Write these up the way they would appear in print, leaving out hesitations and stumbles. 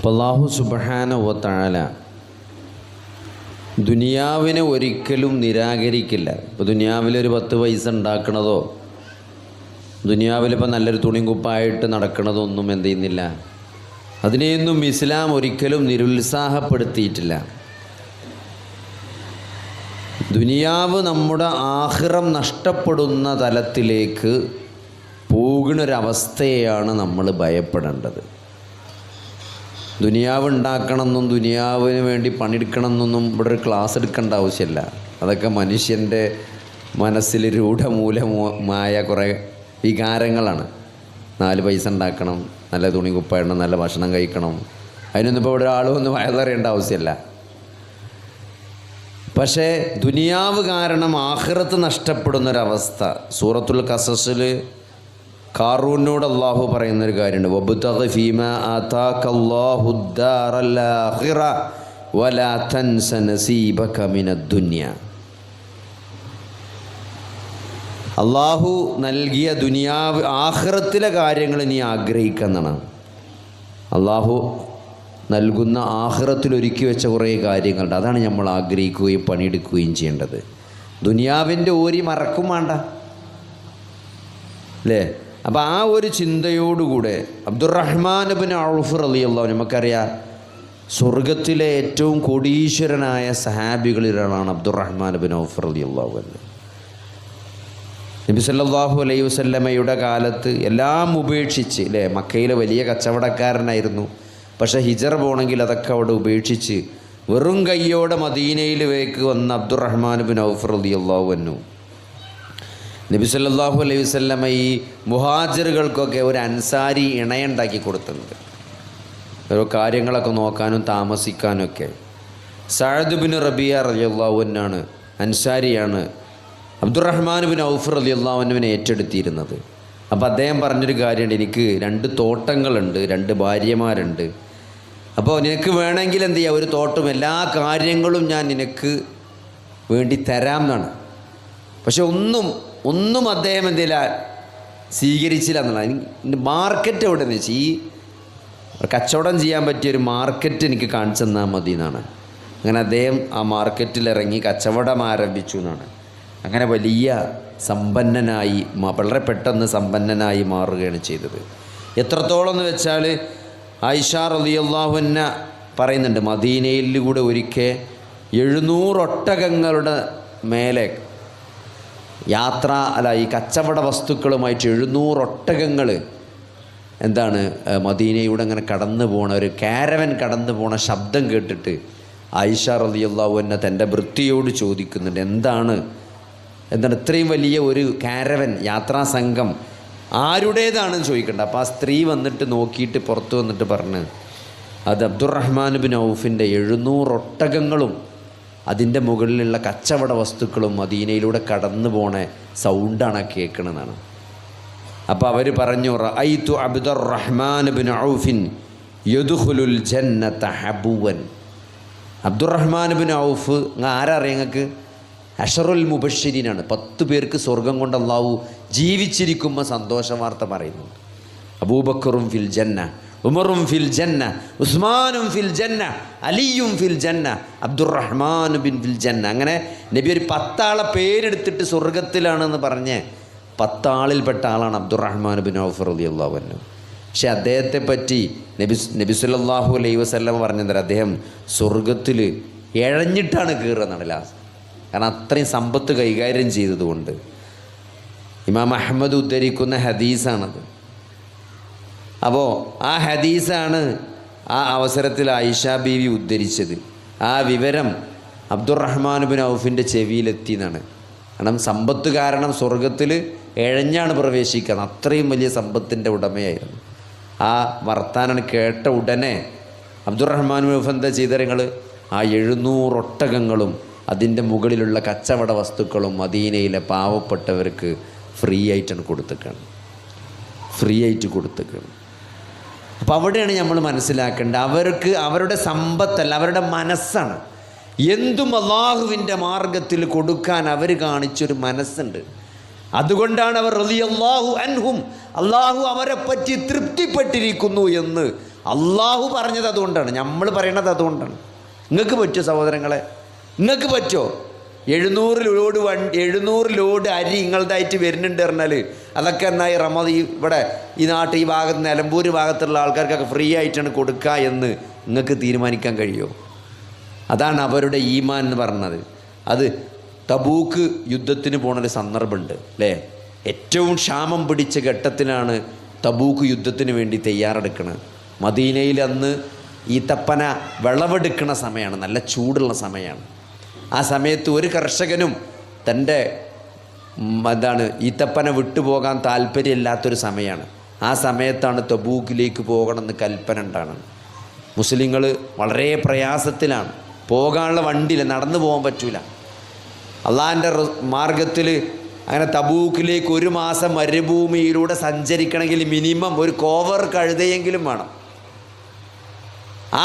അല്ലാഹു സുബ്ഹാനഹു വ തആല ദുനിയാവിനെ ഒരിക്കലും നിരാകരിക്കില്ല. ഇപ്പോൾ ദുനിയാവിലൊരു 10 പൈസ ഉണ്ടാക്കണതോ ദുനിയാവിലിപ്പോൾ നല്ലൊരു തുണിയും കുപ്പായിട്ട് നടക്കണതൊന്നും എന്ത് ചെയ്യുന്നില്ല, അതിനെയൊന്നും ഇസ്ലാം ഒരിക്കലും നിരുത്സാഹപ്പെടുത്തിയിട്ടില്ല. ദുനിയാവ് നമ്മുടെ ആഖിറം നഷ്ടപ്പെടുന്ന തലത്തിലേക്ക് പോകുന്നൊരവസ്ഥയെയാണ് നമ്മൾ ഭയപ്പെടേണ്ടത്. ദുനിയാവ് ഉണ്ടാക്കണമെന്നും ദുനിയാവിന് വേണ്ടി പണിയെടുക്കണമെന്നൊന്നും ഇവിടെ ഒരു ക്ലാസ് എടുക്കേണ്ട ആവശ്യമില്ല. അതൊക്കെ മനുഷ്യൻ്റെ മനസ്സിൽ രൂഢമൂലമായ കുറേ വികാരങ്ങളാണ്. 4 പൈസ ഉണ്ടാക്കണം, നല്ല തുണി കുപ്പായിടണം, നല്ല ഭക്ഷണം കഴിക്കണം. അതിനൊന്നും ഇപ്പോൾ ഇവിടെ ആളും ഒന്നും വയറിയേണ്ട ആവശ്യമില്ല. പക്ഷേ ദുനിയാവ് കാരണം ആഖിറത്ത് നഷ്ടപ്പെടുന്നൊരവസ്ഥ സൂറത്തുൽ ഖസസിൽ ഖാറൂനോട് അള്ളാഹു പറയുന്നൊരു കാര്യമുണ്ട്. വബ്തഗി ഫീമാ ആതാകല്ലാഹുദ്ദാറൽ ആഖിറ വലാ തൻസ നസീബക മിനദ്ദുനിയ. അള്ളാഹു നൽകിയ ദുനിയാവ് ആഖിറത്തിലെ കാര്യങ്ങൾ നീ ആഗ്രഹിക്കുന്നതാണ്. അള്ളാഹു നൽകുന്ന ആഖിറത്തിൽ ഒരുക്കി വെച്ച കുറേ കാര്യങ്ങളുണ്ട്. അതാണ് നമ്മൾ ആഗ്രഹിക്കുകയും പണിയെടുക്കുകയും ചെയ്യേണ്ടത്. ദുനിയാവിൻ്റെ ഓരി മറക്കും വേണ്ട അല്ലേ? അപ്പോൾ ആ ഒരു ചിന്തയോടുകൂടെ അബ്ദുറഹ്മാൻ ഇബ്നു ഔഫ് റളിയല്ലാഹു അൻഹു, നമുക്കറിയാം സ്വർഗത്തിലെ ഏറ്റവും കോടീശ്വരനായ സഹാബികളിലൊരാളാണ് അബ്ദുറഹ്മാൻ ഇബ്നു ഔഫ് റളിയല്ലാഹു അൻഹു. നബി സല്ലല്ലാഹു അലൈഹി വസല്ലമയുടെ കാലത്ത് എല്ലാം ഉപേക്ഷിച്ച് അല്ലേ, മക്കയിലെ വലിയ കച്ചവടക്കാരനായിരുന്നു. പക്ഷേ ഹിജറ പോകണമെങ്കിൽ അതൊക്കെ അവിടെ ഉപേക്ഷിച്ച് വെറും കയ്യോടെ മദീനയിലേക്ക് വന്ന അബ്ദുറഹ്മാൻ ഇബ്നു ഔഫ് റളിയല്ലാഹു അൻഹു നബി സല്ലല്ലാഹു അലൈഹി വസല്ലമ ഈ മുഹാജിറുകൾക്കൊക്കെ ഒരു അൻസാരി ഇണയുണ്ടാക്കി കൊടുത്തിട്ടുണ്ട്, ഓരോ കാര്യങ്ങളൊക്കെ നോക്കാനും താമസിക്കാനും ഒക്കെ. സഅദ് ബിൻ റബിയ റളിയല്ലാഹു അൻഹു അൻസാരിയാണ് അബ്ദുറഹ്മാൻ ഇബ്നു ഔഫ് റളിയല്ലാഹു അൻഹുവിനെ ഏറ്റെടുത്തിരുന്നത്. അപ്പോൾ അദ്ദേഹം പറഞ്ഞൊരു കാര്യമുണ്ട്, എനിക്ക് 2 തോട്ടങ്ങളുണ്ട്, 2 ഭാര്യമാരുണ്ട്. അപ്പോൾ നിനക്ക് വേണമെങ്കിൽ എന്ത് ചെയ്യുക, ഒരു തോട്ടം എല്ലാ കാര്യങ്ങളും ഞാൻ നിനക്ക് വേണ്ടി തരാം എന്നാണ്. പക്ഷെ ഒന്നും അദ്ദേഹം എന്തില്ല സ്വീകരിച്ചില്ല എന്നുള്ളത്. മാർക്കറ്റ് എവിടെ നിന്ന് വെച്ചാൽ ഈ കച്ചവടം ചെയ്യാൻ പറ്റിയൊരു മാർക്കറ്റ് എനിക്ക് കാണിച്ചു തന്നാൽ മതി എന്നാണ്. അങ്ങനെ അദ്ദേഹം ആ മാർക്കറ്റിലിറങ്ങി കച്ചവടം ആരംഭിച്ചു എന്നാണ്. അങ്ങനെ വലിയ സമ്പന്നനായി, വളരെ പെട്ടെന്ന് സമ്പന്നനായി മാറുകയാണ് ചെയ്തത്. എത്രത്തോളം എന്ന് വെച്ചാൽ ആയിഷ റളിയല്ലാഹു അൻഹ പറയുന്നുണ്ട്, മദീനയിലൂടെ ഒരിക്കൽ 700 ഒട്ടകങ്ങളുടെ മേലെ ഈ കച്ചവട വസ്തുക്കളുമായിട്ട് 700 ഒട്ടകങ്ങൾ എന്താണ് മദീനയുടെ അങ്ങനെ കടന്നു പോണ ഒരു കാരവൻ കടന്നു പോണ ശബ്ദം കേട്ടിട്ട് ആയിഷ റളിയല്ലാഹു അൻഹ തൻ്റെ വൃത്തിയോട് ചോദിക്കുന്നുണ്ട്, എന്താണ് ഇത്രയും വലിയ ഒരു കാരവൻ യാത്രാ സംഘം ആരുടേതാണെന്ന് ചോദിക്കണ്ട. അപ്പോൾ ആ സ്ത്രീ വന്നിട്ട് നോക്കിയിട്ട് പുറത്ത് വന്നിട്ട് പറഞ്ഞ്, അത് അബ്ദുറഹ്മാൻ ഇബ്നു ഔഫിൻ്റെ 700 ഒട്ടകങ്ങളും അതിൻ്റെ മുകളിലുള്ള കച്ചവട വസ്തുക്കളും മദീനയിലൂടെ കടന്നു പോണ സൗണ്ടാണ് കേൾക്കണമെന്നാണ്. അപ്പോൾ അവർ പറഞ്ഞു, റഅയ്തു അബ്ദുറഹ്മാൻ ഇബ്നു ഔഫിൻ യദ്ഖുലുൽ ജന്നത ഹബുവൻ. അബ്ദുറഹ്മാൻ ഇബ്നു ഔഫ് ആരറിയാം നിങ്ങൾക്ക്? അഷറുൽ മുബശ്ശിരീനാണ്. 10 പേർക്ക് സ്വർഗം കൊണ്ട് അല്ലാഹു ജീവിച്ചിരിക്കുമ്പോൾ സന്തോഷ വാർത്ത പറയുന്നുണ്ട്. അബൂബക്കറും ഫിൽ ജന്ന, ഉമറും ഫിൽ ജന്ന, ഉസ്മാനും ഫിൽ ജന്ന, അലിയും ഫിൽ ജന്ന, അബ്ദുറഹ്മാൻ ബിൻ ഫിൽ ജന്ന. അങ്ങനെ നബി ഒരു 10 ആളെ പേരെടുത്തിട്ട് സ്വർഗത്തിലാണെന്ന് പറഞ്ഞ് 10 ആളിൽപ്പെട്ട ആളാണ് അബ്ദുറഹ്മാൻ ബിൻ ഔഫ് റളിയല്ലാഹു അൻഹു. പക്ഷേ അദ്ദേഹത്തെ പറ്റി നബി സല്ലല്ലാഹു അലൈഹി വസല്ലം പറഞ്ഞത് അദ്ദേഹം സ്വർഗത്തിൽ ഇഴഞ്ഞിട്ടാണ് കയറുന്നതാണ് ലാസ്റ്റ്. കാരണം അത്രയും സമ്പത്ത് കൈകാര്യം ചെയ്തതുകൊണ്ട്. ഇമാം അഹ്മദ് ഉദ്ധരിക്കുന്ന ഹദീസാണത്. അപ്പോൾ ആ ഹദീസാണ് ആ അവസരത്തിൽ ആയിഷ ബീവി ഉദ്ധരിച്ചത്. ആ വിവരം അബ്ദുറഹ്മാൻ ഇബ്നു ഔഫിൻ്റെ ചെവിയിലെത്തി എന്നാണ്. കാരണം സമ്പത്ത് കാരണം സ്വർഗത്തിൽ ഇഴഞ്ഞാണ് പ്രവേശിക്കുന്നത്. അത്രയും വലിയ സമ്പത്തിൻ്റെ ഉടമയായിരുന്നു. ആ വർത്താനം കേട്ട ഉടനെ അബ്ദുറഹ്മാൻ ഇബ്നു ഔഫ് എന്താ ചെയ്ത നിങ്ങൾ? ആ 700 ഒട്ടകങ്ങളും അതിൻ്റെ മുകളിലുള്ള കച്ചവട വസ്തുക്കളും മദീനയിലെ പാവപ്പെട്ടവർക്ക് ഫ്രീ ആയിട്ടാണ് കൊടുത്തേക്കാണ്. അപ്പോൾ അവിടെയാണ് നമ്മൾ മനസ്സിലാക്കേണ്ടത്, അവർക്ക് അവരുടെ സമ്പത്തല്ല, അവരുടെ മനസ്സാണ്. എന്തും അള്ളാഹുവിൻ്റെ മാർഗത്തിൽ കൊടുക്കാൻ അവർ കാണിച്ചൊരു മനസ്സുണ്ട്. അതുകൊണ്ടാണ് അവർ റളിയല്ലാഹു അൻഹും, അള്ളാഹു അവരെ പറ്റി തൃപ്തിപ്പെട്ടിരിക്കുന്നു എന്ന് അള്ളാഹു പറഞ്ഞത് അതുകൊണ്ടാണ്, നമ്മൾ പറയണത് അതുകൊണ്ടാണ്. നിങ്ങൾക്ക് പറ്റുമോ സഹോദരങ്ങളെ? നിങ്ങൾക്ക് പറ്റുമോ? 700 ലോഡ് അരി നിങ്ങളതായിട്ട് വരുന്നുണ്ട് പറഞ്ഞാൽ അതൊക്കെ എന്നായി ഇവിടെ ഈ നാട്ടിൽ ഈ ഭാഗത്ത് നിലമ്പൂർ ഭാഗത്തുള്ള ആൾക്കാർക്കൊക്കെ ഫ്രീ ആയിട്ടാണ് കൊടുക്കുക എന്ന് നിങ്ങൾക്ക് തീരുമാനിക്കാൻ കഴിയുമോ? അതാണ് അവരുടെ ഈമാൻ എന്ന് പറഞ്ഞത്. അത് തബൂക്ക് യുദ്ധത്തിന് പോണൊരു സന്ദർഭമുണ്ട് അല്ലേ? ഏറ്റവും ക്ഷാമം പിടിച്ച ഘട്ടത്തിലാണ് തബൂക്ക് യുദ്ധത്തിന് വേണ്ടി തയ്യാറെടുക്കുന്നത്. മദീനയിൽ അന്ന് ഈത്തപ്പന വിളവെടുക്കുന്ന സമയമാണ്, നല്ല ചൂടുള്ള സമയമാണ്. ആ സമയത്ത് ഒരു കർഷകനും തൻ്റെ ഈത്തപ്പന വിട്ടുപോകാൻ താല്പര്യമില്ലാത്തൊരു സമയമാണ്. ആ സമയത്താണ് തബൂക്കിലേക്ക് പോകണമെന്ന് കൽപ്പന ഉണ്ടാകുന്നത്. മുസ്ലിങ്ങൾ വളരെ പ്രയാസത്തിലാണ്, പോകാനുള്ള വണ്ടിയില്ല, നടന്നു പോകാൻ പറ്റൂല. അള്ളാഹിൻ്റെ മാർഗത്തിൽ അങ്ങനെ തബൂക്കിലേക്ക് 1 മാസം മരുഭൂമിയിലൂടെ സഞ്ചരിക്കണമെങ്കിൽ മിനിമം ഒരു കോവർ കഴുതയെങ്കിലും വേണം.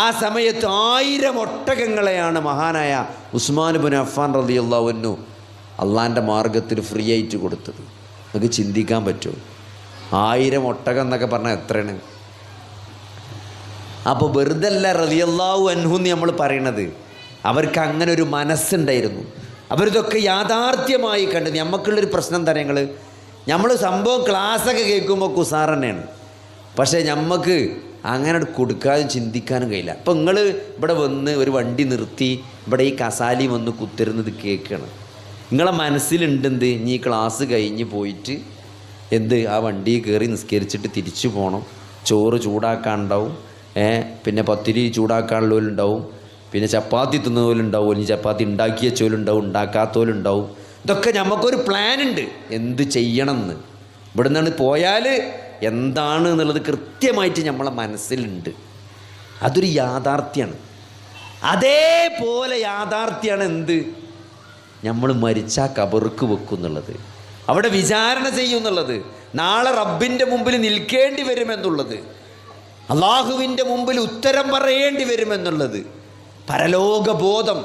ആ സമയത്ത് 1000 ഒട്ടകങ്ങളെയാണ് മഹാനായ ഉസ്മാൻ ഇബ്നു അഫ്ഫാൻ റളിയല്ലാഹു അൻഹു അള്ളാഹിൻ്റെ മാർഗത്തിൽ ഫ്രീ ആയിട്ട് കൊടുത്തത്. നമുക്ക് ചിന്തിക്കാൻ പറ്റുമോ? 1000 ഒട്ടകം എന്നൊക്കെ പറഞ്ഞാൽ എത്രയാണ്? അപ്പോൾ വെറുതല്ല റളിയല്ലാഹു അൻഹു എന്ന് നമ്മൾ പറയണത്. അവർക്ക് അങ്ങനെ ഒരു മനസ്സുണ്ടായിരുന്നു. അവരിതൊക്കെ യാഥാർത്ഥ്യമായി കണ്ട്. നമുക്കുള്ളൊരു പ്രശ്നം തരങ്ങൾ, നമ്മൾ സംഭവം ക്ലാസ്സൊക്കെ കേൾക്കുമ്പോൾ കുസാർ തന്നെയാണ്, പക്ഷേ നമുക്ക് അങ്ങനെ കൊടുക്കാനും ചിന്തിക്കാനും കഴിയില്ല. അപ്പോൾ നിങ്ങൾ ഇവിടെ വന്ന് ഒരു വണ്ടി നിർത്തി ഇവിടെ ഈ കസാലി വന്ന് കുത്തിരുന്നത് കേൾക്കുകയാണ്. നിങ്ങളെ മനസ്സിലുണ്ടെന്ത്? ഇനി ഈ ക്ലാസ് കഴിഞ്ഞ് പോയിട്ട് ആ വണ്ടി കയറി നിസ്കരിച്ചിട്ട് തിരിച്ചു പോകണം, ചോറ് ചൂടാക്കാനുണ്ടാവും, പിന്നെ പത്തിരി ചൂടാക്കാനുള്ളവരുണ്ടാവും, പിന്നെ ചപ്പാത്തി തിന്നവരുണ്ടാവും, ഇനി ചപ്പാത്തി ഉണ്ടാക്കിയ ചോലുണ്ടാവും, ഉണ്ടാക്കാത്തവരുണ്ടാവും. ഇതൊക്കെ നമുക്കൊരു പ്ലാനുണ്ട് എന്ത് ചെയ്യണമെന്ന്. ഇവിടെ നിന്നാണ് പോയാൽ എന്താണ് എന്നുള്ളത് കൃത്യമായിട്ട് നമ്മളെ മനസ്സിലുണ്ട്. അതൊരു യാഥാർത്ഥ്യമാണ്. അതേപോലെ യാഥാർത്ഥ്യമാണ് എന്ത്? നമ്മൾ മരിച്ചാൽ കബർക്ക് വെക്കും എന്നുള്ളത്, അവിടെ വിചാരണ ചെയ്യും എന്നുള്ളത്, നാളെ റബ്ബിൻ്റെ മുമ്പിൽ നിൽക്കേണ്ടി വരുമെന്നുള്ളത്, അള്ളാഹുവിൻ്റെ മുമ്പിൽ ഉത്തരം പറയേണ്ടി വരുമെന്നുള്ളത്, പരലോകബോധം.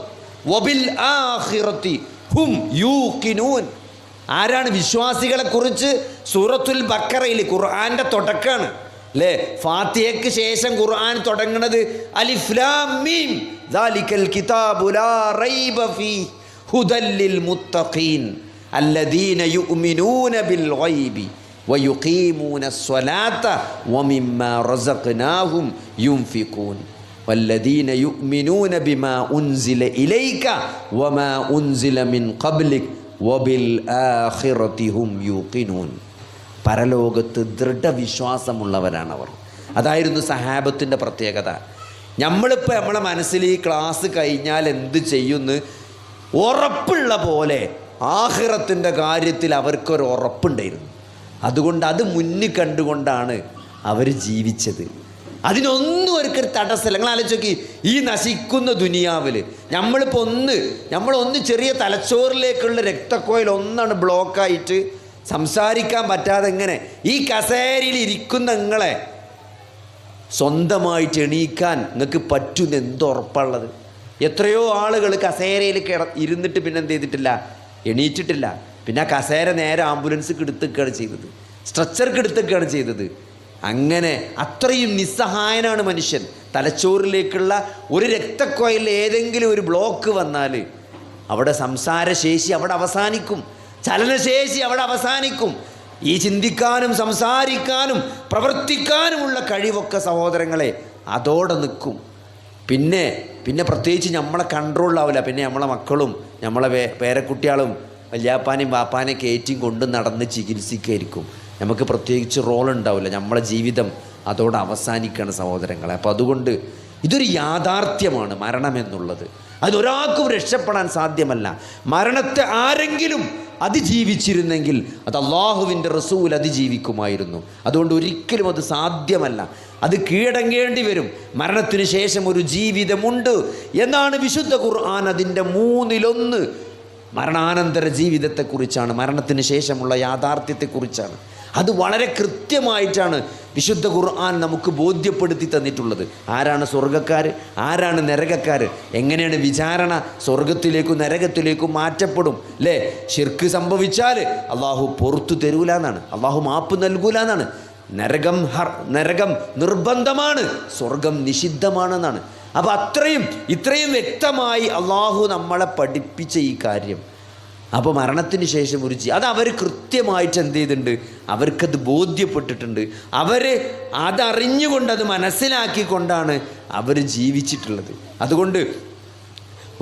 വബിൽ ആഖിറതി ഹും യൂഖിനൂൻ. ആരാണ് വിശ്വാസികളെക്കുറിച്ച് സൂറത്തുൽ ബഖറയിൽ ഖുർആൻ്റെ തുടക്കമാണ് അല്ലേ? ഫാത്തിഹയ്ക്ക് ശേഷം ഖുർആൻ തുടങ്ങുന്നത് അലിഫ് ലാം മീം ദാലിക്കൽ കിതാബു ലാ റൈബ ഫീഹി ഹുദൽ ലിൽ മുത്തഖീൻ അല്ലദീന യുഅ്മിനൂന ബിൽ ഗൈബി വയുഖീമൂന സ്വലാത്ത വമിമ്മാ റസഖ്നാഹും യുൻഫിഖൂൻ വല്ലദീന യുഅ്മിനൂന ബിമാ ഉൻസില ഇലൈക വമാ ഉൻസില മിൻ ഖബ്ലിക് വബിൽ ആഖിറതി ഹും യൂഖിനൂൻ. പരലോകത്ത് ദൃഢവിശ്വാസമുള്ളവരാണവർ. അതായിരുന്നു സഹാബത്തിൻ്റെ പ്രത്യേകത. നമ്മളിപ്പോൾ നമ്മളെ മനസ്സിൽ ഈ ക്ലാസ് കഴിഞ്ഞാൽ എന്ത് ചെയ്യുമെന്ന് ഉറപ്പുള്ള പോലെ ആഖിറത്തിൻ്റെ കാര്യത്തിൽ അവർക്കൊരു ഉറപ്പുണ്ടായിരുന്നു. അതുകൊണ്ട് അത് മുന്നിൽ കണ്ടുകൊണ്ടാണ് അവർ ജീവിച്ചത്. അതിനൊന്നും അവർക്കൊരു തടസ്സമില്ല. നിങ്ങൾ ആലോചിച്ച് നോക്കി, ഈ നശിക്കുന്ന ദുനിയാവിൽ നമ്മളൊന്ന് ചെറിയ തലച്ചോറിലേക്കുള്ള രക്തക്കോയിൽ ഒന്നാണ് ബ്ലോക്കായിട്ട് സംസാരിക്കാൻ പറ്റാതെ എങ്ങനെ ഈ കസേരയിൽ ഇരിക്കുന്ന നിങ്ങളെ സ്വന്തമായിട്ട് എണീക്കാൻ നിങ്ങൾക്ക് പറ്റുന്ന എന്തുറപ്പുള്ളത്? എത്രയോ ആളുകൾ കസേരയിൽ ഇരുന്നിട്ട് പിന്നെ എന്ത് ചെയ്തിട്ടില്ല, എണീറ്റിട്ടില്ല. പിന്നെ ആ കസേര നേരെ ആംബുലൻസ് എടുത്തുകയാണ് ചെയ്തത്, സ്ട്രെച്ചർക്ക് എടുത്തുകയാണ് ചെയ്തത്. അങ്ങനെ അത്രയും നിസ്സഹായനാണ് മനുഷ്യൻ. തലച്ചോറിലേക്കുള്ള ഒരു രക്തക്കോയിൽ ഏതെങ്കിലും ഒരു ബ്ലോക്ക് വന്നാൽ അവിടെ സംസാരശേഷി അവിടെ അവസാനിക്കും, ചലനശേഷി അവിടെ അവസാനിക്കും. ഈ ചിന്തിക്കാനും സംസാരിക്കാനും പ്രവർത്തിക്കാനുമുള്ള കഴിവൊക്കെ സഹോദരങ്ങളെ അതോടെ നിൽക്കും. പിന്നെ പ്രത്യേകിച്ച് നമ്മളെ കൺട്രോളിലാവില്ല. പിന്നെ നമ്മളെ മക്കളും നമ്മളെ പേരക്കുട്ടികളും വല്യാപ്പാനെയും വാപ്പാനെയും കയറ്റിയും കൊണ്ട് നടന്ന് ചികിത്സിക്കായിരിക്കും. നമുക്ക് പ്രത്യേകിച്ച് റോളുണ്ടാവില്ല. നമ്മളെ ജീവിതം അതോടെ അവസാനിക്കുകയാണ് സഹോദരങ്ങളെ. അപ്പോൾ അതുകൊണ്ട് ഇതൊരു യാഥാർത്ഥ്യമാണ് മരണമെന്നുള്ളത്. അതൊരാൾക്കും രക്ഷപ്പെടാൻ സാധ്യമല്ല. മരണത്തെ ആരെങ്കിലും അതിജീവിച്ചിരുന്നെങ്കിൽ അത് അള്ളാഹുവിൻ്റെ റസൂൽ അതിജീവിക്കുമായിരുന്നു. അതുകൊണ്ട് ഒരിക്കലും അത് സാധ്യമല്ല. അത് കീഴടങ്ങേണ്ടി വരും. മരണത്തിന് ശേഷം ഒരു ജീവിതമുണ്ട് എന്നാണ് വിശുദ്ധ ഖുർആൻ അതിൻ്റെ 1/3 മരണാനന്തര ജീവിതത്തെക്കുറിച്ചാണ്, മരണത്തിന് ശേഷമുള്ള യാഥാർത്ഥ്യത്തെക്കുറിച്ചാണ്. അത് വളരെ കൃത്യമായിട്ടാണ് വിശുദ്ധ ഖുർആൻ നമുക്ക് ബോധ്യപ്പെടുത്തി തന്നിട്ടുള്ളത്. ആരാണ് സ്വർഗ്ഗക്കാർ, ആരാണ് നരകക്കാർ, എങ്ങനെയാണ് വിചാരണ, സ്വർഗത്തിലേക്കും നരകത്തിലേക്കും മാറ്റപ്പെടും അല്ലേ? ശിർക്ക് സംഭവിച്ചാൽ അള്ളാഹു പുറത്തു തരൂല എന്നാണ്, അള്ളാഹു മാപ്പ് നൽകൂല എന്നാണ്. നരകം നിർബന്ധമാണ്, സ്വർഗം നിഷിദ്ധമാണെന്നാണ്. അപ്പോൾ ഇത്രയും വ്യക്തമായി അള്ളാഹു നമ്മളെ പഠിപ്പിച്ച ഈ കാര്യം. അപ്പോൾ മരണത്തിന് ശേഷം അത് അവർ കൃത്യമായിട്ട് എന്ത് ചെയ്തിട്ടുണ്ട്, അവർക്കത് ബോധ്യപ്പെട്ടിട്ടുണ്ട്. അവർ അതറിഞ്ഞുകൊണ്ട് അത് മനസ്സിലാക്കിക്കൊണ്ടാണ് അവർ ജീവിച്ചിട്ടുള്ളത്. അതുകൊണ്ട്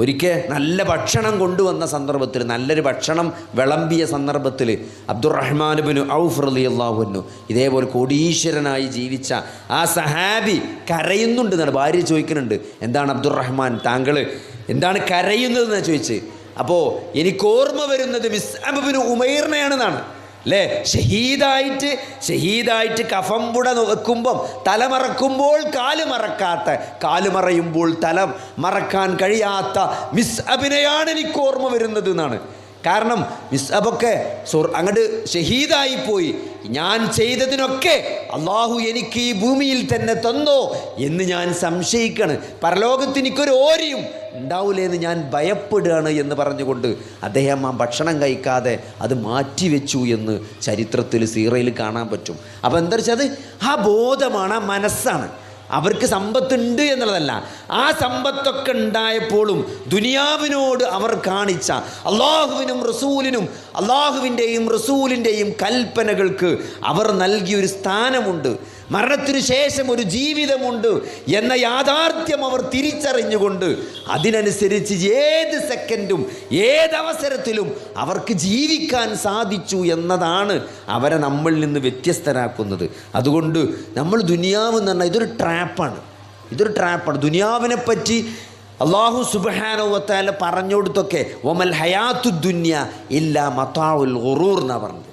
ഒരിക്കൽ നല്ല ഭക്ഷണം കൊണ്ടുവന്ന സന്ദർഭത്തിൽ, നല്ലൊരു ഭക്ഷണം വിളമ്പിയ സന്ദർഭത്തിൽ അബ്ദുറഹ്മാൻ ഇബ്നു ഔഫ് റളിയല്ലാഹു അൻഹു ഇതേപോലെ കോടീശ്വരനായി ജീവിച്ച ആ സഹാബി കരയുന്നുണ്ട് എന്നാണ്. ഭാര്യ ചോദിക്കുന്നുണ്ട്, എന്താണ് അബ്ദുറഹ്മാൻ താങ്കൾ എന്താണ് കരയുന്നതെന്ന് ചോദിച്ച്. അപ്പോൾ എനിക്ക് ഓർമ്മ വരുന്നത് മിസ്അബ് ഇബ്നു ഉമൈറിനെയാണെന്നാണ്. അല്ലേ, ഷഹീദായിട്ട് കഫംപുട വെക്കുമ്പം തലമറക്കുമ്പോൾ കാലുമറയുമ്പോൾ തല മറക്കാൻ കഴിയാത്ത മിസ്അബിനെയാണ് എനിക്ക് ഓർമ്മ വരുന്നത് എന്നാണ്. കാരണം മിസ്അബൊക്കെ അങ്ങോട്ട് ഷഹീദായിപ്പോയി. ഞാൻ ചെയ്തതിനൊക്കെ അള്ളാഹു എനിക്ക് ഈ ഭൂമിയിൽ തന്നെ തന്നോ എന്ന് ഞാൻ സംശയിക്കാണ്. പരലോകത്ത് എനിക്കൊരു ഓരിയും ഉണ്ടാവില്ലെന്ന് ഞാൻ ഭയപ്പെടുകയാണ് എന്ന് പറഞ്ഞുകൊണ്ട് അദ്ദേഹം ആ ഭക്ഷണം കഴിക്കാതെ അത് മാറ്റിവെച്ചു എന്ന് ചരിത്രത്തിൽ സീറയിൽ കാണാൻ പറ്റും. അപ്പോൾ എന്താ വെച്ചാൽ അത് ആ ബോധമാണ്, ആ മനസ്സാണ്. അവർക്ക് സമ്പത്തുണ്ട് എന്നുള്ളതല്ല, ആ സമ്പത്തൊക്കെ ഉണ്ടായപ്പോഴും ദുനിയാവിനോട് അവർ കാണിച്ച അള്ളാഹുവിൻ്റെയും റസൂലിൻ്റെയും കൽപ്പനകൾക്ക് അവർ നൽകിയൊരു സ്ഥാനമുണ്ട്. മരണത്തിനു ശേഷം ഒരു ജീവിതമുണ്ട് എന്ന യാഥാർത്ഥ്യം അവർ തിരിച്ചറിഞ്ഞുകൊണ്ട് അതിനനുസരിച്ച് ഏത് സെക്കൻഡും ഏതവസരത്തിലും അവർക്ക് ജീവിക്കാൻ സാധിച്ചു എന്നതാണ് അവരെ നമ്മളിൽ നിന്ന് വ്യത്യസ്തരാക്കുന്നത്. അതുകൊണ്ട് നമ്മൾ ദുനിയാവ് എന്ന് പറഞ്ഞാൽ ഇതൊരു ട്രാപ്പാണ്. ദുനിയാവിനെ പറ്റി അല്ലാഹു സുബ്ഹാനഹു വ തആല പറഞ്ഞുകൊടുത്തൊക്കെ വമൽ ഹയാത്തു ദുനിയ ഇല്ലാ മതാഉൽ ഗുറൂർ എന്നാണ് പറഞ്ഞത്.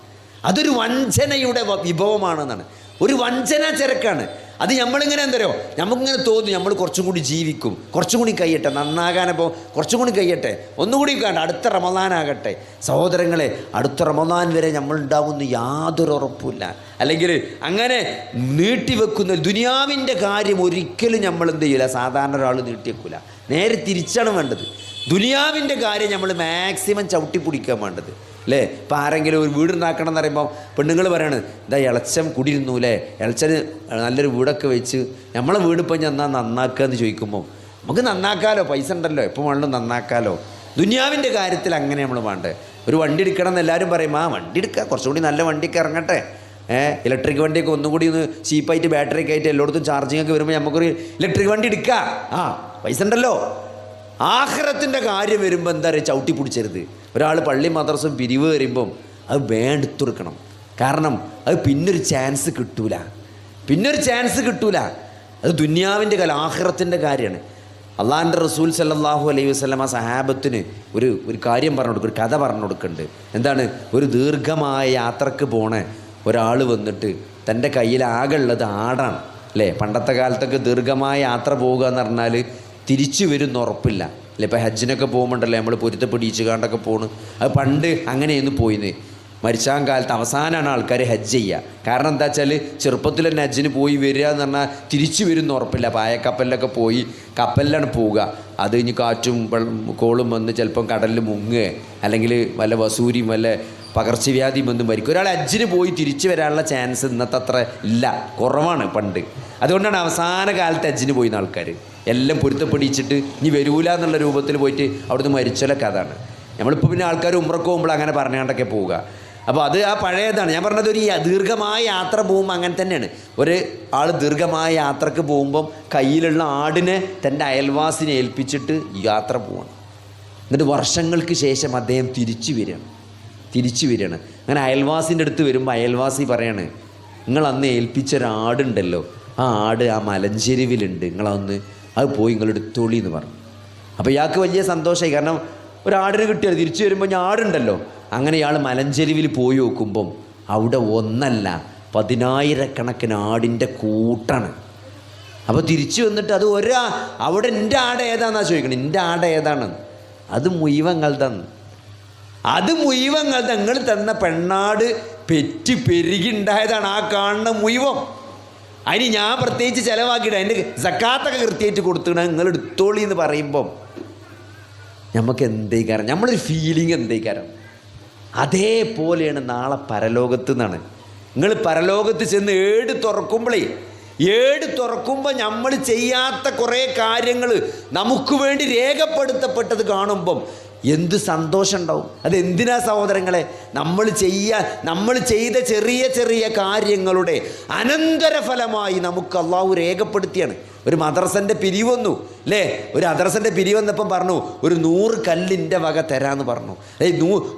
അതൊരു വഞ്ചനയുടെ വിഭവമാണെന്നാണ്, ഒരു വഞ്ചന ചരക്കാണ്. അത് നമ്മളിങ്ങനെ എന്തരോ നമുക്കിങ്ങനെ തോന്നും, നമ്മൾ കുറച്ചും കൂടി ജീവിക്കും, കുറച്ചും കൂടി കഴിയട്ടെ, നന്നാകാനപ്പോൾ കുറച്ചും കൂടി കഴിയട്ടെ, ഒന്നുകൂടി വേണ്ട, അടുത്ത റമദാനാകട്ടെ. സഹോദരങ്ങളെ, അടുത്ത റമദാൻ വരെ നമ്മളുണ്ടാവുമെന്ന് യാതൊരു ഉറപ്പുമില്ല. അല്ലെങ്കിൽ അങ്ങനെ നീട്ടിവെക്കുന്ന ദുനിയാവിൻ്റെ കാര്യം ഒരിക്കലും നമ്മൾ എന്ത് ചെയ്യില്ല, സാധാരണ ഒരാൾ നീട്ടിവെക്കില്ല. നേരെ തിരിച്ചാണ് വേണ്ടത്. ദുനിയാവിൻ്റെ കാര്യം നമ്മൾ മാക്സിമം ചവിട്ടിപ്പിടിക്കാൻ വേണ്ടത്. അല്ലേ, ഇപ്പം ആരെങ്കിലും ഒരു വീടുണ്ടാക്കണം എന്ന് പറയുമ്പോൾ പെണ്ണുങ്ങൾ പറയാണ്, ഇതാ ഇളച്ചൻ കുടിയിരുന്നു അല്ലേ, ഇളച്ചന് നല്ലൊരു വീടൊക്കെ വെച്ച് നമ്മളെ വീടിപ്പം ചെന്നാൽ നന്നാക്കുക എന്ന് ചോദിക്കുമ്പോൾ നമുക്ക് നന്നാക്കാലോ, പൈസ ഉണ്ടല്ലോ, എപ്പോൾ വേണമെങ്കിലും നന്നാക്കാലോ. ദുനിയാവിൻ്റെ കാര്യത്തിൽ അങ്ങനെ നമ്മൾ വേണ്ടത്. ഒരു വണ്ടി എടുക്കണം എന്ന് എല്ലാവരും പറയും, ആ വണ്ടി എടുക്കുക, കുറച്ചുകൂടി നല്ല വണ്ടിയൊക്കെ ഇറങ്ങട്ടെ, ഇലക്ട്രിക് വണ്ടിയൊക്കെ ഒന്നുകൂടി ഒന്ന് ചീപ്പായിട്ട് ബാറ്ററിയൊക്കെ ആയിട്ട് എല്ലായിടത്തും ചാർജിങ് ഒക്കെ വരുമ്പോൾ നമുക്കൊരു ഇലക്ട്രിക് വണ്ടി എടുക്കുക, പൈസ ഉണ്ടല്ലോ. ആഖിറത്തിൻ്റെ കാര്യം വരുമ്പോൾ എന്താ പറയുക, ചവിട്ടി പിടിച്ചരുത്. ഒരാൾ പള്ളി മദ്രസും പിരിവ് വരുമ്പം അത് വേണ്ടെടുത്തൊടുക്കണം. കാരണം അത് പിന്നൊരു ചാൻസ് കിട്ടൂല. അത് ദുനിയാവിൻ്റെ കാര്യം, ആഖിറത്തിൻ്റെ കാര്യമാണ്. അള്ളാഹിൻ്റെ റസൂൽ സല്ലല്ലാഹു അലൈഹി വസല്ലം ആ സഹാബത്തിന് ഒരു കാര്യം പറഞ്ഞു കൊടുക്കും, ഒരു കഥ പറഞ്ഞു കൊടുക്കുന്നുണ്ട്. എന്താണ്, ഒരു ദീർഘമായ യാത്രക്ക് പോണ ഒരാൾ വന്നിട്ട് തൻ്റെ കയ്യിൽ ആകെ ഉള്ളത് ആടാണ്. അല്ലേ, പണ്ടത്തെ കാലത്തൊക്കെ ദീർഘമായ യാത്ര പോവുക എന്ന് പറഞ്ഞാൽ തിരിച്ചു വരുമെന്ന് ഉറപ്പില്ല. അല്ലെ, ഇപ്പോൾ ഹജ്ജിനൊക്കെ പോകുമ്പോണ്ടല്ലേ നമ്മൾ പൊരുത്തപ്പിടിച്ച് കാണ്ടൊക്കെ പോണ്. അത് പണ്ട് അങ്ങനെയൊന്നും പോയിന്ന്. മരിച്ചാൻ കാലത്ത് അവസാനമാണ് ആൾക്കാർ ഹജ്ജ് ചെയ്യുക. കാരണം എന്താ വെച്ചാൽ ചെറുപ്പത്തിൽ തന്നെ ഹജ്ജിന് പോയി വരിക എന്ന് പറഞ്ഞാൽ തിരിച്ചു വരുമെന്ന് ഉറപ്പില്ല. പായക്കപ്പലിലൊക്കെ പോയി കപ്പലിലാണ് പോവുക. അത് ഇനി കാറ്റും കോളും വന്ന് ചിലപ്പം കടലിൽ മുങ്ങുക, അല്ലെങ്കിൽ വല്ല വസൂരിയും വല്ല പകർച്ചവ്യാധിയും വന്ന് മരിക്കും. ഒരാൾ ഹജ്ജിന് പോയി തിരിച്ചു വരാനുള്ള ചാൻസ് ഇന്നത്തെ അത്ര ഇല്ല, കുറവാണ് പണ്ട്. അതുകൊണ്ടാണ് അവസാന കാലത്ത് ഹജ്ജിന് പോയിരുന്ന ആൾക്കാർ എല്ലാം പൊരുത്തപ്പെടിച്ചിട്ട് ഇനി വരൂല എന്നുള്ള രൂപത്തിൽ പോയിട്ട് അവിടുന്ന് മരിച്ചൊലൊക്കെ അതാണ്. നമ്മളിപ്പോൾ പിന്നെ ആൾക്കാർ ഉംറക്ക് പോകുമ്പോൾ അങ്ങനെ പറഞ്ഞുകൊണ്ടൊക്കെ പോവുക. അപ്പോൾ അത് ആ പഴയതാണ്. ഞാൻ പറഞ്ഞത് ഒരു ദീർഘമായ യാത്ര പോകുമ്പോൾ അങ്ങനെ തന്നെയാണ്. ഒരു ആൾ ദീർഘമായ യാത്രക്ക് പോകുമ്പം കയ്യിലുള്ള ആടിനെ തൻ്റെ അയൽവാസിനെ ഏൽപ്പിച്ചിട്ട് യാത്ര പോവാണ്. എന്നിട്ട് വർഷങ്ങൾക്ക് ശേഷം അദ്ദേഹം തിരിച്ചു വരികയാണ്. അങ്ങനെ അയൽവാസിൻ്റെ അടുത്ത് വരുമ്പോൾ അയൽവാസി പറയാണ്, നിങ്ങൾ അന്ന് ഏൽപ്പിച്ചൊരാടുണ്ടല്ലോ, ആ ആട് ആ മലഞ്ചെരുവിലുണ്ട്, നിങ്ങളൊന്ന് അത് പോയി നിങ്ങളെടുത്തോളി എന്ന് പറഞ്ഞു. അപ്പോൾ ഇയാൾക്ക് വലിയ സന്തോഷമായി. കാരണം ഒരാടിന് കിട്ടിയത് തിരിച്ചു വരുമ്പോൾ ഞാൻ ആടുണ്ടല്ലോ. അങ്ങനെ ഇയാൾ മലഞ്ചെരുവിൽ പോയി നോക്കുമ്പം അവിടെ ഒന്നല്ല 10,000 ആടിൻ്റെ കൂട്ടാണ്. അപ്പോൾ തിരിച്ചു വന്നിട്ട് അത് അവിടെ എൻ്റെ ആട് ഏതാണെന്നാ ചോദിക്കണം. എൻ്റെ ആട് ഏതാണ്? അത് മുഴുവൻ നിങ്ങൾ തന്ന പെണ്ണാട് പെറ്റി പെരുകി ഉണ്ടായതാണ് ആ കാണുന്ന മുഴുവൻ. അതിന് ഞാൻ പ്രത്യേകിച്ച് ചിലവാക്കിയിട്ട് അതിൻ്റെ സക്കാത്തൊക്കെ കൃത്യമായിട്ട് കൊടുത്തിടണം, നിങ്ങൾ എടുത്തോളി എന്ന് പറയുമ്പം നമുക്ക് എന്തേക്കാരം, നമ്മളൊരു ഫീലിംഗ് എന്തേക്കാരം. അതേപോലെയാണ് നാളെ പരലോകത്ത് നിന്നാണ്. നിങ്ങൾ പരലോകത്ത് ചെന്ന് ഏട് തുറക്കുമ്പോൾ നമ്മൾ ചെയ്യാത്ത കുറേ കാര്യങ്ങൾ നമുക്ക് വേണ്ടി രേഖപ്പെടുത്തപ്പെട്ടത് കാണുമ്പം എന്ത് സന്തോഷം ഉണ്ടാവും. അതെന്തിനാ സഹോദരങ്ങളെ? നമ്മൾ ചെയ്ത ചെറിയ ചെറിയ കാര്യങ്ങളുടെ അനന്തരഫലമായി നമുക്ക് അള്ളാഹു രേഖപ്പെടുത്തിയാണ്. ഒരു മദ്രസൻ്റെ പിരിവ് വന്നു അല്ലേ? ഒരു മദ്രസൻ്റെ പിരിവ് വന്നപ്പം പറഞ്ഞു ഒരു 100 കല്ലിൻ്റെ വക തരാമെന്ന് പറഞ്ഞു.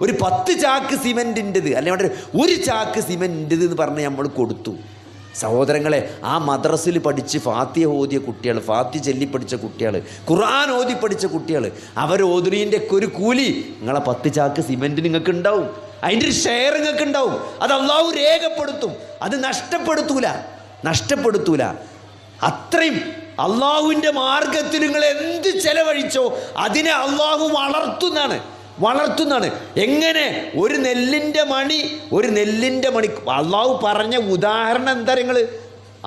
ഒരു 10 ചാക്ക് സിമെൻറ്റിൻ്റെത് അല്ലെങ്കിൽ ഒരു ചാക്ക് സിമെൻറ്റിൻ്റെത് എന്ന് പറഞ്ഞ് നമ്മൾ കൊടുത്തു. സഹോദരങ്ങളെ, ആ മദ്രസിൽ പഠിച്ച് ഫാത്തിഹ ഓതിയ കുട്ടികൾ, ഫാത്തി ചൊല്ലി പഠിച്ച കുട്ടികൾ, ഖുർആൻ ഓതി പഠിച്ച കുട്ടികൾ, അവർ ഓതുന്നതിൻ്റെ ഒക്കെ ഒരു കൂലി നിങ്ങളെ 10 ചാക്ക് സിമെൻറ്റ് നിങ്ങൾക്ക് ഉണ്ടാവും. അതിൻ്റെ ഒരു ഷെയർ നിങ്ങൾക്ക് ഉണ്ടാവും. അത് അള്ളാഹു രേഖപ്പെടുത്തും. അത് നഷ്ടപ്പെടുത്തൂല. അത്രയും അള്ളാഹുവിൻ്റെ മാർഗത്തിൽ നിങ്ങൾ എന്ത് ചെലവഴിച്ചോ അതിനെ അള്ളാഹു വളർത്തുന്നതാണ്. എങ്ങനെ? ഒരു നെല്ലിൻ്റെ മണി അള്ളാഹു പറഞ്ഞ ഉദാഹരണം എന്താ? നിങ്ങൾ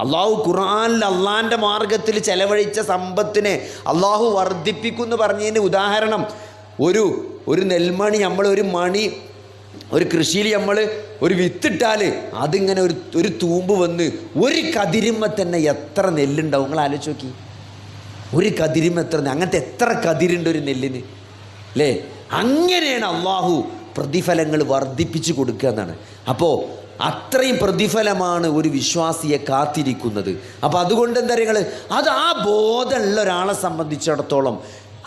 അള്ളാഹു ഖുർആനിൽ അള്ളാഹിൻ്റെ മാർഗത്തിൽ ചെലവഴിച്ച സമ്പത്തിനെ അള്ളാഹു വർദ്ധിപ്പിക്കുമെന്ന് പറഞ്ഞതിന് ഉദാഹരണം ഒരു നെൽമണി, ഒരു കൃഷിയിൽ നമ്മൾ ഒരു വിത്തിട്ടാൽ അതിങ്ങനെ ഒരു തൂമ്പ് വന്ന് ഒരു കതിരുമ്മ തന്നെ എത്ര നെല്ലുണ്ടാവും? നിങ്ങൾ ആലോചിച്ച് നോക്കി. ഒരു കതിരുമ്മ അങ്ങനത്തെ എത്ര കതിരുണ്ട് ഒരു നെല്ലിന് അല്ലേ? അങ്ങനെയാണ് അള്ളാഹു പ്രതിഫലങ്ങൾ വർദ്ധിപ്പിച്ചു കൊടുക്കുക എന്നാണ്. അപ്പോൾ അത്രയും പ്രതിഫലമാണ് ഒരു വിശ്വാസിയെ കാത്തിരിക്കുന്നത്. അപ്പോൾ അതുകൊണ്ട് എന്താ പറയുക, അത് ആ ബോധമുള്ള ഒരാളെ സംബന്ധിച്ചിടത്തോളം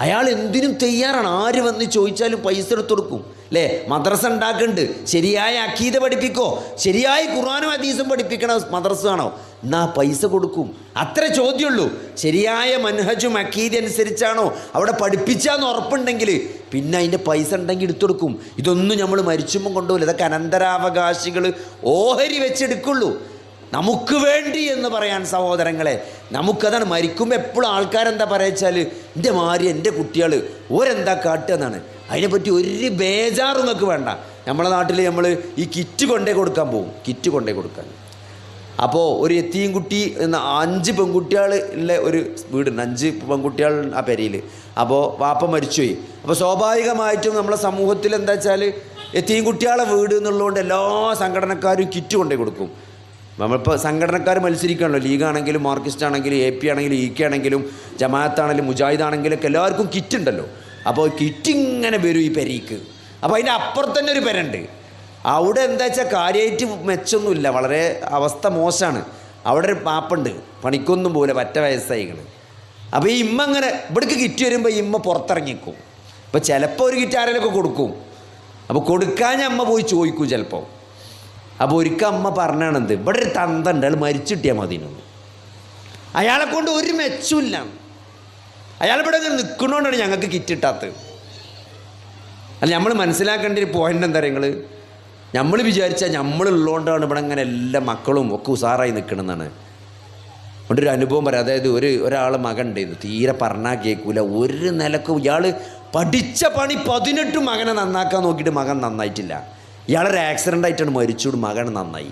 അയാൾ എന്തിനും തയ്യാറാണ്. ആര് വന്ന് ചോദിച്ചാലും പൈസ എടുത്ത് കൊടുക്കും അല്ലേ? മദ്രസ ഉണ്ടാക്കുന്നുണ്ട്, ശരിയായ അഖീദ പഠിപ്പിക്കോ, ശരിയായ ഖുർആനും ഹദീസും പഠിപ്പിക്കണ മദ്രസ ആണോ, എന്നാ പൈസ കൊടുക്കും. അത്ര ചോദ്യമുള്ളൂ. ശരിയായ മൻഹജും അഖീദ അനുസരിച്ചാണോ അവിടെ പഠിപ്പിച്ചാന്ന് ഉറപ്പുണ്ടെങ്കിൽ പിന്നെ അതിൻ്റെ പൈസ ഉണ്ടെങ്കിൽ എടുത്തൊടുക്കും. ഇതൊന്നും നമ്മൾ മരിച്ചുമ്പം കൊണ്ടുപോകില്ല. ഇതൊക്കെ അനന്തരാവകാശികൾ ഓഹരി വെച്ചെടുക്കുള്ളൂ. നമുക്ക് വേണ്ടി എന്ന് പറയാൻ സഹോദരങ്ങളെ, നമുക്കതാണ്. മരിക്കുമ്പോൾ എപ്പോഴും ആൾക്കാരെന്താ പറയുക, എൻ്റെ ഭാര്യ, എൻ്റെ കുട്ടികൾ ഓരെന്താ കാട്ടുക എന്നാണ്. അതിനെപ്പറ്റി ഒരു ബേജാറും നിങ്ങൾക്ക് വേണ്ട. നമ്മളെ നാട്ടിൽ നമ്മൾ ഈ കിറ്റ് കൊണ്ടേ കൊടുക്കാൻ അപ്പോൾ ഒരു എത്തിയും കുട്ടി 5 പെൺകുട്ടികൾ ഉള്ള ഒരു വീടുണ്ട്. 5 പെൺകുട്ടികൾ ആ പെരയിൽ. അപ്പോൾ വാപ്പ മരിച്ചുപോയി. അപ്പോൾ സ്വാഭാവികമായിട്ടും നമ്മളെ സമൂഹത്തിൽ എന്താ വെച്ചാൽ എത്തിയും കുട്ടികളെ വീട് എന്നുള്ളതുകൊണ്ട് എല്ലാ സംഘടനക്കാരും കിറ്റ് കൊണ്ടേ കൊടുക്കും. നമ്മളിപ്പോൾ സംഘടനക്കാർ മത്സരിക്കുകയാണല്ലോ. ലീഗാണെങ്കിലും മാർക്സിസ്റ്റ് ആണെങ്കിലും AP ആണെങ്കിലും EK ആണെങ്കിലും ജമാഅത്താണെങ്കിലും മുജാഹിദാണെങ്കിലും ഒക്കെ എല്ലാവർക്കും കിറ്റ് ഉണ്ടല്ലോ. അപ്പോൾ കിറ്റ് ഇങ്ങനെ വരും ഈ പെരയ്ക്ക്. അപ്പോൾ അതിൻ്റെ അപ്പുറത്ത് തന്നെ ഒരു പെരണ്ട്. അവിടെ എന്താ വെച്ചാൽ കാര്യമായിട്ട് മെച്ചൊന്നുമില്ല, വളരെ അവസ്ഥ മോശമാണ്. അവിടെ ഒരു പാപ്പുണ്ട്, പണിക്കൊന്നും പോലെ പറ്റ വയസ്സായിക്കണ്. അപ്പോൾ ഈ ഇമ്മ ഇങ്ങനെ ഇവിടേക്ക് കിറ്റ് വരുമ്പോൾ ഇമ്മ പുറത്തിറങ്ങിക്കും. അപ്പോൾ ചിലപ്പോൾ ഒരു കിറ്റ് ആരെങ്കിലുമൊക്കെ കൊടുക്കും. അപ്പോൾ കൊടുക്കാൻ അമ്മ പോയി ചോദിക്കും ചിലപ്പോൾ. അപ്പോൾ ഒരിക്കൽ അമ്മ പറഞ്ഞാണെന്ത്, ഇവിടെ ഒരു തന്തണ്ട്, അയാൾ മരിച്ചിട്ടിയാൽ മതിനൊന്ന്. അയാളെ കൊണ്ട് ഒരു മെച്ചമില്ല. അയാളിവിടെ ഇങ്ങനെ നിൽക്കണോണ്ടാണ് ഞങ്ങൾക്ക് കിറ്റ് കിട്ടാത്തത്. അല്ല, നമ്മൾ മനസ്സിലാക്കേണ്ട ഒരു പോയിൻ്റ് എന്താ പറയുക, നമ്മൾ വിചാരിച്ചാൽ നമ്മളുള്ളതുകൊണ്ടാണ് ഇവിടെ ഇങ്ങനെ എല്ലാ മക്കളും ഒക്കെ ഉസാറായി നിൽക്കണമെന്നാണ്. അതുകൊണ്ട് ഒരു അനുഭവം പറയാം. അതായത് ഒരാൾ മകൻ ഉണ്ടായിരുന്നു, തീരെ പറഞ്ഞാൽ കേൾക്കൂല. ഒരു നിലക്കും ഇയാൾ പഠിച്ച പണി 18 മകനെ നന്നാക്കാൻ നോക്കിയിട്ട് മകൻ നന്നായിട്ടില്ല. ഇയാളൊരു ആക്സിഡൻ്റ് ആയിട്ടാണ് മരിച്ചോട് മകൻ നന്നായി.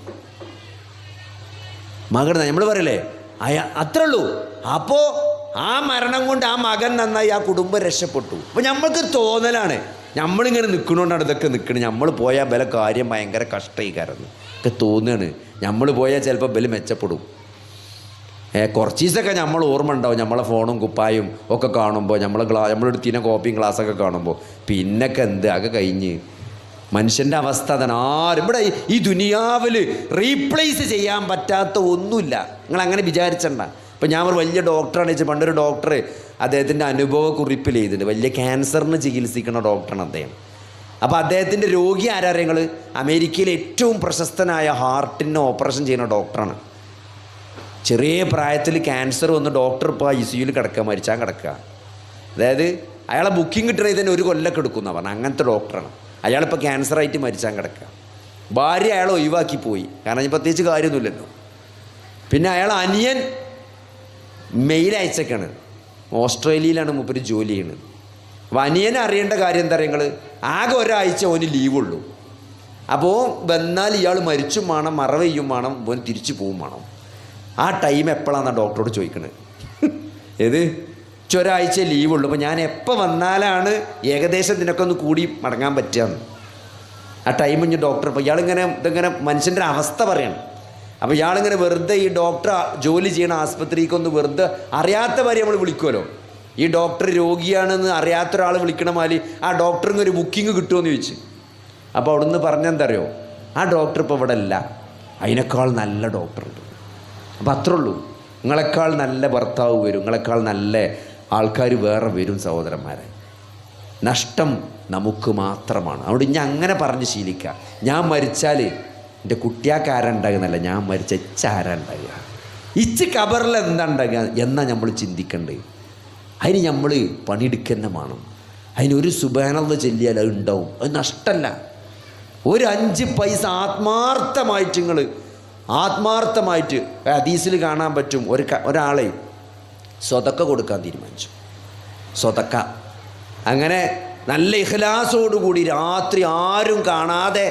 നമ്മൾ പറയല്ലേ അത്രേ ഉള്ളൂ. അപ്പോൾ ആ മരണം കൊണ്ട് ആ മകൻ നന്നായി, ആ കുടുംബം രക്ഷപ്പെട്ടു. അപ്പോൾ നമ്മൾക്ക് തോന്നലാണ് നമ്മളിങ്ങനെ നിൽക്കണോണ്ടാണ് ഇതൊക്കെ നിൽക്കണത്. നമ്മൾ പോയാൽ ബല കാര്യം ഭയങ്കര കഷ്ടമായിക്കാരെന്ന് ഒക്കെ തോന്നുകയാണ്. നമ്മൾ പോയാൽ ചിലപ്പോൾ ബല് മെച്ചപ്പെടും. കുറച്ച് ദിവസമൊക്കെ നമ്മൾ ഓർമ്മ ഉണ്ടാവും. നമ്മളെ ഫോണും കുപ്പായും ഒക്കെ കാണുമ്പോൾ, നമ്മളെടുത്തിനെ കോപ്പിയും ക്ലാസ്സൊക്കെ കാണുമ്പോൾ. പിന്നൊക്കെ എന്ത് ആകെ കഴിഞ്ഞ് മനുഷ്യൻ്റെ അവസ്ഥ അതാണ്. ആരും ഇവിടെ ഈ ദുനിയാവിൽ റീപ്ലേസ് ചെയ്യാൻ പറ്റാത്ത ഒന്നുമില്ല. നിങ്ങൾ അങ്ങനെ വിചാരിച്ചണ്ട. ഇപ്പം ഞാൻ ഒരു വലിയ ഡോക്ടറാണ് വെച്ചാൽ, പണ്ടൊരു ഡോക്ടർ അദ്ദേഹത്തിൻ്റെ അനുഭവക്കുറിപ്പിൽ ചെയ്തിട്ടുണ്ട്. വലിയ ക്യാൻസറിന് ചികിത്സിക്കുന്ന ഡോക്ടറാണ് അദ്ദേഹം. അപ്പോൾ അദ്ദേഹത്തിൻ്റെ രോഗി ആരാറിയങ്ങൾ അമേരിക്കയിലെ ഏറ്റവും പ്രശസ്തനായ ഹാർട്ടിന് ഓപ്പറേഷൻ ചെയ്യുന്ന ഡോക്ടറാണ്. ചെറിയ പ്രായത്തിൽ ക്യാൻസർ വന്ന് ഡോക്ടർ ഇപ്പോൾ ICUയിൽ മരിച്ചാൽ കിടക്കുക. അതായത് അയാളെ ബുക്കിംഗ് കിട്ടണ ഇതിന് 1 കൊല്ലമൊക്കെ എടുക്കുന്ന പറഞ്ഞാൽ അങ്ങനത്തെ ഡോക്ടറാണ്. അയാളിപ്പോൾ ക്യാൻസറായിട്ട് മരിച്ചാൽ കിടക്കുക. ഭാര്യ അയാളെ ഒഴിവാക്കി പോയി, കാരണം ഇനി പ്രത്യേകിച്ച് കാര്യമൊന്നുമില്ലല്ലോ. പിന്നെ അയാൾ അനിയൻ മെയിൽ അയച്ചൊക്കെയാണ്, ഓസ്ട്രേലിയയിലാണ് മൂപ്പര് ജോലി ചെയ്യുന്നത്. അപ്പോൾ അനിയനെ അറിയേണ്ട കാര്യം എന്താ പറയുക, ആകെ ഒരാഴ്ച ഓന് ലീവുള്ളൂ. അപ്പോൾ വന്നാൽ ഇയാൾ മരിച്ചും വേണം, മറവെയ്യും വേണം, ഓന് തിരിച്ചു പോവും വേണം. ആ ടൈം എപ്പോഴാണെന്നാണ് ഡോക്ടറോട് ചോദിക്കണത്. ഏത് ഒരാഴ്ച ലീവുള്ളൂ. അപ്പോൾ ഞാൻ എപ്പോൾ വന്നാലാണ് ഏകദേശം ഇതിനൊക്കെ ഒന്ന് കൂടി മടങ്ങാൻ പറ്റുകയെന്ന്. ആ ടൈം ഇഞ്ഞ് ഡോക്ടർ ഇപ്പോൾ ഇയാളിങ്ങനെ ഇതിങ്ങനെ മനുഷ്യൻ്റെ ഒരു അവസ്ഥ പറയണം. അപ്പോൾ ഇയാളിങ്ങനെ വെറുതെ ഈ ഡോക്ടർ ജോലി ചെയ്യണ ആസ്പത്രിക്കൊന്ന് വെറുതെ അറിയാത്ത മാതിരി നമ്മൾ വിളിക്കുമല്ലോ. ഈ ഡോക്ടർ രോഗിയാണെന്ന് അറിയാത്ത ഒരാൾ വിളിക്കണ മാതിരി ആ ഡോക്ടറിന് ഒരു ബുക്കിംഗ് കിട്ടുമെന്ന് ചോദിച്ചു. അപ്പോൾ അവിടുന്ന് പറഞ്ഞെന്തറിയോ, ആ ഡോക്ടർ ഇപ്പോൾ ഇവിടെ അല്ല, അതിനേക്കാൾ നല്ല ഡോക്ടറുണ്ട്. അപ്പോൾ അത്രേ ഉള്ളൂ. നിങ്ങളെക്കാൾ നല്ല ഭർത്താവ് വരും, നിങ്ങളെക്കാൾ നല്ല ആൾക്കാർ വേറെ വരും. സഹോദരന്മാരെ, നഷ്ടം നമുക്ക് മാത്രമാണ്. അതുകൊണ്ട് ഇനി അങ്ങനെ പറഞ്ഞ് ശീലിക്കുക. ഞാൻ മരിച്ചാൽ എൻ്റെ കുട്ടിയാൾക്ക് ആരാ ഉണ്ടാകുന്നല്ല, ഞാൻ മരിച്ച ആരാ ഉണ്ടാകുക, ഇച്ച് കബറിൽ എന്താ ഉണ്ടാകുക എന്നാ നമ്മൾ ചിന്തിക്കണ്ടേ. അതിന് നമ്മൾ പണിയെടുക്കുന്ന വേണം. അതിനൊരു സുബ്ഹാനല്ലാഹ് ചൊല്ലിയാൽ അത് ഉണ്ടാവും. അത് നഷ്ടമല്ല. ഒരു 5 പൈസ ആത്മാർത്ഥമായിട്ട് നിങ്ങൾ ആത്മാർത്ഥമായിട്ട് ഹദീസിൽ കാണാൻ പറ്റും. ഒരാളെ സ്വതക്ക കൊടുക്കാൻ തീരുമാനിച്ചു. സ്വതക്ക അങ്ങനെ നല്ല ഇഖ്ലാസോടുകൂടി രാത്രി ആരും കാണാതെ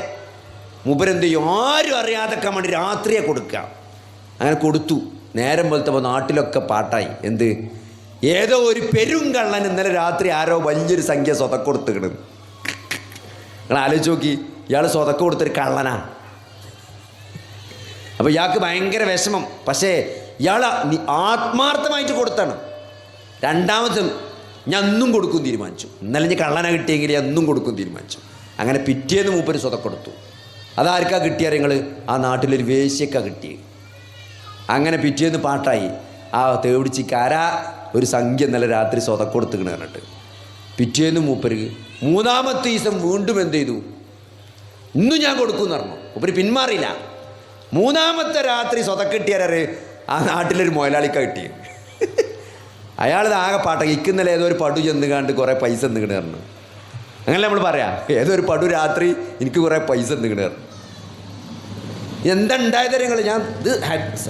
മൂപ്പരെന്ത് ചെയ്യും, ആരും അറിയാതൊക്കെ വേണ്ടി രാത്രിയെ കൊടുക്കുക. അങ്ങനെ കൊടുത്തു. നേരം പോലത്തെ നാട്ടിലൊക്കെ പാട്ടായി. എന്ത്, ഏതോ ഒരു പെരുങ്കള്ളൻ ഇന്നലെ രാത്രി ആരോ വലിയൊരു സംഖ്യ സ്വതക്ക കൊടുത്തുകിടും. നിങ്ങൾ ആലോചിച്ച് നോക്കി, ഇയാൾ സ്വതക്ക കൊടുത്തൊരു കള്ളനാ. അപ്പോൾ ഇയാൾക്ക് ഭയങ്കര വിഷമം. പക്ഷേ ഇയാൾ ആത്മാർത്ഥമായിട്ട് കൊടുത്താണ്. രണ്ടാമത് ഞാൻ അന്നും കൊടുക്കും തീരുമാനിച്ചു. ഇന്നലെ ഞാൻ കള്ളന കിട്ടിയെങ്കിൽ അന്നും കൊടുക്കും തീരുമാനിച്ചു. അങ്ങനെ പിറ്റേന്ന് മൂപ്പര് സ്വതക്ക കൊടുത്തു. അതാർക്കാ കിട്ടിയ നിങ്ങൾ, ആ നാട്ടിലൊരു വേശ്യക്കാ കിട്ടിയത്. അങ്ങനെ പിറ്റേന്ന് പാട്ടായി. ആ തേവിടിച്ചിക്കാരാ ഒരു സംഖ്യ ഇന്നലെ രാത്രി സ്വതക്ക കൊടുത്തുകണ് പറഞ്ഞിട്ട് പിറ്റേന്ന് മൂപ്പര് 3-ാമത്തെ ദിവസം വീണ്ടും എന്ത് ചെയ്തു, ഇന്നും ഞാൻ കൊടുക്കുമെന്ന് പറഞ്ഞു. മൂപ്പര് പിന്മാറിയില്ല. 3-ാമത്തെ രാത്രി സ്വതക്ക കിട്ടിയാരെ ആ നാട്ടിലൊരു മുതലാളിക്ക കിട്ടിയത്. അയാളിത് ആകെ പാട്ട ഇക്കുന്നല്ല ഏതോ ഒരു പടു ചെന്ന് കണ്ട് കുറേ പൈസ എന്തിങ്ങണ് പറഞ്ഞു. അങ്ങനെ നമ്മൾ പറയാം, ഏതോ ഒരു പടു രാത്രി എനിക്ക് കുറേ പൈസ എന്തിങ്ങണ് പറഞ്ഞു. എന്താ ഉണ്ടായത് നിങ്ങൾ, ഞാൻ ഇത്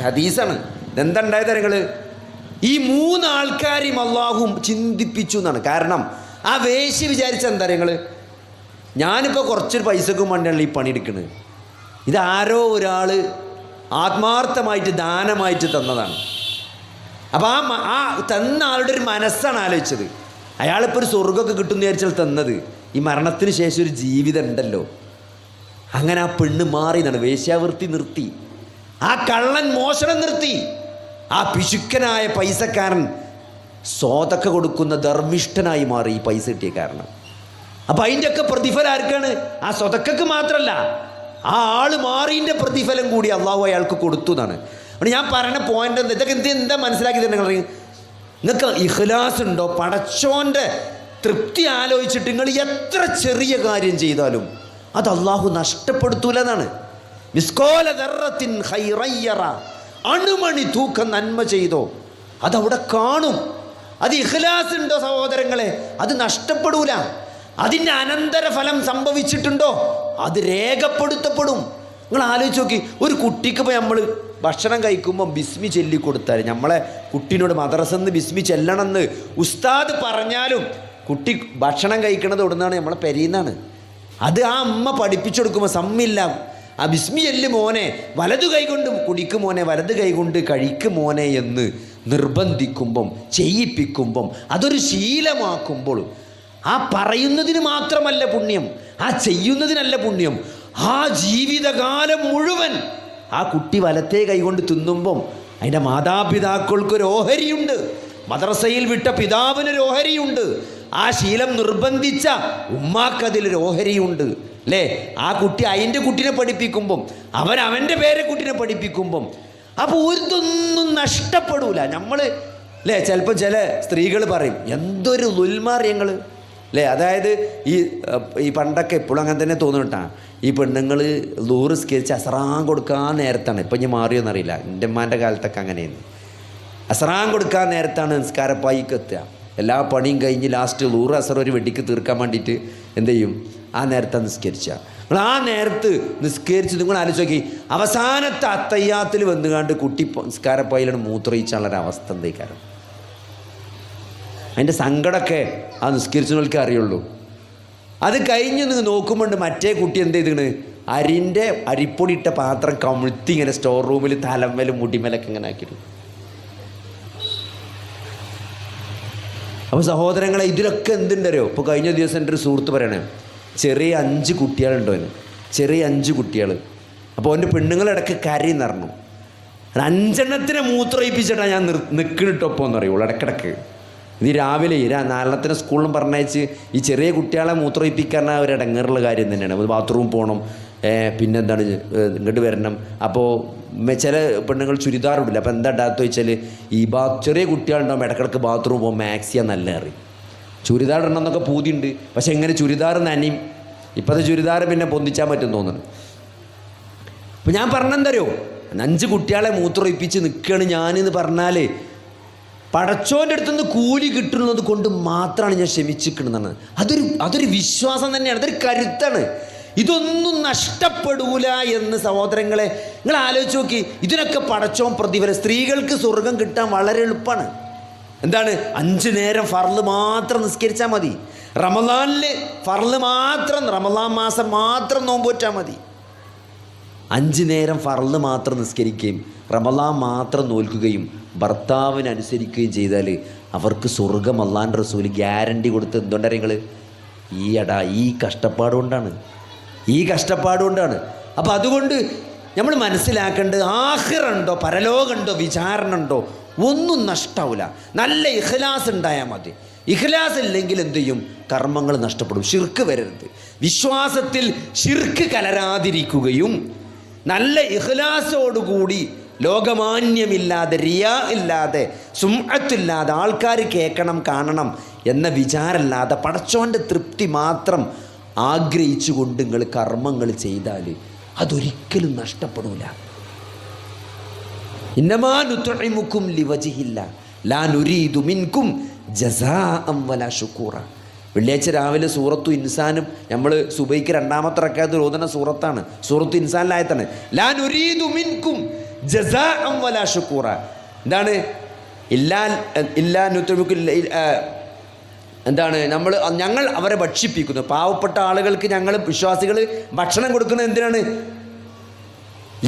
ഹദീസാണ്. എന്താ ഉണ്ടായത് നിങ്ങൾ, ഈ 3 ആൾക്കാരെയും അള്ളാഹു ചിന്തിപ്പിച്ചു എന്നാണ്. കാരണം ആ വേശ്യ വിചാരിച്ച എന്താ നിങ്ങൾ, ഞാനിപ്പോൾ കുറച്ചൊരു പൈസക്കും വേണ്ടിയാണ് ഈ പണിയെടുക്കുന്നത്. ഇതാരോ ഒരാൾ ആത്മാർത്ഥമായിട്ട് ദാനമായിട്ട് തന്നതാണ്. അപ്പോൾ ആ തന്ന ആളുടെ ഒരു മനസ്സാണ് ആലോചിച്ചത്. അയാളിപ്പോൾ ഒരു സ്വർഗ്ഗമൊക്കെ കിട്ടുമെന്ന് വിചാരിച്ചാൽ തന്നത്. ഈ മരണത്തിന് ശേഷം ഒരു ജീവിതം ഉണ്ടല്ലോ. അങ്ങനെ ആ പെണ്ണ് മാറി എന്നാണ്. വേശ്യാവൃത്തി നിർത്തി, ആ കള്ളൻ മോഷണം നിർത്തി, ആ പിശുക്കനായ പൈസക്കാരൻ സ്വതക്ക കൊടുക്കുന്ന ധർമ്മിഷ്ഠനായി മാറി ഈ പൈസ കിട്ടിയ കാരണം. അപ്പം അതിൻ്റെയൊക്കെ പ്രതിഫലം ആർക്കാണ്? ആ സ്വതക്കക്ക് മാത്രമല്ല, ആ ആള് മാറിൻ്റെ പ്രതിഫലം കൂടി അള്ളാഹു അയാൾക്ക് കൊടുത്തു എന്നാണ്. അപ്പോൾ ഞാൻ പറയുന്ന പോയിന്റ് എന്താ, ഇതൊക്കെ എന്താ മനസ്സിലാക്കിയിട്ടുണ്ടെങ്കിൽ നിങ്ങൾക്ക് ഇഖ്ലാസ് ഉണ്ടോ, പടച്ചോൻ്റെ തൃപ്തി ആലോചിച്ചിട്ട് നിങ്ങൾ എത്ര ചെറിയ കാര്യം ചെയ്താലും അത് അള്ളാഹു നഷ്ടപ്പെടുത്തൂല എന്നാണ്. മിസ്കോല ദർറത്തിൻ ഖൈറൻ യറ, അണുമണി തൂക്കം നന്മ ചെയ്തോ അതവിടെ കാണും. അത് ഇഖ്ലാസ് ഉണ്ടോ സഹോദരങ്ങളെ, അത് നഷ്ടപ്പെടൂല. അതിൻ്റെ അനന്തരഫലം സംഭവിച്ചിട്ടുണ്ടോ അത് രേഖപ്പെടുത്തപ്പെടും. നിങ്ങൾ ആലോചിച്ച് നോക്കി, ഒരു കുട്ടിക്ക് ഇപ്പോൾ നമ്മൾ ഭക്ഷണം കഴിക്കുമ്പോൾ ബിസ്മി ചൊല്ലിക്കൊടുത്താൽ, നമ്മളെ കുട്ടീനോട് മദ്രസന്ന് ബിസ്മി ചെല്ലണമെന്ന് ഉസ്താദ് പറഞ്ഞാലും കുട്ടി ഭക്ഷണം കഴിക്കണത് എവിടുന്നാണ്? നമ്മളെ പെരീന്നാണ്. അത് ആ അമ്മ പഠിപ്പിച്ചു കൊടുക്കുമ്പോൾ സമ്മില്ല, ആ ബിസ്മി ചെല്ല് മോനെ, വലതു കൈകൊണ്ട് കുടിക്കും മോനെ, വലത് കൈകൊണ്ട് കഴിക്കും മോനെ എന്ന് നിർബന്ധിക്കുമ്പം, ചെയ്യിപ്പിക്കുമ്പം, അതൊരു ശീലമാക്കുമ്പോൾ ആ പറയുന്നതിന് മാത്രമല്ല പുണ്യം, ആ ചെയ്യുന്നതിനല്ല പുണ്യം. ആ ജീവിതകാലം മുഴുവൻ ആ കുട്ടി വലത്തേ കൈകൊണ്ട് തിന്നുമ്പം അതിൻ്റെ മാതാപിതാക്കൾക്കൊരു ഓഹരിയുണ്ട്, മദ്രസയിൽ വിട്ട പിതാവിനൊരു ഓഹരിയുണ്ട്, ആ ശീലം നിർബന്ധിച്ച ഉമ്മാക്കതിലൊരു ഓഹരിയുണ്ട് അല്ലേ? ആ കുട്ടി അതിൻ്റെ കുട്ടീനെ പഠിപ്പിക്കുമ്പം, അവൻ അവൻ്റെ പേരെ കുട്ടീനെ പഠിപ്പിക്കുമ്പം, അപ്പോൾ ഒരിതൊന്നും നഷ്ടപ്പെടൂല. നമ്മൾ അല്ലേ, ചിലപ്പോൾ ചില സ്ത്രീകൾ പറയും എന്തൊരു ദുൽമാർയങ്ങൾ അല്ലേ. അതായത് ഈ പണ്ടൊക്കെ എപ്പോഴും അങ്ങനെ തന്നെ തോന്നുന്നുട്ടാ, ഈ പെണ്ണുങ്ങൾ ലൂറ് സ്കരിച്ച് അസറാൻ കൊടുക്കാൻ നേരത്താണ്, ഇപ്പം ഞാൻ മാറിയോന്നറിയില്ല, എൻ്റെ അമ്മാൻ്റെ കാലത്തൊക്കെ അങ്ങനെയായിരുന്നു. അസറാൻ കൊടുക്കാൻ നേരത്താണ് നിസ്കാരപ്പായിക്ക് എത്തുക. എല്ലാ പണിയും കഴിഞ്ഞ് ലാസ്റ്റ് ലൂറ് അസർ ഒരു വെടിക്ക് തീർക്കാൻ വേണ്ടിയിട്ട് എന്ത് ചെയ്യും, ആ നേരത്താണ് നിസ്കരിച്ച. നിങ്ങൾ ആ നേരത്ത് നിസ്കരിച്ച് നിങ്ങൾ ആലോചിച്ച് നോക്കി, അവസാനത്തെ അത്തയ്യാത്തിൽ വന്നുകാണ്ട് കുട്ടി നിസ്കാരപ്പായിലാണ് മൂത്രയിച്ചാനുള്ളൊരവസ്ഥ എന്തേക്കാരം. അതിൻ്റെ സങ്കടമൊക്കെ ആ നിസ്കരിച്ചവർക്ക് അറിയുള്ളൂ. അത് കഴിഞ്ഞ് നിങ്ങൾ നോക്കുമ്പോൾ മറ്റേ കുട്ടി എന്ത് ചെയ്തിണ്, അരിപ്പൊടി ഇട്ട പാത്രം കമിഴ്ത്തി ഇങ്ങനെ സ്റ്റോർ റൂമിൽ തലമ്മലും മുടിമലൊക്കെ ഇങ്ങനെ ആക്കിയിട്ട്. അപ്പോൾ സഹോദരങ്ങളെ, ഇതിലൊക്കെ എന്തുണ്ടല്ലോ. ഇപ്പോൾ കഴിഞ്ഞ ദിവസം എൻ്റെ ഒരു സുഹൃത്ത് പറയണേ, ചെറിയ 5 കുട്ടികളുണ്ടോ എന്ന്. ചെറിയ 5 കുട്ടികൾ. അപ്പോൾ അവൻ്റെ പെണ്ണുങ്ങളിടയ്ക്ക് കരയെന്ന് പറഞ്ഞു. 5 മൂത്രയിപ്പിച്ചിട്ടാണ് ഞാൻ നിൽക്കണിട്ടൊപ്പം എന്ന് പറയുള്ളൂ ഇടയ്ക്കിടയ്ക്ക്. ഇത് രാവിലെ 4 സ്കൂളിലും പറഞ്ഞയച്ച് ഈ ചെറിയ കുട്ടികളെ മൂത്രയിപ്പിക്കാൻ ഒരു ഇടങ്ങേറുള്ള കാര്യം തന്നെയാണ്. ബാത്റൂം പോകണം, പിന്നെന്താണ് ഇങ്ങോട്ട് വരണം. അപ്പോൾ ചില പെണ്ണുങ്ങൾ ചുരിദാറിടില്ല. അപ്പോൾ എന്താ ഉണ്ടാകത്ത് വെച്ചാൽ ഈ ചെറിയ കുട്ടികളുണ്ടാകുമ്പോൾ ഇടയ്ക്കിടയ്ക്ക് ബാത്റൂം പോകുമ്പോൾ മാക്സിയ നല്ല അറിയും. ചുരിദാർ ഇടണമെന്നൊക്കെ പൂതിയുണ്ട്, പക്ഷെ എങ്ങനെ ചുരിദാർ നനയും. ഇപ്പോഴത്തെ ചുരിദാർ പിന്നെ പൊന്തിച്ചാൻ പറ്റും തോന്നുന്നു. അപ്പോൾ ഞാൻ പറഞ്ഞെന്തറിയോ, 5 കുട്ടികളെ മൂത്രമൊഴിപ്പിച്ച് നിൽക്കുകയാണ് ഞാനെന്ന് പറഞ്ഞാൽ പടച്ചോൻ്റെ അടുത്തുനിന്ന് കൂലി കിട്ടുന്നത് കൊണ്ട് മാത്രമാണ് ഞാൻ ക്ഷമിച്ചിരിക്കണമെന്നാണ്. അതൊരു വിശ്വാസം തന്നെയാണ്, അതൊരു കരുത്താണ്. ഇതൊന്നും നഷ്ടപ്പെടൂല എന്ന് സഹോദരങ്ങളെ നിങ്ങൾ ആലോചിച്ച് നോക്കി. ഇതിനൊക്കെ പടച്ചോൻ പ്രതിഫലം. സ്ത്രീകൾക്ക് സ്വർഗം കിട്ടാൻ വളരെ എളുപ്പമാണ്. എന്താണ്? 5 നേരം ഫർള് മാത്രം നിസ്കരിച്ചാൽ മതി. റമളാനിൽ ഫർള് മാത്രം, റമളാൻ മാസം മാത്രം നോമ്പ് വെച്ചാൽ മതി. 5 നേരം ഫർള് മാത്രം നിസ്കരിക്കുകയും റമളാൻ മാത്രം നോൽക്കുകയും ഭർത്താവിനനുസരിക്കുകയും ചെയ്താൽ അവർക്ക് സ്വർഗം അല്ലാഹുവിൻ്റെ റസൂൽ ഗ്യാരണ്ടി കൊടുത്ത് എന്തുകൊണ്ടറിയ നിങ്ങൾ? ഈ കഷ്ടപ്പാടുകൊണ്ടാണ്, ഈ കഷ്ടപ്പാടുകൊണ്ടാണ്. അപ്പോൾ അതുകൊണ്ട് നമ്മൾ മനസ്സിലാക്കേണ്ടത് ആഖിറുണ്ടോ, പരലോകമുണ്ടോ, വിചാരണ ഒന്നും നഷ്ടാവില്ല. നല്ല ഇഖ്ലാസ് ഉണ്ടായാൽ മതി. ഇഖ്ലാസ് ഇല്ലെങ്കിൽ എന്ത് ചെയ്യും? കർമ്മങ്ങൾ നഷ്ടപ്പെടും. ശിർക്ക് വരരുത്. വിശ്വാസത്തിൽ ശിർക്ക് കലരാതിരിക്കുകയും നല്ല ഇഖ്ലാസോടുകൂടി ലോകമാന്യമില്ലാതെ, റിയാ ഇല്ലാതെ, സുംഅത്തില്ലാതെ, ആൾക്കാർ കേൾക്കണം കാണണം എന്ന വിചാരമില്ലാതെ പടച്ചോൻ്റെ തൃപ്തി മാത്രം ആഗ്രഹിച്ചുകൊണ്ട് നിങ്ങൾ കർമ്മങ്ങൾ ചെയ്താൽ അതൊരിക്കലും നഷ്ടപ്പെടില്ല. ഇന്നമാ നുത്ഇമുക്കും ലിവജിഹില്ല ലാ നുരീദു മിൻകും ജസാഅൻ വലാ ശുകൂറ. വെള്ളിയാഴ്ച രാവിലെ സൂറത്തു ഇൻസാനും നമ്മൾ സുബൈക്ക് 2ാമത്തെ റക്അത്തിൽ ഓതുന്ന സൂറത്താണ്. സൂറത്തു ഇൻസാനിലായത്താണ് ലാ നുരീദു മിൻകും ജസാഅൻ വലാ ശുകൂറ. എന്താണ്? ഇല്ലാ നുത്ഇമുക്കും, എന്താണ്? ഞങ്ങൾ അവരെ ഭക്ഷിപ്പിക്കുന്നു. പാവപ്പെട്ട ആളുകൾക്ക് ഞങ്ങൾ വിശ്വാസികൾ ഭക്ഷണം കൊടുക്കുന്നത് എന്തിനാണ്?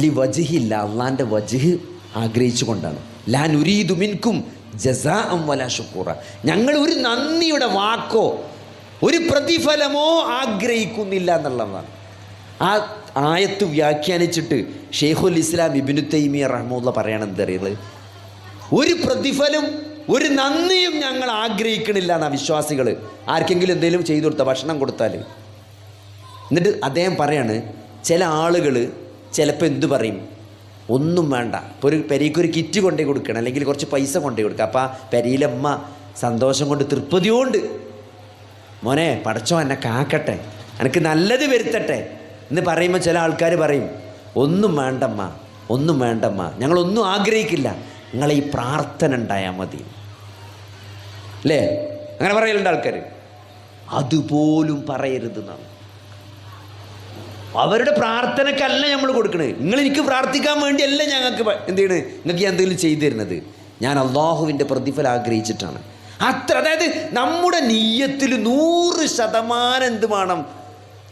ലിവജിഹില്ല, അള്ളാൻ്റെ വജ്ഹ് ആഗ്രഹിച്ചു കൊണ്ടാണ്. ലാ നുരീദു മിൻകും ജസാഅൻ വലാ ശുകൂറ. ഞങ്ങൾ ഒരു നന്ദിയുടെ വാക്കോ ഒരു പ്രതിഫലമോ ആഗ്രഹിക്കുന്നില്ല എന്നുള്ളതാണ്. ആ ആയത്ത് വ്യാഖ്യാനിച്ചിട്ട് ഷെയ്ഖുൽ ഇസ്ലാം ഇബ്നു തൈമിയ്യ റഹ്മത്തുള്ളാഹി പറയണത് അറിയുന്നത്, ഒരു പ്രതിഫലം ഒരു നന്ദിയും ഞങ്ങൾ ആഗ്രഹിക്കണില്ല എന്നാ വിശ്വാസികൾ. ആർക്കെങ്കിലും എന്തെങ്കിലും ചെയ്തു കൊടുത്താൽ, ഭക്ഷണം കൊടുത്താൽ. എന്നിട്ട് അദ്ദേഹം പറയാണ്, ചില ആളുകൾ ചിലപ്പോൾ എന്തു പറയും? ഒന്നും വേണ്ട, ഇപ്പോൾ ഒരു പെരയ്ക്കൊരു കിറ്റ് കൊണ്ടേ കൊടുക്കണം, അല്ലെങ്കിൽ കുറച്ച് പൈസ കൊണ്ടേ കൊടുക്കുക. അപ്പോൾ ആ പെരയിലമ്മ സന്തോഷം കൊണ്ട് തൃപ്തിയോണ്ട്, മോനെ പടച്ചോ എന്നെ കാക്കട്ടെ, എനിക്ക് നല്ലത് വരുത്തട്ടെ എന്ന് പറയുമ്പോൾ ചില ആൾക്കാർ പറയും, ഒന്നും വേണ്ടമ്മ, ഒന്നും വേണ്ടമ്മ, ഞങ്ങളൊന്നും ആഗ്രഹിക്കില്ല, നിങ്ങളെ ഈ പ്രാർത്ഥന ഉണ്ടായാൽ മതി. അല്ലേ? അങ്ങനെ പറയലുണ്ട് ആൾക്കാർ. അതുപോലും പറയരുതെന്നാണ്. അവരുടെ പ്രാർത്ഥനക്കല്ല നമ്മൾ കൊടുക്കണേ. നിങ്ങൾ എനിക്ക് പ്രാർത്ഥിക്കാൻ വേണ്ടിയല്ല ഞങ്ങൾക്ക് എന്ത് ചെയ്യണേ, നിങ്ങൾക്ക് ഞാൻ എന്തെങ്കിലും ചെയ്തു തരുന്നത്. ഞാൻ അള്ളാഹുവിൻ്റെ പ്രതിഫലം ആഗ്രഹിച്ചിട്ടാണ്. അതായത് നമ്മുടെ നിയ്യത്തിൽ 100% എന്ത് വേണം?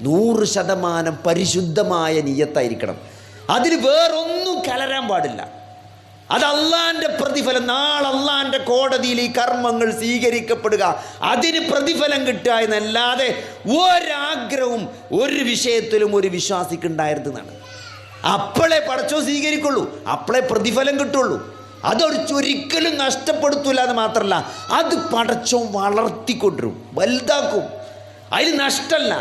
100% പരിശുദ്ധമായ നിയ്യത്തായിരിക്കണം. അതിൽ വേറൊന്നും കലരാൻ പാടില്ല. അത് അള്ളാൻ്റെ പ്രതിഫലം. നാളെ അള്ളാൻ്റെ കോടതിയിൽ ഈ കർമ്മങ്ങൾ സ്വീകരിക്കപ്പെടുക, അതിന് പ്രതിഫലം കിട്ടുക എന്നല്ലാതെ ഒരാഗ്രഹവും ഒരു വിഷയത്തിലും ഒരു വിശ്വാസിക്കുണ്ടായിരുന്നതാണ്. അപ്പോഴേ പടച്ചോ സ്വീകരിക്കുള്ളൂ, അപ്പോഴേ പ്രതിഫലം കിട്ടുള്ളൂ. അതൊരിക്കലും നഷ്ടപ്പെടുത്തൂല എന്ന് മാത്രമല്ല, അത് പടച്ചോ വളർത്തിക്കൊണ്ടിരും, വലുതാക്കും. അതിൽ നഷ്ടമല്ല.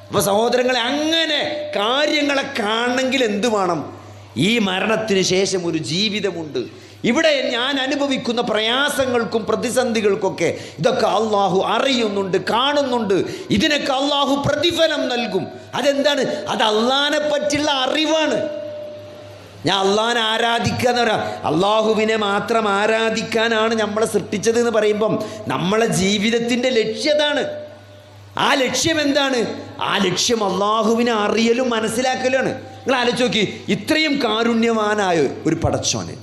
അപ്പോൾ സഹോദരങ്ങളെ, അങ്ങനെ കാര്യങ്ങളെ കാണണമെങ്കിൽ എന്ത് വേണം? ഈ മരണത്തിന് ശേഷം ഒരു ജീവിതമുണ്ട്. ഇവിടെ ഞാൻ അനുഭവിക്കുന്ന പ്രയാസങ്ങൾക്കും പ്രതിസന്ധികൾക്കൊക്കെ ഇതൊക്കെ അള്ളാഹു അറിയുന്നുണ്ട്, കാണുന്നുണ്ട്. ഇതിനൊക്കെ അള്ളാഹു പ്രതിഫലം നൽകും. അതെന്താണ്? അത് അള്ളാഹിനെ പറ്റിയുള്ള അറിവാണ്. ഞാൻ അള്ളാഹിനെ ആരാധിക്കുക എന്ന് പറയാം, അള്ളാഹുവിനെ മാത്രം ആരാധിക്കാനാണ് നമ്മളെ സൃഷ്ടിച്ചത് എന്ന് പറയുമ്പം നമ്മളെ ജീവിതത്തിൻ്റെ ലക്ഷ്യതാണ്. ആ ലക്ഷ്യം എന്താണ്? ആ ലക്ഷ്യം അള്ളാഹുവിനെ അറിയലും മനസ്സിലാക്കലുമാണ്. നിങ്ങൾ ആലോചിച്ച് നോക്കി, ഇത്രയും കാരുണ്യവാനായ ഒരു പടച്ചോന്,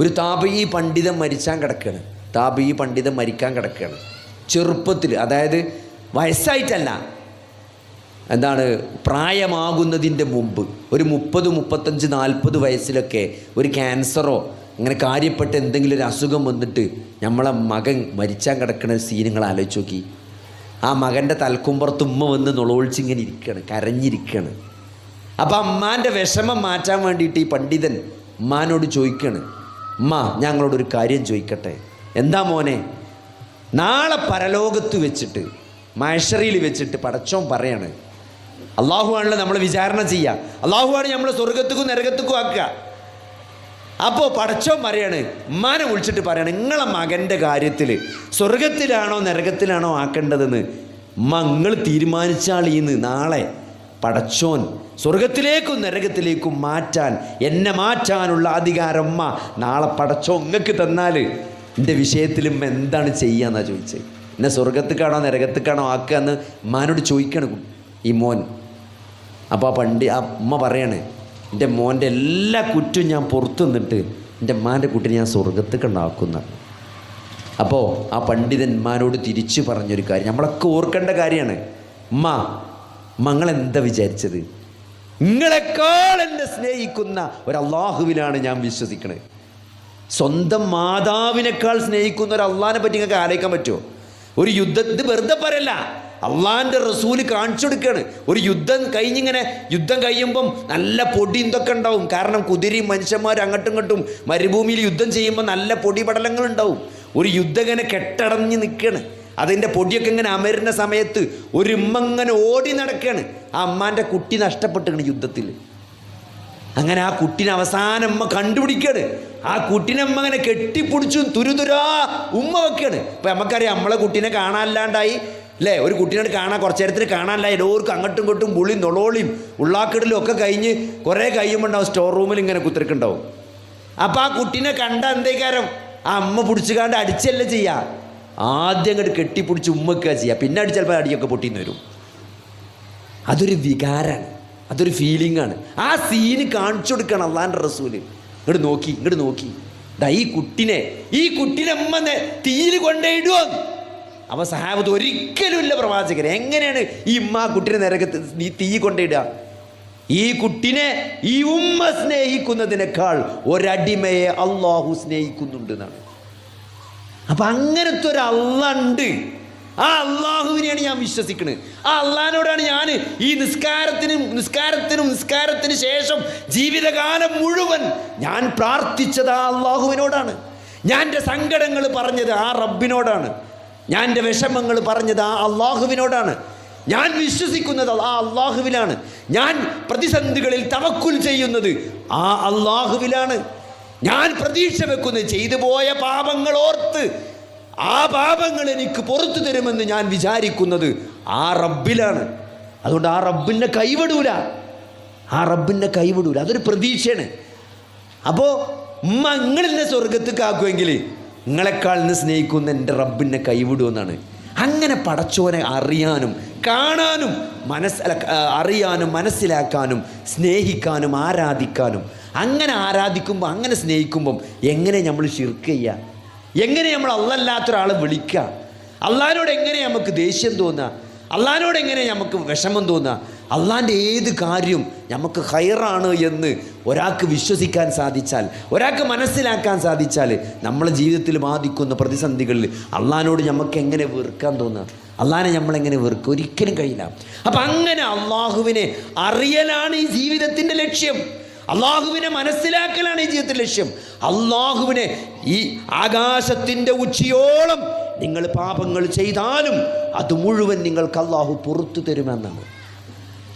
ഒരു താബഈ പണ്ഡിതൻ മരിക്കാൻ കിടക്കുകയാണ്. താബഈ പണ്ഡിതൻ മരിക്കാൻ കിടക്കുകയാണ് ചെറുപ്പത്തിൽ, അതായത് വയസ്സായിട്ടല്ല, എന്താണ്, പ്രായമാകുന്നതിൻ്റെ മുമ്പ് ഒരു 30, 35, 40 വയസ്സിലൊക്കെ ഒരു ക്യാൻസറോ അങ്ങനെ കാര്യപ്പെട്ട എന്തെങ്കിലും ഒരു അസുഖം വന്നിട്ട് നമ്മളെ മകൻ മരിച്ചാൻ കിടക്കുന്ന സീനുകൾ ആലോചിച്ച് നോക്കി. ആ മകൻ്റെ തലക്കുമ്പുറത്ത് ഉമ്മ വന്ന് നുളവൊളിച്ചിങ്ങനെ ഇരിക്കുകയാണ്, കരഞ്ഞിരിക്കുകയാണ്. അപ്പം അമ്മാൻ്റെ വിഷമം മാറ്റാൻ വേണ്ടിയിട്ട് ഈ പണ്ഡിതൻ ഉമ്മാനോട് ചോദിക്കുകയാണ്, ഉമ്മ ഞങ്ങളോടൊരു കാര്യം ചോദിക്കട്ടെ. എന്താ മോനെ? നാളെ പരലോകത്ത് വെച്ചിട്ട് മഹ്ശറിൽ വെച്ചിട്ട് പടച്ചോൻ പറയാണ്, അള്ളാഹു ആണല്ലോ നമ്മൾ വിചാരണ ചെയ്യുക, അള്ളാഹു ആണ് നമ്മൾ സ്വർഗത്തുക്കും നരകത്തുക്കും ആക്കുക. അപ്പോൾ പടച്ചോൻ പറയാണ്, ഉമ്മാനെ വിളിച്ചിട്ട് പറയാണ്, നിങ്ങളെ മകൻ്റെ കാര്യത്തിൽ സ്വർഗത്തിലാണോ നരകത്തിലാണോ ആക്കേണ്ടതെന്ന് നിങ്ങൾ തീരുമാനിച്ചാളീന്ന് നാളെ പടച്ചോൻ സ്വർഗത്തിലേക്കും നരകത്തിലേക്കും മാറ്റാൻ, എന്നെ മാറ്റാനുള്ള അധികാരം ഉമ്മ നാളെ പടച്ചോൻ നിങ്ങൾക്ക് തന്നാൽ എൻ്റെ വിഷയത്തിലും എന്താണ് ചെയ്യാന്നാ ചോദിച്ചത്. എന്നെ സ്വർഗത്തേക്കാണോ നരകത്തേക്കാണോ ആക്കുക എന്ന് ഉമ്മാനോട് ചോദിക്കണം ഈ മോൻ. അപ്പോൾ ആ ഉമ്മ പറയാണ്, എൻ്റെ മോൻ്റെ എല്ലാ കുറ്റവും ഞാൻ പുറത്തു നിന്നിട്ട് എൻ്റെ ഉമ്മാൻ്റെ കുട്ടിനെ ഞാൻ സ്വർഗത്തേക്കുണ്ടാക്കുന്ന. അപ്പോൾ ആ പണ്ഡിതന്മാരോട് തിരിച്ചു പറഞ്ഞൊരു കാര്യം നമ്മളൊക്കെ ഓർക്കേണ്ട കാര്യമാണ്. മങ്ങളെന്താ വിചാരിച്ചത്? നിങ്ങളെക്കാൾ എന്നെ സ്നേഹിക്കുന്ന ഒരു അള്ളാഹുവിലാണ് ഞാൻ വിശ്വസിക്കണത്. സ്വന്തം മാതാവിനേക്കാൾ സ്നേഹിക്കുന്ന ഒരു അള്ളാഹിനെ പറ്റി നിങ്ങൾക്ക് ആലോചിക്കാൻ പറ്റുമോ? ഒരു യുദ്ധത്തിൽ വെറുതെ പറയല്ല, അള്ളാഹിൻ്റെ റസൂല് കാണിച്ചു കൊടുക്കുകയാണ്. ഒരു യുദ്ധം കഴിയുമ്പം നല്ല പൊടി ഇതൊക്കെ ഉണ്ടാവും. കാരണം കുതിരയും മനുഷ്യന്മാരും അങ്ങോട്ടും ഇങ്ങോട്ടും മരുഭൂമിയിൽ യുദ്ധം ചെയ്യുമ്പോൾ നല്ല പൊടി പടലങ്ങൾ ഉണ്ടാവും. ഒരു യുദ്ധം ഇങ്ങനെ കെട്ടടഞ്ഞ് നിൽക്കുകയാണ്. അതിൻ്റെ പൊടിയൊക്കെ ഇങ്ങനെ അമരുന്ന സമയത്ത് ഒരു ഉമ്മ ഇങ്ങനെ ഓടി നടക്കുകയാണ്. ആ അമ്മാൻ്റെ കുട്ടി നഷ്ടപ്പെട്ടിരിക്കണം യുദ്ധത്തിൽ. അങ്ങനെ ആ കുട്ടീനെ അവസാനം ഉമ്മ കണ്ടുപിടിക്കുകയാണ്. ആ കുട്ടീനെ ഉമ്മ അങ്ങനെ കെട്ടിപ്പിടിച്ചു തുരുതുരാ ഉമ്മ വെക്കുകയാണ്. ഇപ്പം നമുക്കറിയാം, നമ്മളെ കുട്ടീനെ കാണാനില്ലാണ്ടായി അല്ലേ? ഒരു കുട്ടീനോട് കാണാൻ കുറച്ചു നേരത്തിന് കാണാനില്ല, എല്ലാവർക്കും അങ്ങോട്ടും ഇങ്ങോട്ടും പുളിയും നുളോളിയും ഉള്ളാക്കിടലും ഒക്കെ കഴിഞ്ഞ് കുറേ കഴിയുമ്പോൾ ഉണ്ടാവും സ്റ്റോർ റൂമിൽ ഇങ്ങനെ കുത്തിരിക്കുണ്ടാവും. അപ്പം ആ കുട്ടീനെ കണ്ട എന്തേക്കാരം ആ അമ്മ പിടിച്ചുകാണ്ട് അടിച്ചല്ല ചെയ്യുക, ആദ്യം അങ്ങോട്ട് കെട്ടിപ്പിടിച്ച് ഉമ്മക്കുക ചെയ്യുക. പിന്നെ ചിലപ്പോൾ അടിയൊക്കെ പൊട്ടിന്ന് വരും. അതൊരു വികാരമാണ്, അതൊരു ഫീലിംഗാണ്. ആ സീന് കാണിച്ചു കൊടുക്കണം അള്ളാഹിൻ്റെ റസൂല്. ഇങ്ങോട്ട് നോക്കി ഈ കുട്ടിനെ അമ്മ തീയിൽ കൊണ്ടേയിടുവോ? അപ്പോൾ സഹാബത്ത് ഒരിക്കലും ഇല്ല പ്രവാചകൻ, എങ്ങനെയാണ് ഈ ഉമ്മ ആ കുട്ടിനെ നരകത്ത് തീ കൊണ്ടേയിടുക? ഈ കുട്ടിനെ ഈ ഉമ്മ സ്നേഹിക്കുന്നതിനേക്കാൾ ഒരടിമയെ അള്ളാഹു സ്നേഹിക്കുന്നുണ്ട് എന്നാണ്. അപ്പം അങ്ങനത്തെ ഒരു അള്ളാഹ് ഉണ്ട്. ആ അള്ളാഹുവിനെയാണ് ഞാൻ വിശ്വസിക്കുന്നത്. ആ അള്ളാഹിനോടാണ് ഞാൻ ഈ നിസ്കാരത്തിന് ശേഷം ജീവിതകാലം മുഴുവൻ ഞാൻ പ്രാർത്ഥിച്ചത്. ആ അള്ളാഹുവിനോടാണ്. ഞാൻ എൻ്റെ സങ്കടങ്ങൾ പറഞ്ഞത് ആ റബ്ബിനോടാണ്. ഞാൻ എൻ്റെ വിഷമങ്ങൾ പറഞ്ഞത് ആ അള്ളാഹുവിനോടാണ്. ഞാൻ വിശ്വസിക്കുന്നത് ആ അള്ളാഹുവിലാണ്. ഞാൻ പ്രതിസന്ധികളിൽ തവക്കുൽ ചെയ്യുന്നത് ആ അള്ളാഹുവിലാണ്. ഞാൻ പ്രതീക്ഷ വെക്കുന്നത് ചെയ്തു പോയ പാപങ്ങൾ ഓർത്ത് ആ പാപങ്ങൾ എനിക്ക് പുറത്തു തരുമെന്ന് ഞാൻ വിചാരിക്കുന്നത് ആ റബ്ബിലാണ്. അതുകൊണ്ട് ആ റബ്ബിനെ കൈവിടൂല, അതൊരു പ്രതീക്ഷയാണ്. അപ്പോൾ നിങ്ങളെന്നെ സ്വർഗത്തേക്ക് ആക്കുമെങ്കിൽ നിങ്ങളെക്കാൾ ഇന്ന് സ്നേഹിക്കുന്ന എൻ്റെ റബ്ബിനെ കൈവിടുമെന്നാണ്. അങ്ങനെ പടച്ചോനെ അറിയാനും കാണാനും അറിയാനും മനസ്സിലാക്കാനും സ്നേഹിക്കാനും ആരാധിക്കാനും, അങ്ങനെ ആരാധിക്കുമ്പോൾ അങ്ങനെ സ്നേഹിക്കുമ്പം എങ്ങനെ നമ്മൾ ശിർക്ക് ചെയ്യുക? എങ്ങനെ നമ്മൾ അല്ലാത്തൊരാളെ വിളിക്കുക? അള്ളാഹിനോട് എങ്ങനെ നമുക്ക് ദേഷ്യം തോന്നുക? അള്ളാഹിനോട് എങ്ങനെ നമുക്ക് വിഷമം തോന്നുക? അള്ളാഹിൻ്റെ ഏത് കാര്യം നമുക്ക് ഹൈറാണ് എന്ന് ഒരാൾക്ക് വിശ്വസിക്കാൻ സാധിച്ചാൽ, ഒരാൾക്ക് മനസ്സിലാക്കാൻ സാധിച്ചാൽ, നമ്മളെ ജീവിതത്തിൽ ബാധിക്കുന്ന പ്രതിസന്ധികളിൽ അള്ളാഹിനോട് നമുക്ക് എങ്ങനെ വെറുക്കാൻ തോന്നുക? അള്ളാഹിനെ നമ്മളെങ്ങനെ വെറുക്കുക? ഒരിക്കലും കഴിയില്ല. അപ്പം അങ്ങനെ അള്ളാഹുവിനെ അറിയലാണ് ഈ ജീവിതത്തിൻ്റെ ലക്ഷ്യം. അള്ളാഹുവിനെ മനസ്സിലാക്കലാണ് ഈ ജീവിതത്തിൻ്റെ ലക്ഷ്യം. അള്ളാഹുവിനെ ഈ ആകാശത്തിൻ്റെ ഉച്ചിയോളം നിങ്ങൾ പാപങ്ങൾ ചെയ്താലും അത് മുഴുവൻ നിങ്ങൾക്ക് അള്ളാഹു പുറത്തു തരുമെന്നാണ്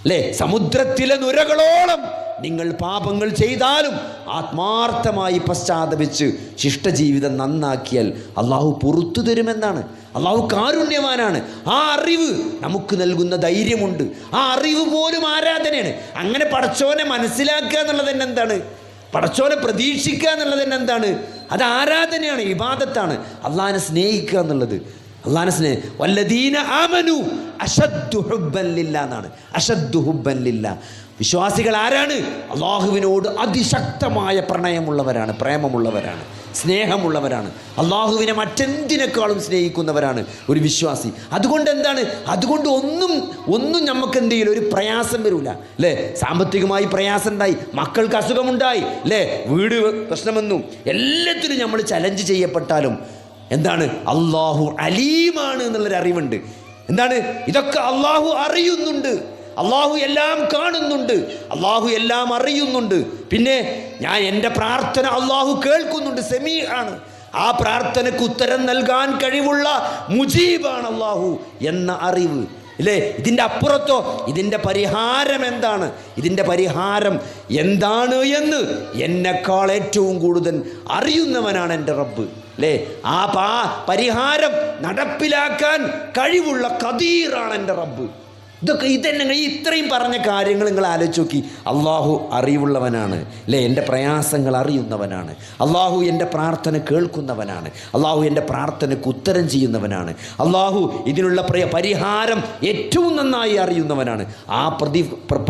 അല്ലേ? സമുദ്രത്തിലെ നുരകളോളം നിങ്ങൾ പാപങ്ങൾ ചെയ്താലും ആത്മാർത്ഥമായി പശ്ചാത്തപിച്ച് ശിഷ്ടജീവിതം നന്നാക്കിയാൽ അള്ളാഹു പുറത്തു തരുമെന്നാണ്. അള്ളാഹു കാരുണ്യവാനാണ്. ആ അറിവ് നമുക്ക് നൽകുന്ന ധൈര്യമുണ്ട്. ആ അറിവ് പോലും ആരാധനയാണ്. അങ്ങനെ പടച്ചോനെ മനസ്സിലാക്കുക എന്നുള്ളത് തന്നെ എന്താണ്? പടച്ചോനെ പ്രതീക്ഷിക്കുക എന്നുള്ളത് തന്നെ എന്താണ്? അത് ആരാധനയാണ്, ഇബാദത്താണ്. അള്ളാഹിനെ സ്നേഹിക്കുക എന്നുള്ളത്, അള്ളാഹിനെ വല്ലദീന ആമനു അശദ്ദു ഹുബ്ബൻ ലില്ലാഹ് എന്നാണ്. അശദ്ദു ഹുബ്ബൻ ലില്ലാഹ്. വിശ്വാസികൾ ആരാണ്? അള്ളാഹുവിനോട് അതിശക്തമായ പ്രണയമുള്ളവരാണ്, പ്രേമമുള്ളവരാണ്, സ്നേഹമുള്ളവരാണ്. അള്ളാഹുവിനെ മറ്റെന്തിനേക്കാളും സ്നേഹിക്കുന്നവരാണ് ഒരു വിശ്വാസി. അതുകൊണ്ട് എന്താണ്? അതുകൊണ്ട് ഒന്നും നമുക്ക് എന്തെങ്കിലും ഒരു പ്രയാസം വരില്ല അല്ലേ? സാമ്പത്തികമായി പ്രയാസം ഉണ്ടായി, മക്കൾക്ക് അസുഖമുണ്ടായി അല്ലേ, വീട് പ്രശ്നമെന്നും എല്ലാത്തിനും നമ്മൾ ചലഞ്ച് ചെയ്യപ്പെട്ടാലും എന്താണ്? അള്ളാഹു അലീമാണ് എന്നുള്ളൊരു അറിവുണ്ട്. എന്താണ്? ഇതൊക്കെ അള്ളാഹു അറിയുന്നുണ്ട്, അള്ളാഹു എല്ലാം കാണുന്നുണ്ട്, അള്ളാഹു എല്ലാം അറിയുന്നുണ്ട്. പിന്നെ ഞാൻ എൻ്റെ പ്രാർത്ഥന അള്ളാഹു കേൾക്കുന്നുണ്ട്, സമീ ആണ്. ആ പ്രാർത്ഥനയ്ക്ക് ഉത്തരം നൽകാൻ കഴിവുള്ള മുജീബാണ് അള്ളാഹു എന്ന അറിവ് ഇല്ലേ? ഇതിൻ്റെ അപ്പുറത്തോ ഇതിൻ്റെ പരിഹാരം എന്താണ്, ഇതിൻ്റെ പരിഹാരം എന്താണ് എന്ന് എന്നെക്കാൾ ഏറ്റവും കൂടുതൽ അറിയുന്നവനാണ് എൻ്റെ റബ്ബ് അല്ലേ? ആ പരിഹാരം നടപ്പിലാക്കാൻ കഴിവുള്ള ഖദീറാണ് എൻ്റെ റബ്ബ്. ഇതെന്നെ ഇത്രയും പറഞ്ഞ കാര്യങ്ങൾ നിങ്ങൾ ആലോചിച്ച് നോക്കി. അള്ളാഹു അറിവുള്ളവനാണ് അല്ലേ? എൻ്റെ പ്രയാസങ്ങൾ അറിയുന്നവനാണ്. അള്ളാഹു എൻ്റെ പ്രാർത്ഥന കേൾക്കുന്നവനാണ്. അള്ളാഹു എൻ്റെ പ്രാർത്ഥനയ്ക്ക് ഉത്തരം ചെയ്യുന്നവനാണ്. അള്ളാഹു ഇതിനുള്ള പരിഹാരം ഏറ്റവും നന്നായി അറിയുന്നവനാണ്. ആ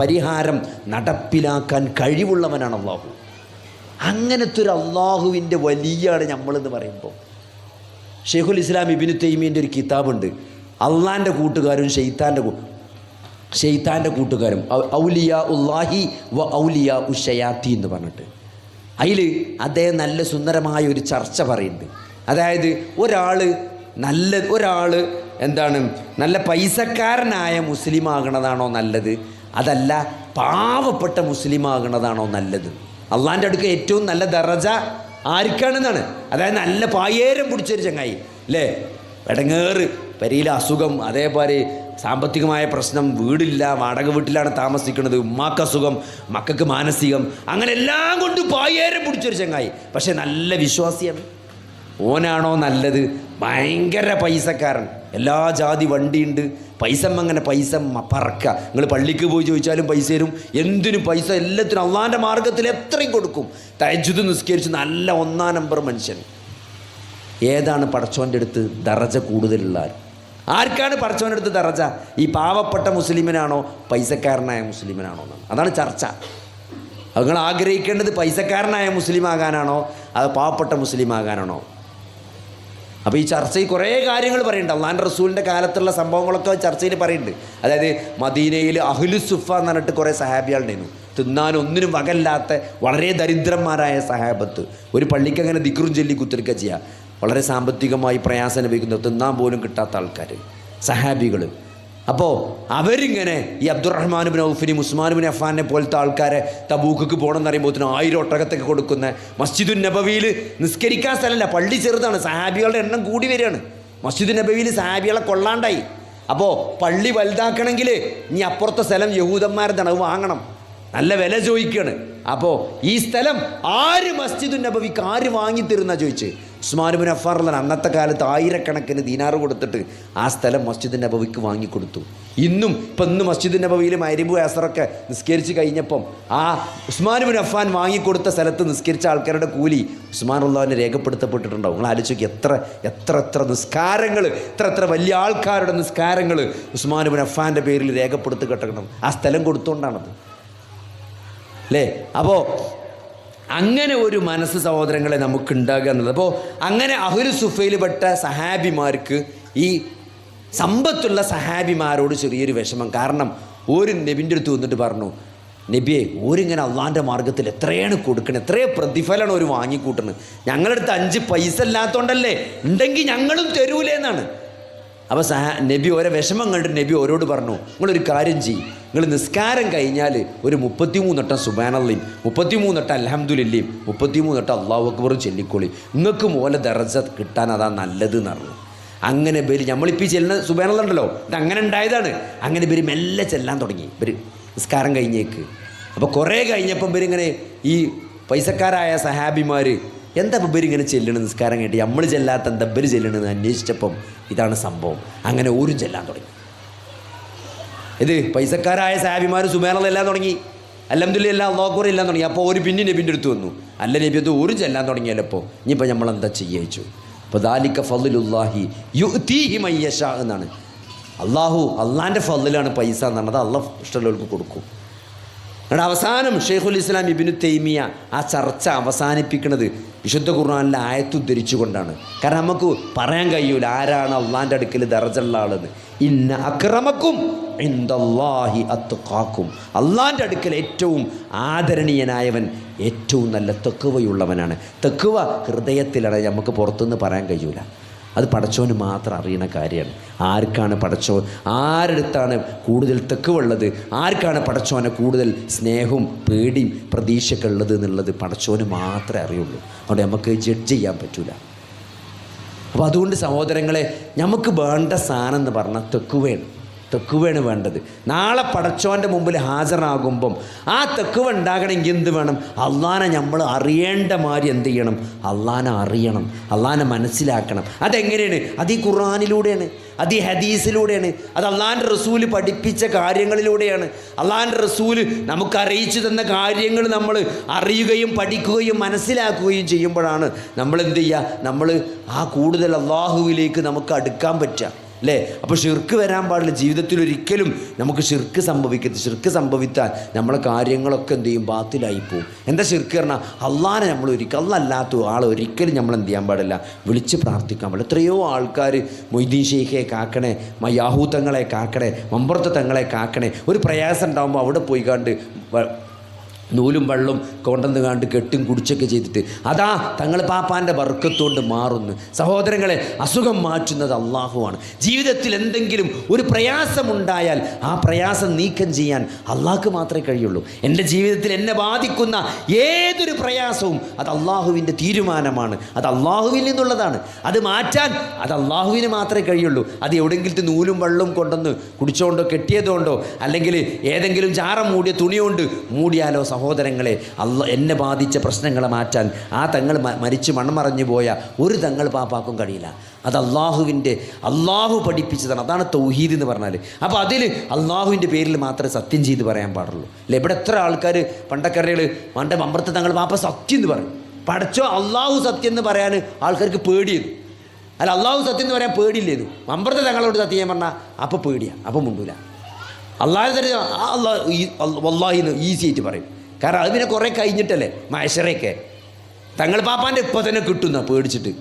പരിഹാരം നടപ്പിലാക്കാൻ കഴിവുള്ളവനാണ് അള്ളാഹു. അങ്ങനത്തെ ഒരു അള്ളാഹുവിൻ്റെ വലിയാണ് നമ്മളെന്ന് പറയുമ്പോൾ. ഷെയ്ഖുൽ ഇസ്ലാം ഇബ്നു തൈമിയ്യൻ്റെ ഒരു കിതാബുണ്ട്, അള്ളാൻ്റെ കൂട്ടുകാരും ഷെയ്ത്താൻ്റെ കൂട്ടുകാരും, ഔലിയാ ഉല്ലാഹി വ ഔലിയാ ഉഷയാത്തി എന്ന് പറഞ്ഞിട്ട്. അതിൽ അദ്ദേഹം നല്ല സുന്ദരമായ ഒരു ചർച്ച പറയുന്നുണ്ട്. അതായത് ഒരാൾ എന്താണ് നല്ല പൈസക്കാരനായ മുസ്ലിം ആകണതാണോ നല്ലത്, അതല്ല പാവപ്പെട്ട മുസ്ലിം ആകണതാണോ നല്ലത്? അള്ളാൻ്റെ അടുക്ക ഏറ്റവും നല്ല ദറജ ആർക്കാണെന്നാണ്. അതായത് നല്ല പായേരം പിടിച്ചൊരു ചങ്ങായി അല്ലേ, എടങ്ങേറ്, പെരയിലെ അസുഖം, അതേപോലെ സാമ്പത്തികമായ പ്രശ്നം, വീടില്ല, വാടക വീട്ടിലാണ് താമസിക്കുന്നത്, ഉമ്മാക്ക് അസുഖം, മക്കൾക്ക് മാനസികം, അങ്ങനെ എല്ലാം കൊണ്ട് പായേരം പിടിച്ചൊരു ചങ്ങായി, പക്ഷെ നല്ല വിശ്വാസിയാണ്. ഓനാണോ നല്ലത്? ഭയങ്കര പൈസക്കാരൻ, എല്ലാ ജാതി വണ്ടിയുണ്ട്, പൈസ പറക്ക. നിങ്ങൾ പള്ളിക്ക് പോയി ചോദിച്ചാലും പൈസ തരും, എന്തിനും പൈസ, എല്ലാത്തിനും അള്ളാൻ്റെ മാർഗത്തിൽ എത്രയും കൊടുക്കും. തഹജ്ജുദ് നിസ്കരിച്ച് നല്ല 1-ാം നമ്പർ മനുഷ്യൻ. ഏതാണ് പടച്ചോൻ്റെ അടുത്ത് ദറജ കൂടുതലുള്ള? ആർക്കാണ് പടച്ചോൻ്റെ അടുത്ത് ദറജ? ഈ പാവപ്പെട്ട മുസ്ലിമിനാണോ പൈസക്കാരനായ മുസ്ലിമിനാണോ എന്നാണ്. അതാണ് ചർച്ച. നിങ്ങൾ ആഗ്രഹിക്കേണ്ടത് പൈസക്കാരനായ മുസ്ലിം ആകാനാണോ അത് പാവപ്പെട്ട മുസ്ലിം ആകാനാണോ? അപ്പോൾ ഈ ചർച്ചയിൽ കുറേ കാര്യങ്ങൾ പറയുന്നുണ്ട്. അള്ളാൻ്റെ റസൂലിൻ്റെ കാലത്തുള്ള സംഭവങ്ങളൊക്കെ ചർച്ചയിൽ പറയുന്നുണ്ട്. അതായത് മദീനയിൽ അഹ്ലു സുഫ എന്ന് പറഞ്ഞിട്ട് കുറേ സഹാബികളുണ്ടായിരുന്നു, തിന്നാൻ ഒന്നിനും വകല്ലാത്ത വളരെ ദരിദ്രന്മാരായ സഹാബത്ത്. ഒരു പള്ളിക്ക് അങ്ങനെ ദിക്റും ചൊല്ലി കുത്തിരിക്കുക ചെയ്യുക. വളരെ സാമ്പത്തികമായി പ്രയാസം അനുഭവിക്കുന്ന, തിന്നാൻ പോലും കിട്ടാത്ത ആൾക്കാർ, സഹാബികൾ. അപ്പോൾ അവരിങ്ങനെ ഈ അബ്ദുറഹ്മാൻ ബിൻ ഔഫിനും ഉസ്മാൻ ബിൻ അഫ്ഫാനെ പോലത്തെ ആൾക്കാരെ തബൂക്ക് പോകണമെന്ന് പറയുമ്പോഴത്തേനും 1000 ഒട്ടകത്തൊക്കെ കൊടുക്കുന്ന, മസ്ജിദുൻ നബവിയിൽ നിസ്കരിക്കാൻ സ്ഥലമല്ല, പള്ളി ചെറുതാണ്, സഹാബികളുടെ എണ്ണം കൂടി വരികയാണ്. മസ്ജിദുൻ നബവിയിൽ സഹാബികളെ കൊള്ളാണ്ടായി. അപ്പോൾ പള്ളി വലുതാക്കണമെങ്കിൽ ഇനി അപ്പുറത്തെ സ്ഥലം യഹൂദന്മാരതാണ്, അത് വാങ്ങണം, നല്ല വില ചോദിക്കുകയാണ്. അപ്പോൾ ഈ സ്ഥലം മസ്ജിദുൻ നബവിക്ക് ആര് വാങ്ങിത്തരുന്ന ചോദിച്ച് ഉസ്മാൻ ബിൻ അഫ്ഫാൻ അന്നത്തെ കാലത്ത് 1000കണക്കിന് ദീനാർ കൊടുത്തിട്ട് ആ സ്ഥലം മസ്ജിദുൻ നബവിക്ക് വാങ്ങിക്കൊടുത്തു. ഇന്ന് മസ്ജിദുൻ നബവിയിൽ മഗ്‌രിബ് അസറൊക്കെ നിസ്കരിച്ച് കഴിഞ്ഞപ്പം ആ ഉസ്മാൻ ബിൻ അഫ്ഫാൻ വാങ്ങിക്കൊടുത്ത സ്ഥലത്ത് നിസ്കരിച്ച ആൾക്കാരുടെ കൂലി ഉസ്മാൻ അള്ളാഹുവിനെ രേഖപ്പെടുത്തപ്പെട്ടിട്ടുണ്ടാവും. നിങ്ങൾ ആലോചിക്കുക, എത്ര നിസ്കാരങ്ങൾ, എത്ര വലിയ ആൾക്കാരുടെ നിസ്കാരങ്ങൾ ഉസ്മാൻ ബിൻ അഫ്ഫാൻ്റെ പേരിൽ രേഖപ്പെടുത്തി കിട്ടണം. ആ സ്ഥലം കൊടുത്തുകൊണ്ടാണത് അല്ലേ? അപ്പോൾ അങ്ങനെ ഒരു മനസ്സ് സഹോദരങ്ങളെ നമുക്കുണ്ടാകുക എന്നുള്ളത്. അപ്പോൾ അങ്ങനെ അഹ്ലു സുഫയിൽ പെട്ട സഹാബിമാർക്ക് ഈ സമ്പത്തുള്ള സഹാബിമാരോട് ചെറിയൊരു വിഷമം. കാരണം ഒരു നബിൻ്റെ അടുത്ത് വന്നിട്ട് പറഞ്ഞു, നബിയെ ഓരിങ്ങനെ അള്ളാൻ്റെ മാർഗത്തിൽ എത്രയാണ് കൊടുക്കുന്നത്, എത്രയോ പ്രതിഫലമാണ് ഒരു വാങ്ങിക്കൂട്ടുന്നത്, ഞങ്ങളുടെ അടുത്ത് 5 പൈസ ഇല്ലാത്തതുകൊണ്ടല്ലേ, ഉണ്ടെങ്കിൽ ഞങ്ങളും തരൂലേ എന്നാണ്. അപ്പോൾ നബി ഓരോ വിഷമം കണ്ടിട്ട് നബി ഓരോട് പറഞ്ഞു, നിങ്ങളൊരു കാര്യം ചെയ്യും, നിങ്ങൾ നിസ്കാരം കഴിഞ്ഞാൽ ഒരു 33 വട്ടം സുബ്ഹാനല്ലാഹ്, 33 വട്ടം അൽഹംദുലില്ലാഹ്, 33 വട്ടം അല്ലാഹു അക്ബറും ചൊല്ലിക്കോളി, നിങ്ങൾക്ക് മോലെ ദറജ കിട്ടാൻ അതാ നല്ലത് എന്ന് പറഞ്ഞു. അങ്ങനെ പേര് നമ്മളിപ്പോൾ ഈ ചെല്ലുന്ന സുബ്ഹാനല്ലാഹ് ഉണ്ടല്ലോ, ഇത് അങ്ങനെ ഉണ്ടായതാണ്. അങ്ങനെ പേര് മെല്ലെ ചെല്ലാൻ തുടങ്ങി ഇവർ നിസ്കാരം കഴിഞ്ഞേക്ക്. അപ്പോൾ കുറേ കഴിഞ്ഞപ്പം ഇവരിങ്ങനെ ഈ പൈസക്കാരായ സഹാബിമാർ എന്താ ഇവരിങ്ങനെ ചെല്ലണം നിസ്കാരം കേട്ടി, നമ്മൾ ചെല്ലാത്ത എന്താ ഇവർ ചെല്ലണമെന്ന് അന്വേഷിച്ചപ്പം ഇതാണ് സംഭവം. അങ്ങനെ ഓരും ചെല്ലാൻ തുടങ്ങി. ഇത് പൈസക്കാരായ സഹാബിമാർ സുബ്ഹാനല്ലാഹ് എല്ലാം തുടങ്ങി, അൽഹംദുലില്ലാഹ് അല്ലാഹു അക്ബർ എല്ലാം തുടങ്ങി. അപ്പോൾ ഒരു പിന്നെ നബിൻ്റെ അടുത്ത് വന്നു, അല്ല നബി അത് ഓരും ചെല്ലാൻ തുടങ്ങിയല്ലോ, ഇപ്പോൾ ഇനിയിപ്പോൾ നമ്മളെന്താ ചെയ്യിച്ചു. അപ്പോൾ ദാലിക ഫദ്ലുല്ലാഹി യുഅ്തീഹി മൻ യശാ എന്നാണ്. അള്ളാൻ്റെ ഫദ്ലാണ് പൈസ എന്നാണ്, അത് അള്ളാഹ് ഇഷ്ടമുള്ളവർക്ക് കൊടുക്കും. എന്നിട്ട് അവസാനം ഷെയ്ഖുൽ ഇസ്ലാം ഇബ്നു തൈമിയ ആ ചർച്ച അവസാനിപ്പിക്കുന്നത് വിശുദ്ധ ഖുർആനിലെ ആയത്ത് ഉദ്ധരിച്ചുകൊണ്ടാണ്. കാരണം നമുക്ക് പറയാൻ കഴിയൂല ആരാണ് അള്ളാൻ്റെ അടുക്കൽ ദറജുള്ള ആളെന്ന്. ഇന്ന അക്രമക്കും ഇൻദല്ലാഹി അത്ഖാക്കും, അള്ളാൻ്റെ അടുക്കൽ ഏറ്റവും ആദരണീയനായവൻ ഏറ്റവും നല്ല തഖ്വയുള്ളവനാണ്. തഖ്വ ഹൃദയത്തിലാണ്, നമുക്ക് പുറത്തുനിന്ന് പറയാൻ കഴിയൂല. അത് പടച്ചോന് മാത്രം അറിയുന്ന കാര്യമാണ്. ആർക്കാണ് പടച്ചോൻ, ആരടുത്താണ് കൂടുതൽ തെക്കുവുള്ളത്, ആർക്കാണ് പടച്ചോനെ കൂടുതൽ സ്നേഹവും പേടിയും പ്രതീക്ഷയൊക്കെ ഉള്ളത് എന്നുള്ളത് പടച്ചോന് മാത്രമേ അറിയുള്ളൂ. അതുകൊണ്ട് നമുക്ക് ജഡ്ജ് ചെയ്യാൻ പറ്റില്ല. അപ്പോൾ അതുകൊണ്ട് സഹോദരങ്ങളെ, നമുക്ക് വേണ്ട സാധനം എന്ന് പറഞ്ഞാൽ തെക്കുവയാണ് വേണ്ടത്. നാളെ പടച്ചോൻ്റെ മുമ്പിൽ ഹാജരാകുമ്പം ആ തെക്കുവ ഉണ്ടാകണമെങ്കിൽ എന്ത് വേണം? അള്ളാനെ നമ്മൾ അറിയേണ്ട മാതിരി എന്ത് ചെയ്യണം? അള്ളാനെ അറിയണം, അള്ളാനെ മനസ്സിലാക്കണം. അതെങ്ങനെയാണ്? അത് ഈ ഖുർആനിലൂടെയാണ്, അത് ഈ ഹദീസിലൂടെയാണ്, അത് അള്ളാൻ്റെ റസൂല് പഠിപ്പിച്ച കാര്യങ്ങളിലൂടെയാണ്. അള്ളാൻ്റെ റസൂല് നമുക്ക് അറിയിച്ചു തന്ന കാര്യങ്ങൾ നമ്മൾ അറിയുകയും പഠിക്കുകയും മനസ്സിലാക്കുകയും ചെയ്യുമ്പോഴാണ് നമ്മൾ എന്ത് ചെയ്യുക? നമ്മൾ ആ കൂടുതൽ അള്ളാഹുവിലേക്ക് നമുക്ക് അടുക്കാൻ പറ്റുക അല്ലേ? അപ്പോൾ ഷിർക്ക് വരാൻ പാടില്ല. ജീവിതത്തിൽ ഒരിക്കലും നമുക്ക് ഷിർക്ക് സംഭവിക്കരുത്. ഷിർക്ക് സംഭവിച്ചാൽ നമ്മളെ കാര്യങ്ങളൊക്കെ എന്ത് ചെയ്യും? ബാത്തിലായിപ്പോവും. എന്താ ഷിർക്ക് പറഞ്ഞാൽ? അള്ളാനെ നമ്മൾ അല്ലാത്ത ആളെ ഒരിക്കലും നമ്മൾ എന്ത് ചെയ്യാൻ പാടില്ല? വിളിച്ച് പ്രാർത്ഥിക്കാൻ പാടില്ല. എത്രയോ ആൾക്കാർ മൊയ്തീൻ ഷെയ്ഖെ കാക്കണേ, യാഹൂ തങ്ങളെ കാക്കണേ, മമ്പുറത്ത് തങ്ങളെ കാക്കണേ, ഒരു പ്രയാസം ഉണ്ടാകുമ്പോൾ അവിടെ പോയി കണ്ട് നൂലും വെള്ളം കൊണ്ടുവന്ന് കണ്ട് കെട്ടും കുടിച്ചൊക്കെ ചെയ്തിട്ട് അതാ തങ്ങൾ പാപ്പാൻ്റെ ബർക്കത്തുകൊണ്ട് മാറുന്നു. സഹോദരങ്ങളെ, അസുഖം മാറ്റുന്നത് അള്ളാഹുവാണ്. ജീവിതത്തിൽ എന്തെങ്കിലും ഒരു പ്രയാസമുണ്ടായാൽ ആ പ്രയാസം നീക്കം ചെയ്യാൻ അള്ളാഹ്ക്ക് മാത്രമേ കഴിയുള്ളൂ. എൻ്റെ ജീവിതത്തിൽ എന്നെ ബാധിക്കുന്ന ഏതൊരു പ്രയാസവും അത് അള്ളാഹുവിൻ്റെ തീരുമാനമാണ്, അത് അള്ളാഹുവിൽ നിന്നുള്ളതാണ്. അത് മാറ്റാൻ അത് അള്ളാഹുവിന് മാത്രമേ കഴിയുള്ളൂ. അത് എവിടെയെങ്കിലും നൂലും വെള്ളവും കൊണ്ടുവന്ന് കുടിച്ചോണ്ടോ കെട്ടിയതുകൊണ്ടോ അല്ലെങ്കിൽ ഏതെങ്കിലും ചാറ മൂടിയ തുണി കൊണ്ട് മൂടിയാലോ സഹോദരങ്ങളെ, എന്നെ ബാധിച്ച പ്രശ്നങ്ങളെ മാറ്റാൻ ആ തങ്ങൾ മരിച്ച് മൺമറഞ്ഞു പോയ ഒരു തങ്ങൾ പാപ്പാക്കും കഴിയില്ല. അത് അള്ളാഹു പഠിപ്പിച്ചതാണ്. അതാണ് തൗഹീദ് എന്ന് പറഞ്ഞാൽ. അപ്പോൾ അതിൽ അള്ളാഹുവിൻ്റെ പേരിൽ മാത്രമേ സത്യം ചെയ്ത് പറയാൻ പാടുള്ളൂ അല്ലേ? ഇവിടെ എത്ര ആൾക്കാർ പണ്ടക്കറികൾ പണ്ട് മമ്പറത്ത് തങ്ങൾ പാപ്പ സത്യം എന്ന് പറയും. പഠിച്ചോ അള്ളാഹു സത്യം എന്ന് പറയാൻ ആൾക്കാർക്ക് പേടിയത്. അല്ല, അള്ളാഹു സത്യം എന്ന് പറയാൻ പേടിയില്ലേത്. മമ്പറത്ത് തങ്ങളോട് സത്യം ചെയ്യാൻ പറഞ്ഞാൽ അപ്പോൾ പേടിയാണ്, അപ്പം മുണ്ടൂല. അള്ളാഹു തന്നെ അള്ളാഹിന്ന് ഈസി ആയിട്ട് പറയും. കാരണം അത് പിന്നെ കുറേ കഴിഞ്ഞിട്ടല്ലേ മഹ്ശറയൊക്കെ. തങ്ങൾ പാപ്പാൻ്റെ ഇപ്പം തന്നെ കിട്ടുന്ന പേടിച്ചിട്ട്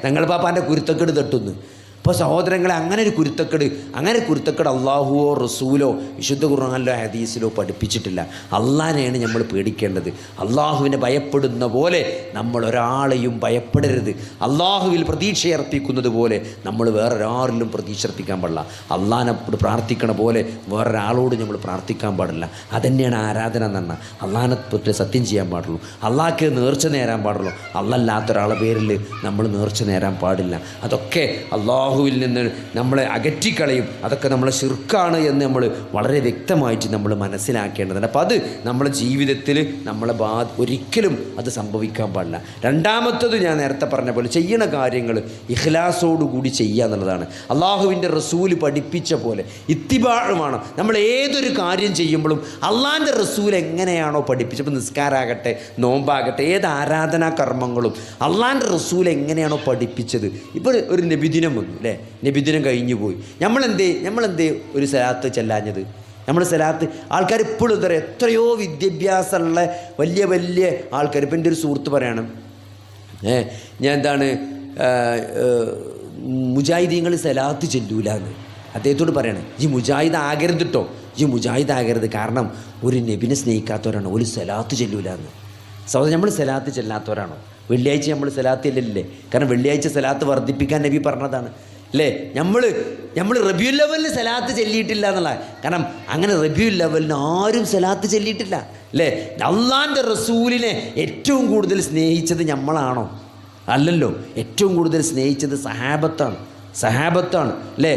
തങ്ങൾ പാപ്പാൻ്റെ കുരുത്തക്കേട് തട്ടുന്നു. അപ്പോൾ സഹോദരങ്ങളെ, അങ്ങനെ ഒരു കുരുത്തക്കേട് അള്ളാഹുവോ റസൂലോ വിശുദ്ധ ഖുർആനിലോ ഹദീസിലോ പഠിപ്പിച്ചിട്ടില്ല. അള്ളാഹിനെയാണ് നമ്മൾ പേടിക്കേണ്ടത്. അള്ളാഹുവിനെ ഭയപ്പെടുന്ന പോലെ നമ്മൾ ഒരാളെയും ഭയപ്പെടരുത്. അള്ളാഹുവിൽ പ്രതീക്ഷയർപ്പിക്കുന്നത് പോലെ നമ്മൾ വേറൊരാളിലും പ്രതീക്ഷയർപ്പിക്കാൻ പാടില്ല. അള്ളാഹിനോട് പ്രാർത്ഥിക്കണ പോലെ വേറൊരാളോട് നമ്മൾ പ്രാർത്ഥിക്കാൻ പാടില്ല. അതുതന്നെയാണ് ആരാധന എന്ന് പറഞ്ഞാൽ. അള്ളാഹിനെ പറ്റി സത്യം ചെയ്യാൻ പാടുള്ളൂ, അള്ളാഹ്ക്ക് നേർച്ച നേരാൻ പാടുള്ളൂ. അല്ലാത്തൊരാളെ പേരിൽ നമ്മൾ നേർച്ച നേരാൻ പാടില്ല. അതൊക്കെ അള്ളാഹുവിൽ നിന്ന് നമ്മളെ അകറ്റിക്കളയും. അതൊക്കെ നമ്മളെ ശിർക്കാണ് എന്ന് നമ്മൾ വളരെ വ്യക്തമായിട്ട് നമ്മൾ മനസ്സിലാക്കേണ്ടതുണ്ട്. അപ്പോൾ അത് നമ്മുടെ ജീവിതത്തിൽ നമ്മളെ ഒരിക്കലും അത് സംഭവിക്കാൻ പാടില്ല. രണ്ടാമത്തത് ഞാൻ നേരത്തെ പറഞ്ഞ പോലെ ചെയ്യണ കാര്യങ്ങൾ ഇഖ്ലാസോടുകൂടി ചെയ്യുക എന്നുള്ളതാണ്. അള്ളാഹുവിൻ്റെ റസൂല് പഠിപ്പിച്ച പോലെ ഇത്തിബാഴുമാണ്. നമ്മൾ ഏതൊരു കാര്യം ചെയ്യുമ്പോഴും അള്ളാഹിൻ്റെ റസൂൽ എങ്ങനെയാണോ പഠിപ്പിച്ചപ്പോൾ നിസ്കാരാകട്ടെ, നോമ്പാകട്ടെ, ഏത് ആരാധനാ കർമ്മങ്ങളും അള്ളാഹിൻ്റെ റസൂൽ എങ്ങനെയാണോ പഠിപ്പിച്ചത്. ഇപ്പോൾ ഒരു നബിദിനം വന്നു അല്ലേ? നബിദിനം കഴിഞ്ഞു പോയി. നമ്മളെന്തേ ഒരു സലാത്ത് ചെല്ലാഞ്ഞത്? നമ്മൾ സലാത്ത് ആൾക്കാർ ഇപ്പോഴും തരാം. എത്രയോ വിദ്യാഭ്യാസമുള്ള വലിയ ആൾക്കാർ. ഇപ്പം എൻ്റെ ഒരു സുഹൃത്ത് പറയണം, ഞാൻ എന്താണ് മുജാഹിദീങ്ങൾ സലാത്ത് ചെല്ലൂലെന്ന് അദ്ദേഹത്തോട് പറയണം. ഈ മുജാഹിദ് ആകരുത് കേട്ടോ, ഈ മുജാഹിദ് ആകരുത്. കാരണം ഒരു നബിനെ സ്നേഹിക്കാത്തവരാണോ ഒരു സലാത്ത് ചെല്ലൂലെന്ന്. സഹോദരൻ, നമ്മൾ സലാത്ത് ചെല്ലാത്തവരാണോ? വെള്ളിയാഴ്ച നമ്മൾ സലാത്ത് ചെല്ലില്ലേ? കാരണം വെള്ളിയാഴ്ച സലാത്ത് വർദ്ധിപ്പിക്കാൻ നബി പറഞ്ഞതാണ് അല്ലേ? നമ്മൾ റബിയുൽ അവലിന് സലാത്ത് ചെല്ലിയിട്ടില്ല എന്നുള്ള. കാരണം അങ്ങനെ റബിയുൽ അവലിന് ആരും സലാത്ത് ചെല്ലിയിട്ടില്ല അല്ലേ? അള്ളാഹിൻ്റെ റസൂലിനെ ഏറ്റവും കൂടുതൽ സ്നേഹിച്ചത് നമ്മളാണോ? അല്ലല്ലോ. ഏറ്റവും കൂടുതൽ സ്നേഹിച്ചത് സഹാബത്താണ് അല്ലേ?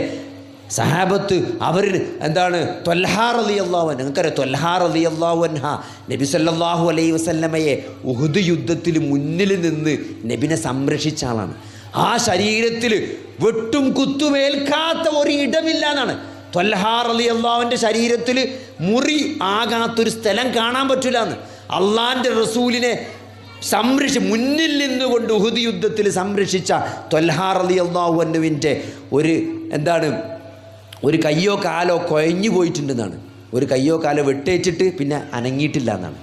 സഹാബത്ത് അവരിൽ എന്താണ് ത്വൽഹാ റളിയല്ലാഹു അൻഹ, നിങ്ങൾക്കറിയാം ത്വൽഹാ റളിയല്ലാഹു അൻഹ നബി സല്ലല്ലാഹു അലൈഹി വസല്ലമയെ ഉഹുദ് യുദ്ധത്തിൽ മുന്നിൽ നിന്ന് നബിനെ സംരക്ഷിച്ച ആളാണ്. ആ ശരീരത്തിൽ വെട്ടും കുത്തുമേൽക്കാത്ത ഒരു ഇടമില്ല എന്നാണ്. ത്വൽഹാ റളിയല്ലാഹുവിൻ്റെ ശരീരത്തിൽ മുറി ആകാത്തൊരു സ്ഥലം കാണാൻ പറ്റില്ല എന്ന്. അള്ളാഹിൻ്റെ റസൂലിനെ മുന്നിൽ നിന്നുകൊണ്ട് ഉഹുദ് യുദ്ധത്തിൽ സംരക്ഷിച്ച ത്വൽഹാ റളിയല്ലാഹു അൻഹുവിൻ്റെ ഒരു കയ്യോ കാലോ കുഴഞ്ഞു പോയിട്ടുണ്ടെന്നാണ്. ഒരു കയ്യോ കാലോ വെട്ടേച്ചിട്ട് പിന്നെ അനങ്ങിയിട്ടില്ല എന്നാണ്.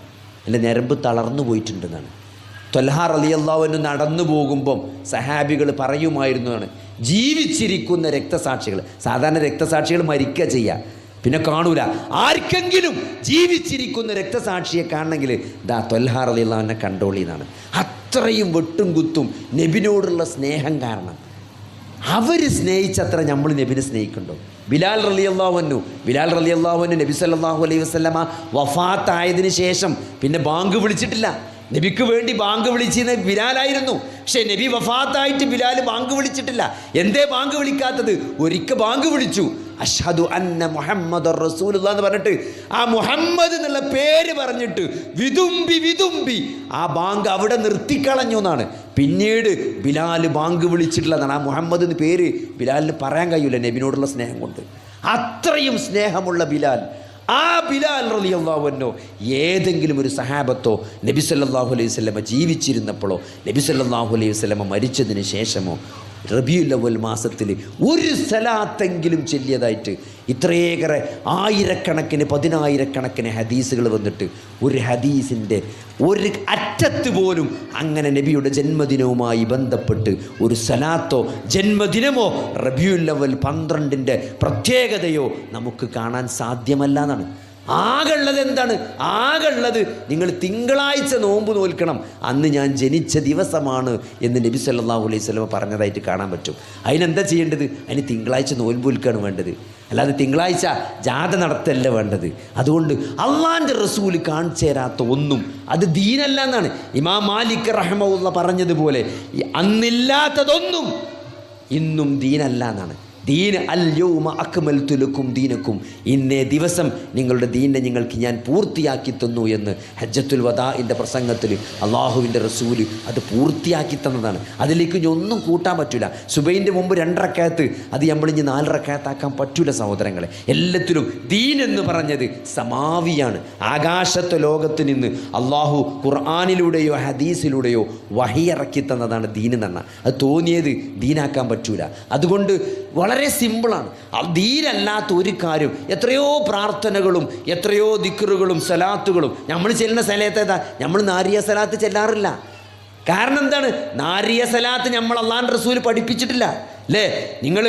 അല്ല, ഞരമ്പ് തളർന്നു പോയിട്ടുണ്ടെന്നാണ്. ത്വൽഹാ റളിയല്ലാഹു അൻഹു നടന്നു പോകുമ്പം സഹാബികൾ പറയുമായിരുന്നതാണ്, ജീവിച്ചിരിക്കുന്ന രക്തസാക്ഷികൾ, സാധാരണ രക്തസാക്ഷികൾ മരിക്കുക ചെയ്യുക, പിന്നെ കാണൂല. ആർക്കെങ്കിലും ജീവിച്ചിരിക്കുന്ന രക്തസാക്ഷിയെ കാണണമെങ്കിൽ ദാ ത്വൽഹാ റളിയല്ലാഹു അൻഹു കണ്ടോളി എന്നാണ്. അത്രയും വെട്ടും കുത്തും നബിനോടുള്ള സ്നേഹം കാരണം അവർ സ്നേഹിച്ചത്ര നമ്മൾ നബിനെ സ്നേഹിക്കുന്നുണ്ടോ? ബിലാൽ റളിയല്ലാഹു അൻഹു നബി സല്ലല്ലാഹു അലൈഹി വസല്ലമ വഫാത്തായതിനു ശേഷം പിന്നെ ബാങ്ക് വിളിച്ചിട്ടില്ല. നബിക്ക് വേണ്ടി ബാങ്ക് വിളിച്ചിരുന്നത് ബിലാലായിരുന്നു. പക്ഷേ നബി വഫാത്തായിട്ട് ബിലാൽ ബാങ്ക് വിളിച്ചിട്ടില്ല. എന്തേ ബാങ്ക് വിളിക്കാത്തത്? ഒരിക്കൽ ബാങ്ക് വിളിച്ചു, അഷ്ഹദു അന്ന മുഹമ്മദുർ റസൂലുള്ളാഹി എന്ന് പറഞ്ഞിട്ട് ആ മുഹമ്മദ് എന്നുള്ള പേര് പറഞ്ഞിട്ട് വിതുമ്പി ആ ബാങ്ക് അവിടെ നിർത്തിക്കളഞ്ഞു എന്നാണ്. പിന്നീട് ബിലാൽ ബാങ്ക് വിളിച്ചിട്ടുള്ളതാണ്. ആ മുഹമ്മദ് എന്ന് പേര് ബിലാലിന് പറയാൻ കഴിയില്ല നബിനോടുള്ള സ്നേഹം കൊണ്ട്. അത്രയും സ്നേഹമുള്ള ബിലാൽ. ആ ബിലാൽ റളിയല്ലാഹു അൻഹു ഏതെങ്കിലും ഒരു സഹാബത്തോ നബി സല്ലല്ലാഹു അലൈഹി വസല്ലമ ജീവിച്ചിരുന്നപ്പോഴോ നബി സല്ലല്ലാഹു അലൈഹി വസല്ലമ മരിച്ചതിന് ശേഷമോ റബീഉൽ അവ്വൽ മാസത്തിൽ ഒരു സലാത്തെങ്കിലും ചൊല്ലിയതായിട്ട് ഇത്രയേറെ ആയിരക്കണക്കിന് പതിനായിരക്കണക്കിന് ഹദീസുകൾ വന്നിട്ട് ഒരു ഹദീസിൻ്റെ ഒരു അറ്റത്ത് പോലും അങ്ങനെ നബിയുടെ ജന്മദിനവുമായി ബന്ധപ്പെട്ട് ഒരു സലാത്തോ ജന്മദിനമോ റബീഉൽ അവ്വൽ 12-ൻ്റെ പ്രത്യേകതയോ നമുക്ക് കാണാൻ സാധ്യമല്ല എന്നാണ്. ആകെയുള്ളത് എന്താണ്? ആകെയുള്ളത് നിങ്ങൾ തിങ്കളാഴ്ച നോമ്പ് നോൽക്കണം, അന്ന് ഞാൻ ജനിച്ച ദിവസമാണ് എന്ന് നബി സല്ലല്ലാഹു അലൈഹി വസല്ലം പറഞ്ഞതായിട്ട് കാണാൻ പറ്റും. അതിനെന്താ ചെയ്യേണ്ടത്? അതിന് തിങ്കളാഴ്ച നോൽമ്പ് നോൽക്കുകയാണ് വേണ്ടത്, അല്ലാതെ തിങ്കളാഴ്ച ജാഥ നടത്തല്ല വേണ്ടത്. അതുകൊണ്ട് അള്ളാൻ്റെ റസൂൽ കാണിച്ചു തരാത്ത ഒന്നും അത് ദീനല്ല എന്നാണ് ഇമാം മാലിക് റഹ്മഹുല്ലാഹ് പറഞ്ഞതുപോലെ. അന്നില്ലാത്തതൊന്നും ഇന്നും ദീനല്ല എന്നാണ്. ദീൻ അൽ യൗമ അക്മൽതു ലക്കും ദീനക്കും, ഇന്നേ ദിവസം നിങ്ങളുടെ ദീനെ നിങ്ങൾക്ക് ഞാൻ പൂർത്തിയാക്കി തന്നു എന്ന് ഹജ്ജത്തുൽ വദാഇൻ്റെ പ്രസംഗത്തിൽ അള്ളാഹുവിൻ്റെ റസൂല് അത് പൂർത്തിയാക്കി തന്നതാണ്. അതിലേക്ക് ഇനി ഒന്നും കൂട്ടാൻ പറ്റില്ല. സുബൈൻ്റെ മുമ്പ് 2 റക്അത്ത് അത് നമ്മളിഞ്ഞ് 4 റക്അത്താക്കാൻ പറ്റൂല സഹോദരങ്ങളെ. എല്ലാത്തിലും ദീൻ എന്ന് പറഞ്ഞത് സമാവിയാണ്. ആകാശത്തെ ലോകത്ത് നിന്ന് അള്ളാഹു ഖുർആനിലൂടെയോ ഹദീസിലൂടെയോ വഹിയിറക്കി തന്നതാണ് ദീൻ എന്ന് പറഞ്ഞാൽ. അത് തോന്നിയത് ദീനാക്കാൻ പറ്റൂല. അതുകൊണ്ട് വളരെ സിമ്പിളാണ്. ദീനല്ലാത്ത ഒരു കാര്യം, എത്രയോ പ്രാർത്ഥനകളും എത്രയോ ദിക്റുകളും സലാത്തുകളും നമ്മൾ ചെല്ലുന്ന സ്ഥലത്ത് ഏതാ? നമ്മൾ നാരിയ സലാത്ത് ചെല്ലാറില്ല. കാരണം എന്താണ്? നാരിയ സലാത്ത് നമ്മൾ അള്ളാഹുവിൻ്റെ റസൂൽ പഠിപ്പിച്ചിട്ടില്ല അല്ലേ? നിങ്ങൾ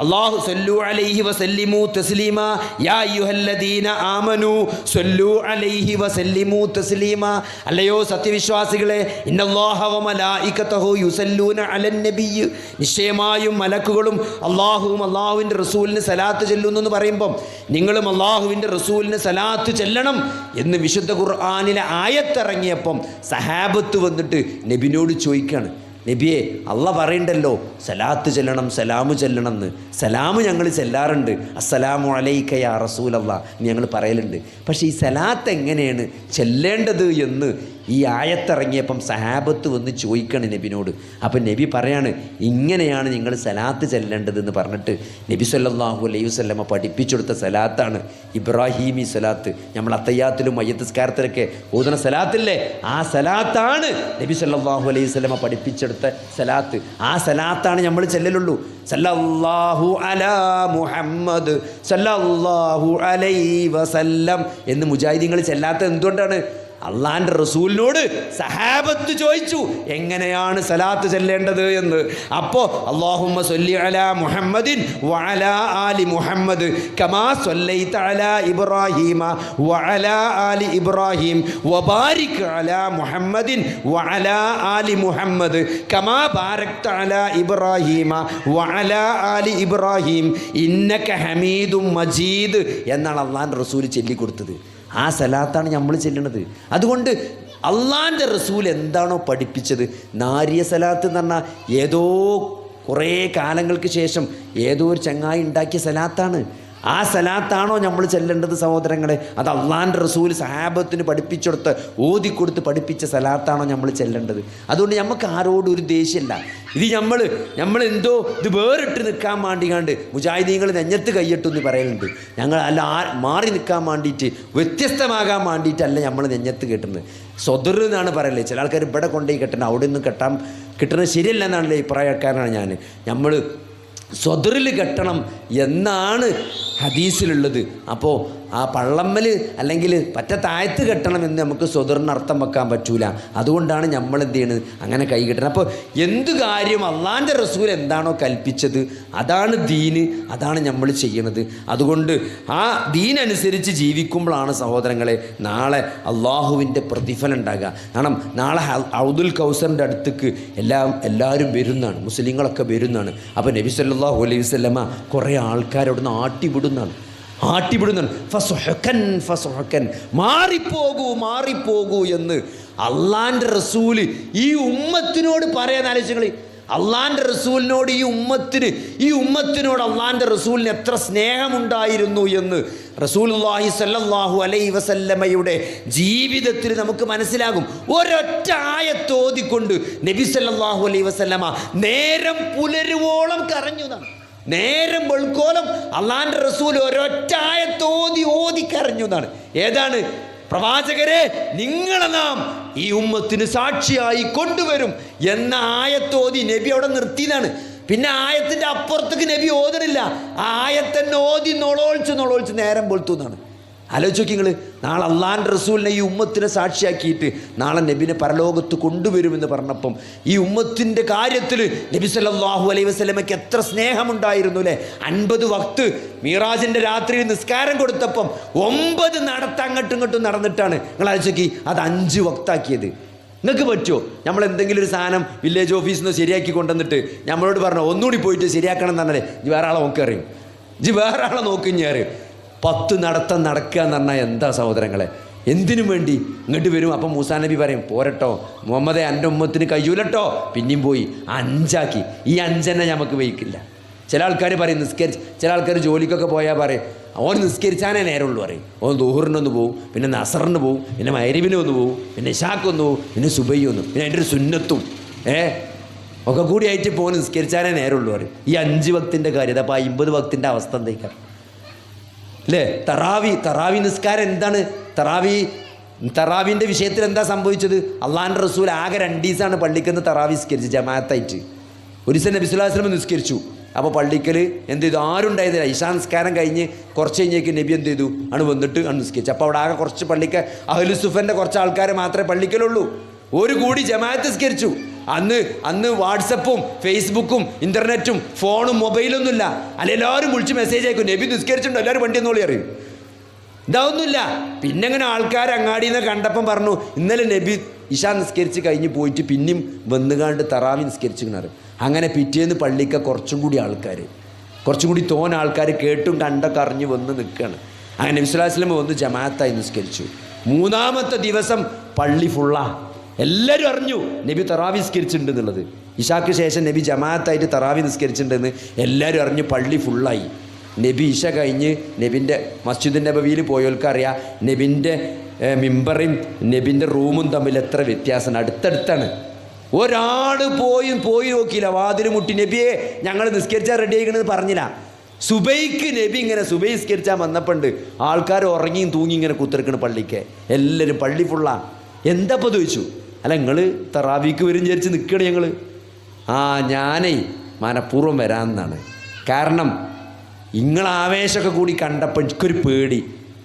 അല്ലാഹു സല്ലു അലൈഹി വസല്ലിമു തസ്ലീമ യാ അയ്യുഹല്ലദീന ആമനു സല്ലു അലൈഹി വസല്ലിമു തസ്ലീമ. അല്ലയോ സത്യവിശ്വാസികളെ, ഇന്നല്ലാഹ വ മലായികതഹു യുസല്ലൂന അലൻ നബിയ്യ്, നിശ്ചയമായും മലക്കുകളും അള്ളാഹുവും അള്ളാഹുവിൻ്റെ റസൂലിന് സലാത്ത് ചെല്ലുന്നു എന്ന് പറയുമ്പം നിങ്ങളും അള്ളാഹുവിൻ്റെ റസൂലിന് സലാത്ത് ചെല്ലണം എന്ന് വിശുദ്ധ ഖുർആനിലെ ആയത്തിറങ്ങിയപ്പം സഹാബത്ത് വന്നിട്ട് നബിനോട് ചോദിക്കുകയാണ്, നബിയെ അള്ളാഹ് പറയണ്ടല്ലോ സലാത്ത് ചെല്ലണം സലാമു ചെല്ലണം എന്ന്. സലാമ് ഞങ്ങൾ ചെല്ലാറുണ്ട്, അസ്സലാമു അലൈക യാ റസൂലല്ലാഹ് ഞങ്ങൾ പറയലുണ്ട്. പക്ഷേ ഈ സലാത്ത് എങ്ങനെയാണ് ചെല്ലേണ്ടത് എന്ന് ഈ ആയത്തിറങ്ങിയപ്പം സഹാബത്ത് വന്ന് ചോദിക്കണം നബിനോട്. അപ്പം നബി പറയാണ്, ഇങ്ങനെയാണ് നിങ്ങൾ സലാത്ത് ചെല്ലേണ്ടതെന്ന് പറഞ്ഞിട്ട് നബി സല്ലല്ലാഹു അലൈഹി വസല്ലമ പഠിപ്പിച്ചെടുത്ത സലാത്താണ് ഇബ്രാഹീമി സലാത്ത്. നമ്മൾ അത്തയ്യാത്തിലും മയ്യത്തുസ്കാരത്തിലൊക്കെ ഓതുന്ന സലാത്തില്ലേ, ആ സലാത്താണ് നബി സല്ലല്ലാഹു അലൈഹി വസല്ലമ പഠിപ്പിച്ചെടുത്ത സലാത്ത്. ആ സലാത്താണ് നമ്മൾ ചെല്ലലുള്ളൂ. സല്ലല്ലാഹു അലാ മുഹമ്മദ് സല്ലല്ലാഹു അലൈഹി വസല്ലം എന്ന് മുജാഹിദീങ്ങൾ ചെല്ലാത്തത് എന്തുകൊണ്ടാണ്? അള്ളാൻ്റെ റസൂലിനോട് സഹാബത്ത് ചോദിച്ചു എങ്ങനെയാണ് സലാത്ത് ചെല്ലേണ്ടത് എന്ന്. അപ്പോൾ അല്ലാഹുമ്മ സ്വല്ലി അലാ മുഹമ്മദിൻ വഅലാ ആലി മുഹമ്മദ് കമാ സ്വല്ലൈത അലാ ഇബ്രാഹീമ വഅലാ ആലി ഇബ്രാഹീം വബാരിക് അലാ മുഹമ്മദിൻ വഅലാ ആലി മുഹമ്മദ് കമാ ബാരക്ത അലാ ഇബ്രാഹീമ വഅലാ ആലി ഇബ്രാഹീം ഇന്നക ഹമീദും മജീദ് എന്നാണ് അള്ളാൻ്റെ റസൂൽ ചൊല്ലിക്കൊടുത്തത്. ആ സലാത്താണ് നമ്മൾ ചെല്ലുന്നത്. അതുകൊണ്ട് അള്ളാൻ്റെ റസൂൽ എന്താണോ പഠിപ്പിച്ചത്, നാരിയ സലാത്ത് എന്ന് പറഞ്ഞാൽ ഏതോ കുറേ കാലങ്ങൾക്ക് ശേഷം ഏതോ ഒരു ചങ്ങായി ഉണ്ടാക്കിയ സലാത്താണ്. ആ സലാത്താണോ നമ്മൾ ചെല്ലേണ്ടത് സഹോദരങ്ങളെ? അത് അള്ളാൻ്റെ റസൂൽ സഹാബത്തിന് പഠിപ്പിച്ചെടുത്ത് ഓതിക്കൊടുത്ത് പഠിപ്പിച്ച സലാത്താണോ നമ്മൾ ചെല്ലേണ്ടത്? അതുകൊണ്ട് നമുക്ക് ആരോടും ഒരു ദേഷ്യമില്ല. ഇത് നമ്മൾ എന്തോ ഇത് വേറിട്ട് നിൽക്കാൻ വേണ്ടിക്കാണ്ട് മുജാഹിദീങ്ങൾ നെഞ്ഞത്ത് കയ്യിട്ടു എന്ന് പറയുന്നുണ്ട്. ഞങ്ങൾ അല്ല മാറി നിൽക്കാൻ വേണ്ടിയിട്ട് വ്യത്യസ്തമാകാൻ വേണ്ടിയിട്ടല്ല നമ്മൾ നെഞ്ഞത്ത് കെട്ടുന്നത്. സ്വദർ എന്നാണ് പറയല്ലേ. ചില ആൾക്കാർ ഇവിടെ കൊണ്ടുപോയി കെട്ടണം, അവിടെ നിന്ന് കിട്ടുന്നത് ശരിയല്ല എന്നാണല്ലേ അഭിപ്രായക്കാരനാണ് ഞാൻ. നമ്മൾ സ്വദറിൽ കെട്ടണം എന്നാണ് ഹദീസിലുള്ളത്. അപ്പോൾ ആ പള്ളമ്മൽ അല്ലെങ്കിൽ പറ്റ താഴത്ത് കെട്ടണമെന്ന് നമുക്ക് സ്വദറിന് അർത്ഥം വെക്കാൻ പറ്റൂല. അതുകൊണ്ടാണ് നമ്മൾ എന്ത് ചെയ്യണത്, അങ്ങനെ കൈ കെട്ടണം. അപ്പോൾ എന്ത് കാര്യം അള്ളാൻ്റെ റസൂൽ എന്താണോ കൽപ്പിച്ചത് അതാണ് ദീന്, അതാണ് നമ്മൾ ചെയ്യണത്. അതുകൊണ്ട് ആ ദീനനുസരിച്ച് ജീവിക്കുമ്പോഴാണ് സഹോദരങ്ങളെ നാളെ അള്ളാഹുവിൻ്റെ പ്രതിഫലം ഉണ്ടാകുക. കാരണം നാളെ ഔദുൽ കൗസറിൻ്റെ അടുത്തേക്ക് എല്ലാവരും വരുന്നതാണ്, മുസ്ലിങ്ങളൊക്കെ വരുന്നതാണ്. അപ്പോൾ നബി സല്ലല്ലാഹു അലൈഹി വസല്ലമ കുറേ ആൾക്കാരവിടുന്ന് ആട്ടിവിടുന്നതാണ്. ഫസുഹക്കൻ മാറിപ്പോകൂ എന്ന് അള്ളാൻ്റെ റസൂല് ഈ ഉമ്മത്തിനോട് പറയാൻ ആലോചിങ്ങൾ. അള്ളാൻ്റെ റസൂലിനോട് ഈ ഉമ്മത്തിനോട് അള്ളാൻ്റെ റസൂലിന് എത്ര സ്നേഹമുണ്ടായിരുന്നു എന്ന് റസൂലുള്ളാഹി സ്വല്ലല്ലാഹു അലൈഹി വസല്ലമയുടെ ജീവിതത്തിൽ നമുക്ക് മനസ്സിലാകും. ഒരൊറ്റ ആയത്ത് ഓതിക്കൊണ്ട് നബി സല്ലല്ലാഹു അലൈഹി വസല്ലമ നേരം പുലരുവോളം കരഞ്ഞു എന്നാണ്. നേരം വെളുക്കോളം അള്ളാൻ്റെ റസൂൽ ഒരൊറ്റ ആയത്ത് ഓതി കരഞ്ഞു എന്നാണ്. ഏതാണ്? പ്രവാചകരെ, നിങ്ങളെ നാം ഈ ഉമ്മത്തിന് സാക്ഷിയായി കൊണ്ടുവരും എന്ന ആയത്തോതി നബി അവിടെ നിർത്തിയതാണ്. പിന്നെ ആയത്തിൻ്റെ അപ്പുറത്തേക്ക് നബി ഓതണില്ല. ആ ആയത്തന്നെ ഓതി നൊളോളിച്ച് നേരം വെളുത്തു എന്നാണ്. ആലോചിച്ച് നോക്കി നിങ്ങൾ. നാളെ അള്ളാൻ്റെ റസൂലിനെ ഈ ഉമ്മത്തിനെ സാക്ഷിയാക്കിയിട്ട് നാളെ നബിനെ പരലോകത്ത് കൊണ്ടുവരുമെന്ന് പറഞ്ഞപ്പം ഈ ഉമ്മത്തിൻ്റെ കാര്യത്തിൽ നബി സല്ലല്ലാഹു അലൈഹി വസല്ലമയ്ക്ക് എത്ര സ്നേഹമുണ്ടായിരുന്നു അല്ലേ. 50 വക്ത് മീറാജിൻ്റെ രാത്രിയിൽ നിസ്കാരം കൊടുത്തപ്പം 9 നടത്തം അങ്ങോട്ടും ഇങ്ങോട്ടും നടന്നിട്ടാണ്. നിങ്ങൾ ആലോചിച്ച് നോക്കി, അത് 5 വക്താക്കിയത്. നിങ്ങൾക്ക് പറ്റുമോ? നമ്മൾ എന്തെങ്കിലും ഒരു സാധനം വില്ലേജ് ഓഫീസിൽ നിന്ന് ശരിയാക്കി കൊണ്ടുവന്നിട്ട് നമ്മളോട് പറഞ്ഞു ഒന്നുകൂടി പോയിട്ട് ശരിയാക്കണം എന്ന് പറഞ്ഞാലേ ഇജ്ജ് വേറെ ആളെ നോക്കറിയും, ഇജ്ജ് വേറെ ആളെ നോക്കിഞ്ഞാറ് 10 നടത്തം നടക്കുക എന്ന് പറഞ്ഞാൽ എന്താ സഹോദരങ്ങളെ? എന്തിനു വേണ്ടി ഇങ്ങോട്ട് വരും. അപ്പം മൂസാ നബി പറയും, പോരട്ടോ മുഹമ്മദെ, എൻ്റെ ഉമ്മത്തിന് കഴിയൂലട്ടോ. പിന്നെയും പോയി 5 ആക്കി. ഈ 5 തന്നെ നമുക്ക് വഹിക്കില്ല. ചില ആൾക്കാർ പറയും ചില ആൾക്കാർ ജോലിക്കൊക്കെ പോയാൽ പറയും ഓൻ നിസ്കരിച്ചാനേ നേരമുള്ളൂ പറയും. ഓൻ ദുഹറിനൊന്ന് പോവും, പിന്നെ നസറിന് പോവും, പിന്നെ മഗ്‌രിബിന് ഒന്ന് പോവും, പിന്നെ ഇശാക്കൊന്ന് പോവും, പിന്നെ സുബഹി ഒന്ന്, പിന്നെ അതിൻ്റെ ഒരു സുന്നത്തും ഒക്കെ കൂടി ആയിട്ട് പോകുന്ന നിസ്കരിച്ചാനേ നേരമുള്ളൂ പറയും. ഈ 5 വക്തിൻ്റെ കാര്യം. അപ്പോൾ 50 വക്തിൻ്റെ അവസ്ഥ എന്തേക്കാം അല്ലേ? തറാവി നിസ്കാരം എന്താണ്? തറാവിൻ്റെ വിഷയത്തിൽ എന്താ സംഭവിച്ചത്? അള്ളാൻ്റെ റസൂൽ ആകെ 2 ദിവസമാണ് പള്ളിക്കന്ന് തറാവി നിസ്കരിച്ചു ജമാഅത്തായിട്ട്. ഒരു ദിവസം നബി സ്വല്ലല്ലാഹു അലൈഹി വസല്ലം നിസ്കരിച്ചു. അപ്പോൾ പള്ളിക്കൽ എന്ത് ചെയ്തു? ആരും ഉണ്ടായിരുന്നില്ല. ഇശാ നിസ്കാരം കഴിഞ്ഞ് കുറച്ച് കഴിഞ്ഞേക്ക് നബി എന്ത് ചെയ്തു? വന്നിട്ട് നിസ്കരിച്ചു. അപ്പോൾ അവിടെ ആകെ കുറച്ച് അഹ്ലു സുഫൻ്റെ കുറച്ച് ആൾക്കാർ മാത്രമേ പള്ളിക്കലുള്ളൂ. ഒരു കൂടി ജമാഅത്ത് നിസ്കരിച്ചു. അന്ന് വാട്സപ്പും ഫേസ്ബുക്കും ഇൻ്റർനെറ്റും ഫോണും മൊബൈലൊന്നുമില്ല. എല്ലാവരും വിളിച്ച് മെസ്സേജ് അയക്കും, നബി നിസ്കരിച്ചിട്ടുണ്ടോ, എല്ലാവരും വണ്ടി എന്നോളി അറിയും. ഇതാവുന്നില്ല. പിന്നെ അങ്ങനെ ആൾക്കാർ അങ്ങാടിയിൽ നിന്ന് കണ്ടപ്പം പറഞ്ഞു, ഇന്നലെ നബി ഇശാ നിസ്കരിച്ച് കഴിഞ്ഞ് പോയിട്ട് പിന്നെയും വന്നുകാണ്ട് തറാവി നിസ്കരിച്ചിരിക്കണത്. അങ്ങനെ പിറ്റേന്ന് പള്ളിക്ക കുറച്ചും കൂടി തോന ആൾക്കാർ കേട്ടും കണ്ടൊക്കെ അറിഞ്ഞ് വന്ന് നിൽക്കുകയാണ്. അങ്ങനെ നബി സ്വല്ലല്ലാഹു അലൈഹി വസല്ലം വന്ന് ജമാഅത്തായി നിസ്കരിച്ചു. 3-ാമത്തെ ദിവസം പള്ളി ഫുള്ളാ. എല്ലാവരും അറിഞ്ഞു നബി തറാവി നിസ്കരിച്ചിട്ടുണ്ട് എന്നുള്ളത്. ഇശാക്ക് ശേഷം നബി ജമാഅത്തായിട്ട് തറാവി നിസ്കരിച്ചിട്ടുണ്ടെന്ന് എല്ലാവരും അറിഞ്ഞു. പള്ളി ഫുള്ളായി. നബി ഇശ കഴിഞ്ഞ് നബിൻ്റെ മസ്ജിദ് നബവിയിൽ പോയവർക്കറിയാം നബിൻ്റെ മിമ്പറും നബിൻ്റെ റൂമും തമ്മിൽ എത്ര വ്യത്യാസമാണ്. അടുത്തടുത്താണ്. ഒരാൾ പോയി നോക്കിയില്ല. വാതിൽ മുട്ടി നബിയെ ഞങ്ങൾ നിസ്കരിച്ചാൽ റെഡി ആയിക്കണമെന്ന് പറഞ്ഞില്ല. സുബൈക്ക് നബി ഇങ്ങനെ സുബൈ നിസ്കരിച്ചാൽ വന്നപ്പോണ്ട് ആൾക്കാർ ഉറങ്ങിയും തൂങ്ങി ഇങ്ങനെ കുത്തിരിക്കണം പള്ളിക്ക്. എല്ലാവരും പള്ളി ഫുള്ളാ. എന്താ ഇപ്പോൾ ചോദിച്ചു? അല്ല നിങ്ങൾ തറാവിക്ക് വരും വിചാരിച്ച് നിൽക്കണം ഞങ്ങൾ. ഞാനേ മനഃപൂർവ്വം വരാമെന്നാണ്. കാരണം നിങ്ങൾ ആവേശമൊക്കെ കൂടി കണ്ടപ്പോൾ എനിക്കൊരു പേടി,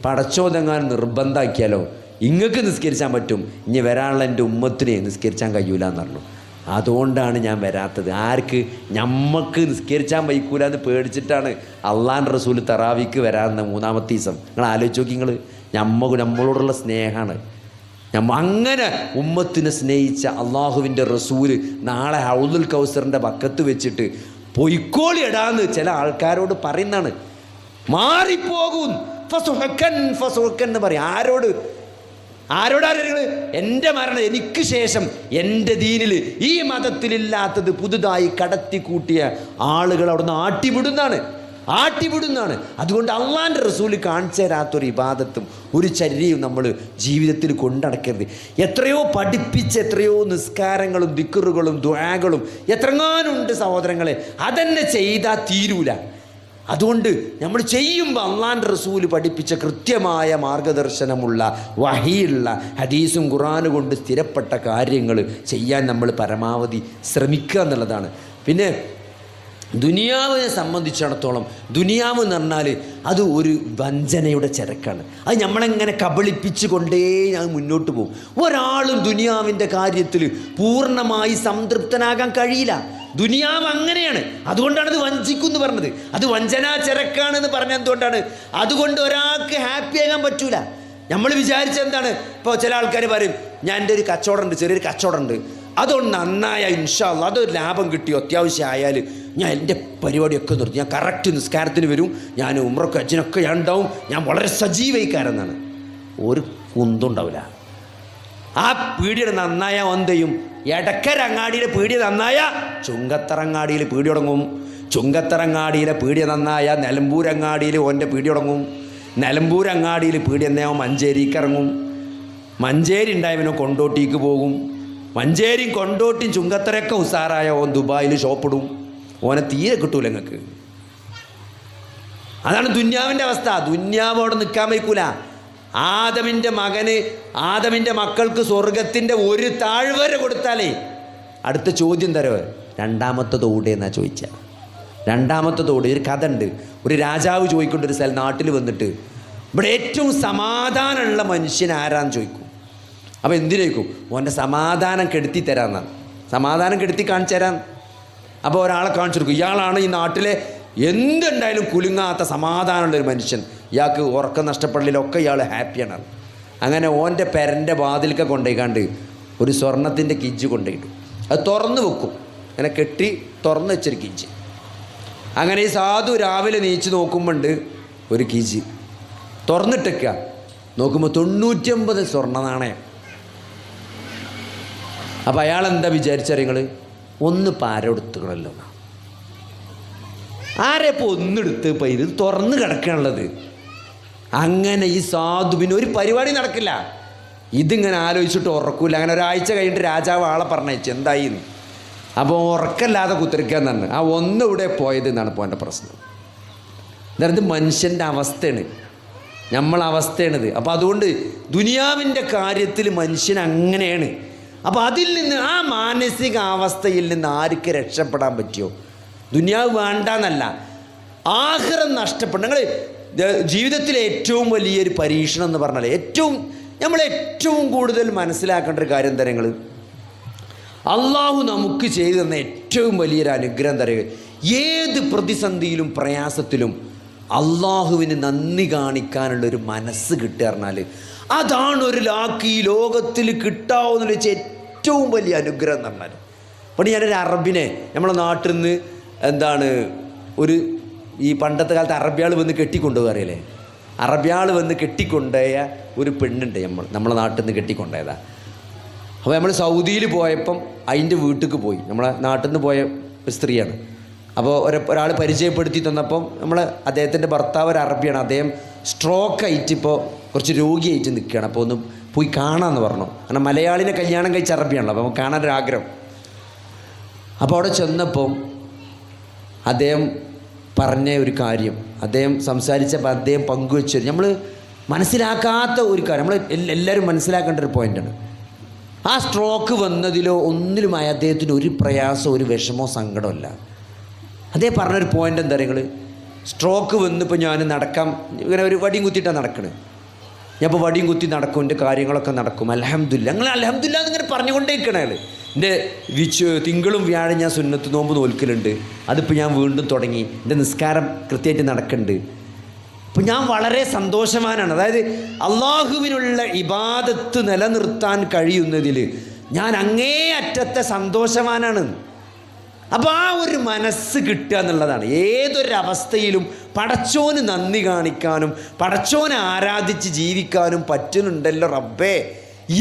പടച്ചോതെങ്ങാൻ നിർബന്ധമാക്കിയാലോ ഇങ്ങൾക്ക് നിസ്കരിച്ചാൻ പറ്റും, ഇനി വരാനുള്ള എൻ്റെ ഉമ്മത്തിനെ നിസ്കരിച്ചാൻ കഴിയൂല എന്ന് പറഞ്ഞു. അതുകൊണ്ടാണ് ഞാൻ വരാത്തത്. ആർക്ക്? ഞമ്മക്ക് നിസ്കരിച്ചാൻ വയ്ക്കൂല എന്ന് പേടിച്ചിട്ടാണ് അള്ളാൻ്റെ റസൂൽ തറാവിക്ക് വരാമെന്ന് 3-ാമത്തെ ദിവസം. നിങ്ങൾ ആലോചിച്ച് നോക്കി. നമ്മളോടുള്ള സ്നേഹമാണ്. അങ്ങനെ ഉമ്മത്തിനെ സ്നേഹിച്ച അള്ളാഹുവിൻ്റെ റസൂല് നാളെ ഹൗദുൽ കൗസറിൻ്റെ വക്കത്ത് വെച്ചിട്ട് പൊയ്ക്കോളി ഇടാന്ന് ചില ആൾക്കാരോട് പറയുന്നതാണ്. മാറിപ്പോകും ഫസുഹക്കൻ എന്ന് പറയും. ആരോടാണ്? എൻ്റെ മരണം എനിക്ക് ശേഷം എൻ്റെ ദീനിൽ ഈ മതത്തിലില്ലാത്തത് പുതുതായി കടത്തിക്കൂട്ടിയ ആളുകൾ അവിടുന്ന് ആട്ടിവിടുന്നാണ്. അതുകൊണ്ട് അള്ളാൻ്റെ റസൂല് കാണിച്ചു തരാത്തൊരു ഇബാദത്തും ഒരു ചര്യയും നമ്മൾ ജീവിതത്തിൽ കൊണ്ടടക്കരുത്. എത്രയോ പഠിപ്പിച്ച എത്രയോ നിസ്കാരങ്ങളും ദിക്റുകളും ദുആകളും എത്രങ്ങാനുണ്ട് സഹോദരങ്ങളെ. അതെന്നെ ചെയ്താൽ തീരൂല. അതുകൊണ്ട് നമ്മൾ ചെയ്യുമ്പോൾ അള്ളാൻ്റെ റസൂല് പഠിപ്പിച്ച കൃത്യമായ മാർഗദർശനമുള്ള വഹിയുള്ള ഹദീസും ഖുർആനും കൊണ്ട് സ്ഥിരപ്പെട്ട കാര്യങ്ങൾ ചെയ്യാൻ നമ്മൾ പരമാവധി ശ്രമിക്കുക എന്നുള്ളതാണ്. പിന്നെ ദുനിയാവിനെ സംബന്ധിച്ചിടത്തോളം ദുനിയാവ് എന്ന് പറഞ്ഞാൽ അത് ഒരു വഞ്ചനയുടെ ചരക്കാണ്. അത് നമ്മളെങ്ങനെ കബളിപ്പിച്ച് കൊണ്ടേ അത് മുന്നോട്ട് പോകും. ഒരാളും ദുനിയാവിൻ്റെ കാര്യത്തിൽ പൂർണ്ണമായി സംതൃപ്തനാകാൻ കഴിയില്ല. ദുനിയാവ് അങ്ങനെയാണ്. അതുകൊണ്ടാണ് ഇത് വഞ്ചിക്കുമെന്ന് പറഞ്ഞത്. അത് വഞ്ചനാ ചരക്കാണെന്ന് പറഞ്ഞത് എന്തുകൊണ്ടാണ്? അതുകൊണ്ട് ഒരാൾക്ക് ഹാപ്പി ആകാൻ പറ്റൂല. നമ്മൾ വിചാരിച്ചെന്താണ്, ഇപ്പോൾ ചില ആൾക്കാർ പറയും ഞാൻ എൻ്റെ ഒരു കച്ചവടമുണ്ട്, ചെറിയൊരു കച്ചവടമുണ്ട്, അതൊന്ന് നന്നായ ഇൻഷാ അല്ലാ അതൊരു ലാഭം കിട്ടി അത്യാവശ്യം ആയാൽ ഞാൻ എൻ്റെ പരിപാടിയൊക്കെ നിർത്തി, ഞാൻ കറക്റ്റ് നിസ്കാരത്തിന് വരും, ഞാൻ ഉംറക്ക് ഹജ്ജിനൊക്കെ ഞാൻ ഉണ്ടാവും, ഞാൻ വളരെ സജീവയിക്കാരെന്നാണ്. ഒരു കുന്തുണ്ടാവില്ല. ആ പീടിയുടെ നന്നായ എന്ത് ചെയ്യും? എടക്കരങ്ങാടിയിലെ പീടിയ നന്നായ ചുങ്കത്തറങ്ങാടിയിൽ പീടി തുടങ്ങും. ചുങ്കത്തറങ്ങാടിയിലെ പീടിയ നന്നായ നിലമ്പൂരങ്ങാടിയിൽ ഓൻ്റെ പീടി തുടങ്ങും. നിലമ്പൂരങ്ങാടിയിൽ പീടി എന്നാവും മഞ്ചേരിക്ക് ഇറങ്ങും. മഞ്ചേരി ഉണ്ടായവനോ കൊണ്ടോട്ടിക്ക് പോകും. മഞ്ചേരിയും കൊണ്ടോട്ടിയും ചുങ്കത്തറയൊക്കെ ഉസാറായ ഓൻ ദുബായിൽ ഷോപ്പിടും. ഓനെ തീരെ കിട്ടൂല നിങ്ങൾക്ക്. അതാണ് ദുന്യാവിൻ്റെ അവസ്ഥ. ദുന്യാവോടെ നിൽക്കാൻ വയ്ക്കൂല. ആദമിൻ്റെ മക്കൾക്ക് സ്വർഗത്തിൻ്റെ ഒരു താഴ്വര കൊടുത്താലേ അടുത്ത ചോദ്യം തരവ് രണ്ടാമത്തെ തോടെ എന്നാ ചോദിച്ച. രണ്ടാമത്തെ തോട് ഒരു കഥ ഉണ്ട്. ഒരു രാജാവ് ചോദിക്കേണ്ട ഒരു സ്ഥലം നാട്ടിൽ വന്നിട്ട് ഇവിടെ ഏറ്റവും സമാധാനമുള്ള മനുഷ്യൻ ആരാന്ന് ചോദിക്കും. അപ്പോൾ എന്തിനേക്കും? ഓൻ്റെ സമാധാനം കെടുത്തി തരാമെന്നാണ്. സമാധാനം കെടുത്തി കാണിച്ചു തരാൻ. അപ്പോൾ ഒരാളെ കാണിച്ചു കൊടുക്കും. ഇയാളാണ് ഈ നാട്ടിലെ എന്തുണ്ടായാലും കുലുങ്ങാത്ത സമാധാനമുള്ളൊരു മനുഷ്യൻ. ഇയാൾക്ക് ഉറക്കം നഷ്ടപ്പെടലിലൊക്കെ ഇയാൾ ഹാപ്പിയാണ്. അങ്ങനെ ഓൻ്റെ പെരൻ്റെ വാതിലൊക്കെ കൊണ്ടുപോയിക്കാണ്ട് ഒരു സ്വർണത്തിൻ്റെ കിജ്ജ് കൊണ്ടുപോയിട്ടു. അത് തുറന്ന് വെക്കും. അങ്ങനെ കെട്ടി തുറന്ന് വെച്ചൊരു കിജ്ജ്. അങ്ങനെ ഈ സാധു രാവിലെ നീച്ച് നോക്കുമ്പോണ്ട് ഒരു കിജ്ജ് തുറന്നിട്ടേക്കുക. നോക്കുമ്പോൾ 99 സ്വർണ്ണ നാണയം. അപ്പോൾ അയാൾ എന്താ വിചാരിച്ചറിയങ്ങൾ? ഒന്ന് പാരെടുത്തുകളല്ലോ. ആരെപ്പോൾ ഒന്നെടുത്ത് ഇപ്പോൾ ഇത് തുറന്ന് കിടക്കാനുള്ളത്. അങ്ങനെ ഈ സാധുവിന് ഒരു പരിപാടി നടക്കില്ല. ഇതിങ്ങനെ ആലോചിച്ചിട്ട് ഉറക്കൂല. അങ്ങനെ ഒരാഴ്ച കഴിഞ്ഞിട്ട് രാജാവ് ആളെ പറഞ്ഞയച്ചു എന്തായി. അപ്പോൾ ഉറക്കല്ലാതെ കുത്തിരിക്കാന്ന് പറഞ്ഞു. ആ ഒന്ന് ഇവിടെ പോയത് എന്നാണ് ഇപ്പോൾ എൻ്റെ പ്രശ്നം. അതായത് മനുഷ്യൻ്റെ അവസ്ഥയാണ്, നമ്മളെ അവസ്ഥയാണിത്. അപ്പോൾ അതുകൊണ്ട് ദുനിയാവിൻ്റെ കാര്യത്തിൽ മനുഷ്യൻ അങ്ങനെയാണ്. അപ്പോൾ അതിൽ നിന്ന്, ആ മാനസികാവസ്ഥയിൽ നിന്ന് ആർക്ക് രക്ഷപ്പെടാൻ പറ്റുമോ? ദുനിയാവ് വേണ്ടെന്നല്ല, ആഖിറത്ത് നഷ്ടപ്പെട്ട നിങ്ങൾ ജീവിതത്തിലെ ഏറ്റവും വലിയൊരു പരീക്ഷണം എന്ന് പറഞ്ഞാൽ നമ്മൾ ഏറ്റവും കൂടുതൽ മനസ്സിലാക്കേണ്ട ഒരു കാര്യം തരങ്ങൾ, അള്ളാഹു നമുക്ക് ചെയ്തു തന്ന ഏറ്റവും വലിയൊരു അനുഗ്രഹം തരുക. ഏത് പ്രതിസന്ധിയിലും പ്രയാസത്തിലും അള്ളാഹുവിന് നന്ദി കാണിക്കാനുള്ളൊരു മനസ്സ് കിട്ടുക പറഞ്ഞാൽ അതാണ് ഈ ലോകത്തിൽ കിട്ടാവുന്ന വെച്ചാൽ ഏറ്റവും വലിയ അനുഗ്രഹം എന്ന് പറഞ്ഞാൽ. അപ്പോൾ ഞാനൊരു അറബിനെ നമ്മളെ നാട്ടിൽ നിന്ന് ഈ പണ്ടത്തെ കാലത്ത് അറബിയാൾ വന്ന് കെട്ടിക്കൊണ്ടുപോകാറില്ലേ? അറബിയാൾ വന്ന് കെട്ടിക്കൊണ്ടുപോയ ഒരു പെണ്ണുണ്ട്. നമ്മളെ നാട്ടിൽ നിന്ന് കെട്ടിക്കൊണ്ടുപോയതാണ്. അപ്പോൾ നമ്മൾ സൗദിയിൽ പോയപ്പം അതിൻ്റെ വീട്ടിലേക്ക് പോയി. നമ്മളെ നാട്ടിൽ നിന്ന് പോയ ഒരു സ്ത്രീയാണ്. അപ്പോൾ ഒരാൾ പരിചയപ്പെടുത്തി തന്നപ്പം അദ്ദേഹത്തിൻ്റെ ഭർത്താവ് ഒരു അറബിയാണ്. അദ്ദേഹം സ്ട്രോക്കായിട്ട് ഇപ്പോൾ കുറച്ച് രോഗിയായിട്ട് നിൽക്കുകയാണ്. അപ്പോൾ ഒന്ന് പോയി കാണാമെന്ന് പറഞ്ഞു. കാരണം മലയാളിനെ കല്യാണം കഴിച്ച അറബിയാണല്ലോ, അപ്പോൾ കാണാനൊരാഗ്രഹം. അപ്പോൾ അവിടെ ചെന്നപ്പം അദ്ദേഹം പറഞ്ഞ ഒരു കാര്യം, അദ്ദേഹം സംസാരിച്ചപ്പോൾ അദ്ദേഹം പങ്കുവെച്ചത് നമ്മൾ മനസ്സിലാക്കാത്ത ഒരു കാര്യം, നമ്മൾ എല്ലാവരും മനസ്സിലാക്കേണ്ട ഒരു പോയിൻ്റാണ്. ആ സ്ട്രോക്ക് വന്നതിലോ ഒന്നിലുമായ അദ്ദേഹത്തിന് ഒരു പ്രയാസമോ ഒരു വിഷമോ സങ്കടമല്ല. അദ്ദേഹം പറഞ്ഞൊരു പോയിൻ്റ് എന്താ പറയുക, സ്ട്രോക്ക് വന്നിപ്പോൾ ഞാൻ നടക്കാം, ഇങ്ങനെ ഒരു വടിയും കുത്തിയിട്ടാണ് നടക്കണത്. ഞാൻ ഇപ്പോൾ വടിയും കുത്തി നടക്കും, എൻ്റെ കാര്യങ്ങളൊക്കെ നടക്കും, അൽഹംദുലില്ലാ. ഞങ്ങൾ അൽഹംദുലില്ലാ എന്നിങ്ങനെ പറഞ്ഞുകൊണ്ടേയിരിക്കണേ. എൻ്റെ തിങ്കളും വ്യാഴം ഞാൻ സുന്നത്ത് നോമ്പ് നോൽക്കലുണ്ട്. അതിപ്പോൾ ഞാൻ വീണ്ടും തുടങ്ങി. എൻ്റെ നിസ്കാരം കൃത്യമായിട്ട് നടക്കുന്നുണ്ട്. അപ്പോൾ ഞാൻ വളരെ സന്തോഷവാനാണ്. അതായത് അള്ളാഹുവിനുള്ള ഇബാദത്ത് നിലനിർത്താൻ കഴിയുന്നതിൽ ഞാൻ അങ്ങേയറ്റത്തെ സന്തോഷവാനാണ്. അപ്പോൾ ആ ഒരു മനസ്സ് കിട്ടുക എന്നുള്ളതാണ്. ഏതൊരവസ്ഥയിലും പടച്ചോന് നന്ദി കാണിക്കാനും പടച്ചോനെ ആരാധിച്ച് ജീവിക്കാനും പറ്റുന്നുണ്ടല്ലോ റബ്ബേ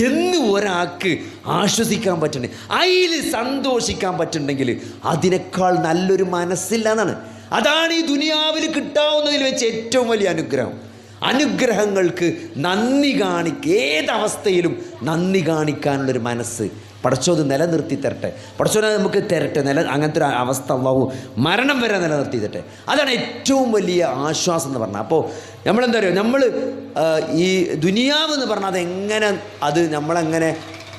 എന്ന് ഒരാൾക്ക് ആശ്വസിക്കാൻ പറ്റുന്നുണ്ട്, അതിൽ സന്തോഷിക്കാൻ പറ്റുന്നുണ്ടെങ്കിൽ അതിനേക്കാൾ നല്ലൊരു മനസ്സില്ല എന്നാണ്. അതാണ് ഈ ദുനിയാവിൽ കിട്ടാവുന്നതിൽ വെച്ച് ഏറ്റവും വലിയ അനുഗ്രഹം. അനുഗ്രഹങ്ങൾക്ക് നന്ദി ഏതവസ്ഥയിലും നന്ദി കാണിക്കാനുള്ളൊരു മനസ്സ് പടച്ചോത് നിലനിർത്തി തരട്ടെ. പടച്ചോനെ നമുക്ക് തരട്ടെ. അങ്ങനത്തെ ഒരു അവസ്ഥ അല്ലാഹു മരണം വരെ നിലനിർത്തി തരട്ടെ. അതാണ് ഏറ്റവും വലിയ ആശ്വാസം എന്ന് പറഞ്ഞാൽ. അപ്പോൾ നമ്മളെന്താ പറയുക, നമ്മൾ ഈ ദുനിയാവ് എന്ന് പറഞ്ഞാൽ അതെങ്ങനെ നമ്മളെങ്ങനെ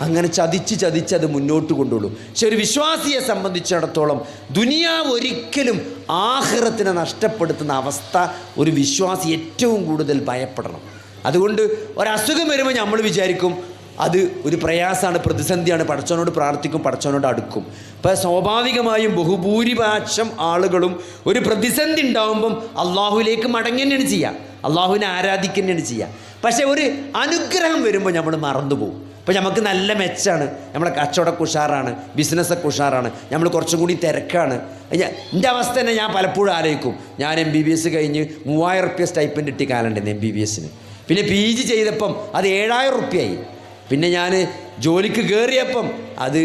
അങ്ങനെ ചതിച്ച് അത് മുന്നോട്ട് കൊണ്ടുള്ളൂ. പക്ഷെ ഒരു വിശ്വാസിയെ സംബന്ധിച്ചിടത്തോളം ദുനിയാവ് ഒരിക്കലും ആഖിറത്തിനെ നഷ്ടപ്പെടുത്തുന്ന അവസ്ഥ ഒരു വിശ്വാസി ഏറ്റവും കൂടുതൽ ഭയപ്പെടണം. അതുകൊണ്ട് ഒരസുഖം വരുമ്പോൾ നമ്മൾ വിചാരിക്കും അത് ഒരു പ്രയാസമാണ്, പ്രതിസന്ധിയാണ്, പടച്ചവനോട് പ്രാർത്ഥിക്കും, പടച്ചവനോട് അടുക്കും. അപ്പോൾ സ്വാഭാവികമായും ബഹുഭൂരിപക്ഷം ആളുകളും ഒരു പ്രതിസന്ധി ഉണ്ടാകുമ്പം അള്ളാഹുവിലേക്ക് മടങ്ങി തന്നെയാണ് ചെയ്യുക, അള്ളാഹുവിനെ ആരാധിക്കുക തന്നെയാണ് ചെയ്യുക. പക്ഷേ ഒരു അനുഗ്രഹം വരുമ്പോൾ നമ്മൾ മറന്നുപോകും. ഇപ്പോൾ നമുക്ക് നല്ല മെച്ചാണ്, നമ്മളെ കച്ചവടമൊക്കെ ഉഷാറാണ്, ബിസിനസ്സൊക്കെ ഉഷാറാണ്, നമ്മൾ കുറച്ചും കൂടി തിരക്കാണ്. എൻ്റെ അവസ്ഥ തന്നെ ഞാൻ പലപ്പോഴും ആലോചിക്കും. ഞാൻ MBBS കഴിഞ്ഞ് 3000 റുപ്യ സ്റ്റൈപ്പൻഡ് കിട്ടിയ കാലുണ്ടായിരുന്നു MBBSന്. പിന്നെ PG ചെയ്തപ്പം അത് 7000 റുപ്യയായി. പിന്നെ ഞാൻ ജോലിക്ക് കയറിയപ്പം അത്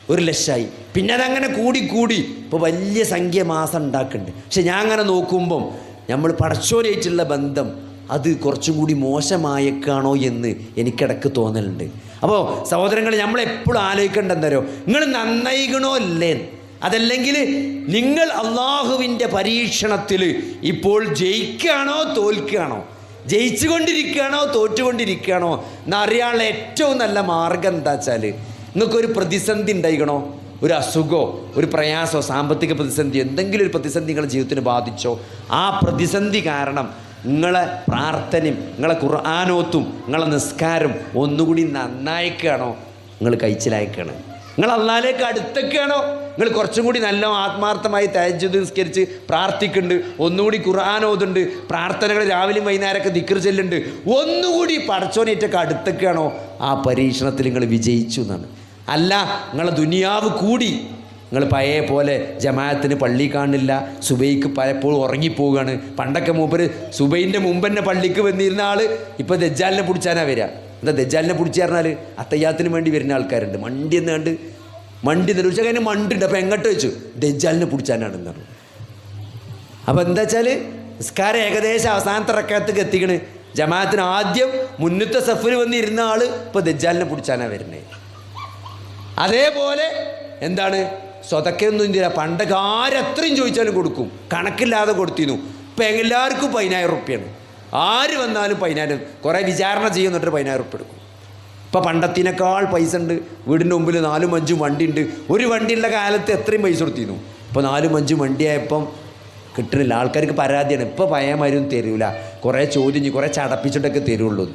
1,00,000ആയി. പിന്നെ അതങ്ങനെ കൂടി ഇപ്പോൾ വലിയ സംഖ്യ മാസം ഉണ്ടാക്കുന്നുണ്ട്. പക്ഷെ ഞാൻ അങ്ങനെ നോക്കുമ്പം നമ്മൾ പടച്ചോനായിട്ടുള്ള ബന്ധം അത് കുറച്ചും കൂടി മോശമായേക്കാണോ എന്ന് എനിക്കിടക്ക് തോന്നലുണ്ട്. അപ്പോൾ സഹോദരങ്ങൾ, നമ്മളെപ്പോഴും ആലോചിക്കേണ്ട എന്തോ, നിങ്ങൾ നന്നായിക്കണോ അല്ലേ, അതല്ലെങ്കിൽ നിങ്ങൾ അള്ളാഹുവിൻ്റെ പരീക്ഷണത്തിൽ ഇപ്പോൾ ജയിക്കുകയാണോ തോൽക്കുകയാണോ, ജയിച്ചുകൊണ്ടിരിക്കുകയാണോ തോറ്റുകൊണ്ടിരിക്കുകയാണോ എന്നറിയാനുള്ള ഏറ്റവും നല്ല മാർഗം എന്താ വെച്ചാൽ, നിങ്ങൾക്കൊരു പ്രതിസന്ധി ഉണ്ടായിക്കണോ, ഒരു അസുഖമോ ഒരു പ്രയാസമോ സാമ്പത്തിക പ്രതിസന്ധി എന്തെങ്കിലും ഒരു പ്രതിസന്ധി നിങ്ങളുടെ ജീവിതത്തിന് ബാധിച്ചോ, ആ പ്രതിസന്ധി കാരണം നിങ്ങളെ പ്രാർത്ഥനയും നിങ്ങളെ ഖുർആനോത്തും നിങ്ങളെ നിസ്കാരം ഒന്നുകൂടി നന്നായിക്കുകയാണോ, നിങ്ങൾ കഴിച്ചിലായിക്കാണ്, നിങ്ങൾ അള്ളാഹിലേക്ക് അടുത്തൊക്കെയാണോ, നിങ്ങൾ കുറച്ചും കൂടി നല്ല ആത്മാർത്ഥമായി തഹജ്ജുദ് നിസ്കരിച്ച് പ്രാർത്ഥിക്കുന്നുണ്ട്, ഒന്നുകൂടി ഖുർആനോതുണ്ട്, പ്രാർത്ഥനകൾ രാവിലെയും വൈകുന്നേരമൊക്കെ ദിക്ർ ചെല്ലുന്നുണ്ട്, ഒന്നുകൂടി പടച്ചോനേറ്റൊക്കെ അടുത്തൊക്കെയാണോ, ആ പരീക്ഷണത്തിൽ നിങ്ങൾ വിജയിച്ചു എന്നാണ്. അല്ല നിങ്ങളെ ദുനിയാവ് കൂടി, നിങ്ങൾ പഴയ പോലെ ജമാഅത്തിന് പള്ളി കാണില്ല, സുബൈക്ക് പലപ്പോഴും ഉറങ്ങിപ്പോവുകയാണ്. പണ്ടൊക്കെ മൂപ്പര് സുബൈൻ്റെ മുമ്പ് തന്നെ പള്ളിക്ക് വന്നിരുന്ന ആൾ ഇപ്പോൾ ദജ്ജാലിനെ പിടിച്ചാനാണ് വരിക. എന്താ ദജ്ജാലിനെ പിടിച്ച് പറഞ്ഞാൽ അത്തയ്യാത്തിന് വേണ്ടി വരുന്ന ആൾക്കാരുണ്ട്. മണ്ടി എന്ന് കണ്ട് മണ്ടി എന്ന് ചോദിച്ചാൽ അതിന് മണ്ടുണ്ട്. അപ്പോൾ എങ്ങോട്ട് വെച്ചു, ദജ്ജാലിനെ പിടിച്ചാനാണെന്ന് പറഞ്ഞു. അപ്പോൾ എന്താ വെച്ചാൽ നിസ്കാരം ഏകദേശം അവസാനത്തെ റക്കഅത്തേക്ക് എത്തിക്കണ്. ജമാഅത്തിന് ആദ്യം മുന്നത്തെ സഫിൽ വന്നിരുന്ന ആൾ ഇപ്പോൾ ദജ്ജാലിനെ പിടിച്ചാനാണ് വരുന്നത്. അതേപോലെ എന്താണ് സ്വതക്കൊന്നും ഇല്ല. പണ്ടൊക്കെ ആരത്രയും ചോദിച്ചാലും കൊടുക്കും, കണക്കില്ലാതെ കൊടുത്തിരുന്നു. ഇപ്പം എല്ലാവർക്കും 10000 റുപ്യാണ്. ആര് വന്നാലും 10000, കുറേ വിചാരണ ചെയ്യുന്നിട്ട് 10000 റുപ്യ എടുക്കും. ഇപ്പം പണ്ടത്തിനേക്കാൾ പൈസ ഉണ്ട്. വീടിൻ്റെ മുമ്പിൽ 4ഉം 5ഉം വണ്ടി ഉണ്ട്. ഒരു വണ്ടിയുള്ള കാലത്ത് എത്രയും പൈസ കൊടുത്തിരുന്നു. ഇപ്പോൾ 4ഉം 5ഉം വണ്ടിയായപ്പം കിട്ടണില്ല. ആൾക്കാർക്ക് പരാതിയാണ്, ഇപ്പോൾ പയ്യന്മാരൊന്നും തരൂല, കുറേ ചോദ്യം കുറേ ചടപ്പിച്ചിട്ടൊക്കെ തരുള്ളൂ.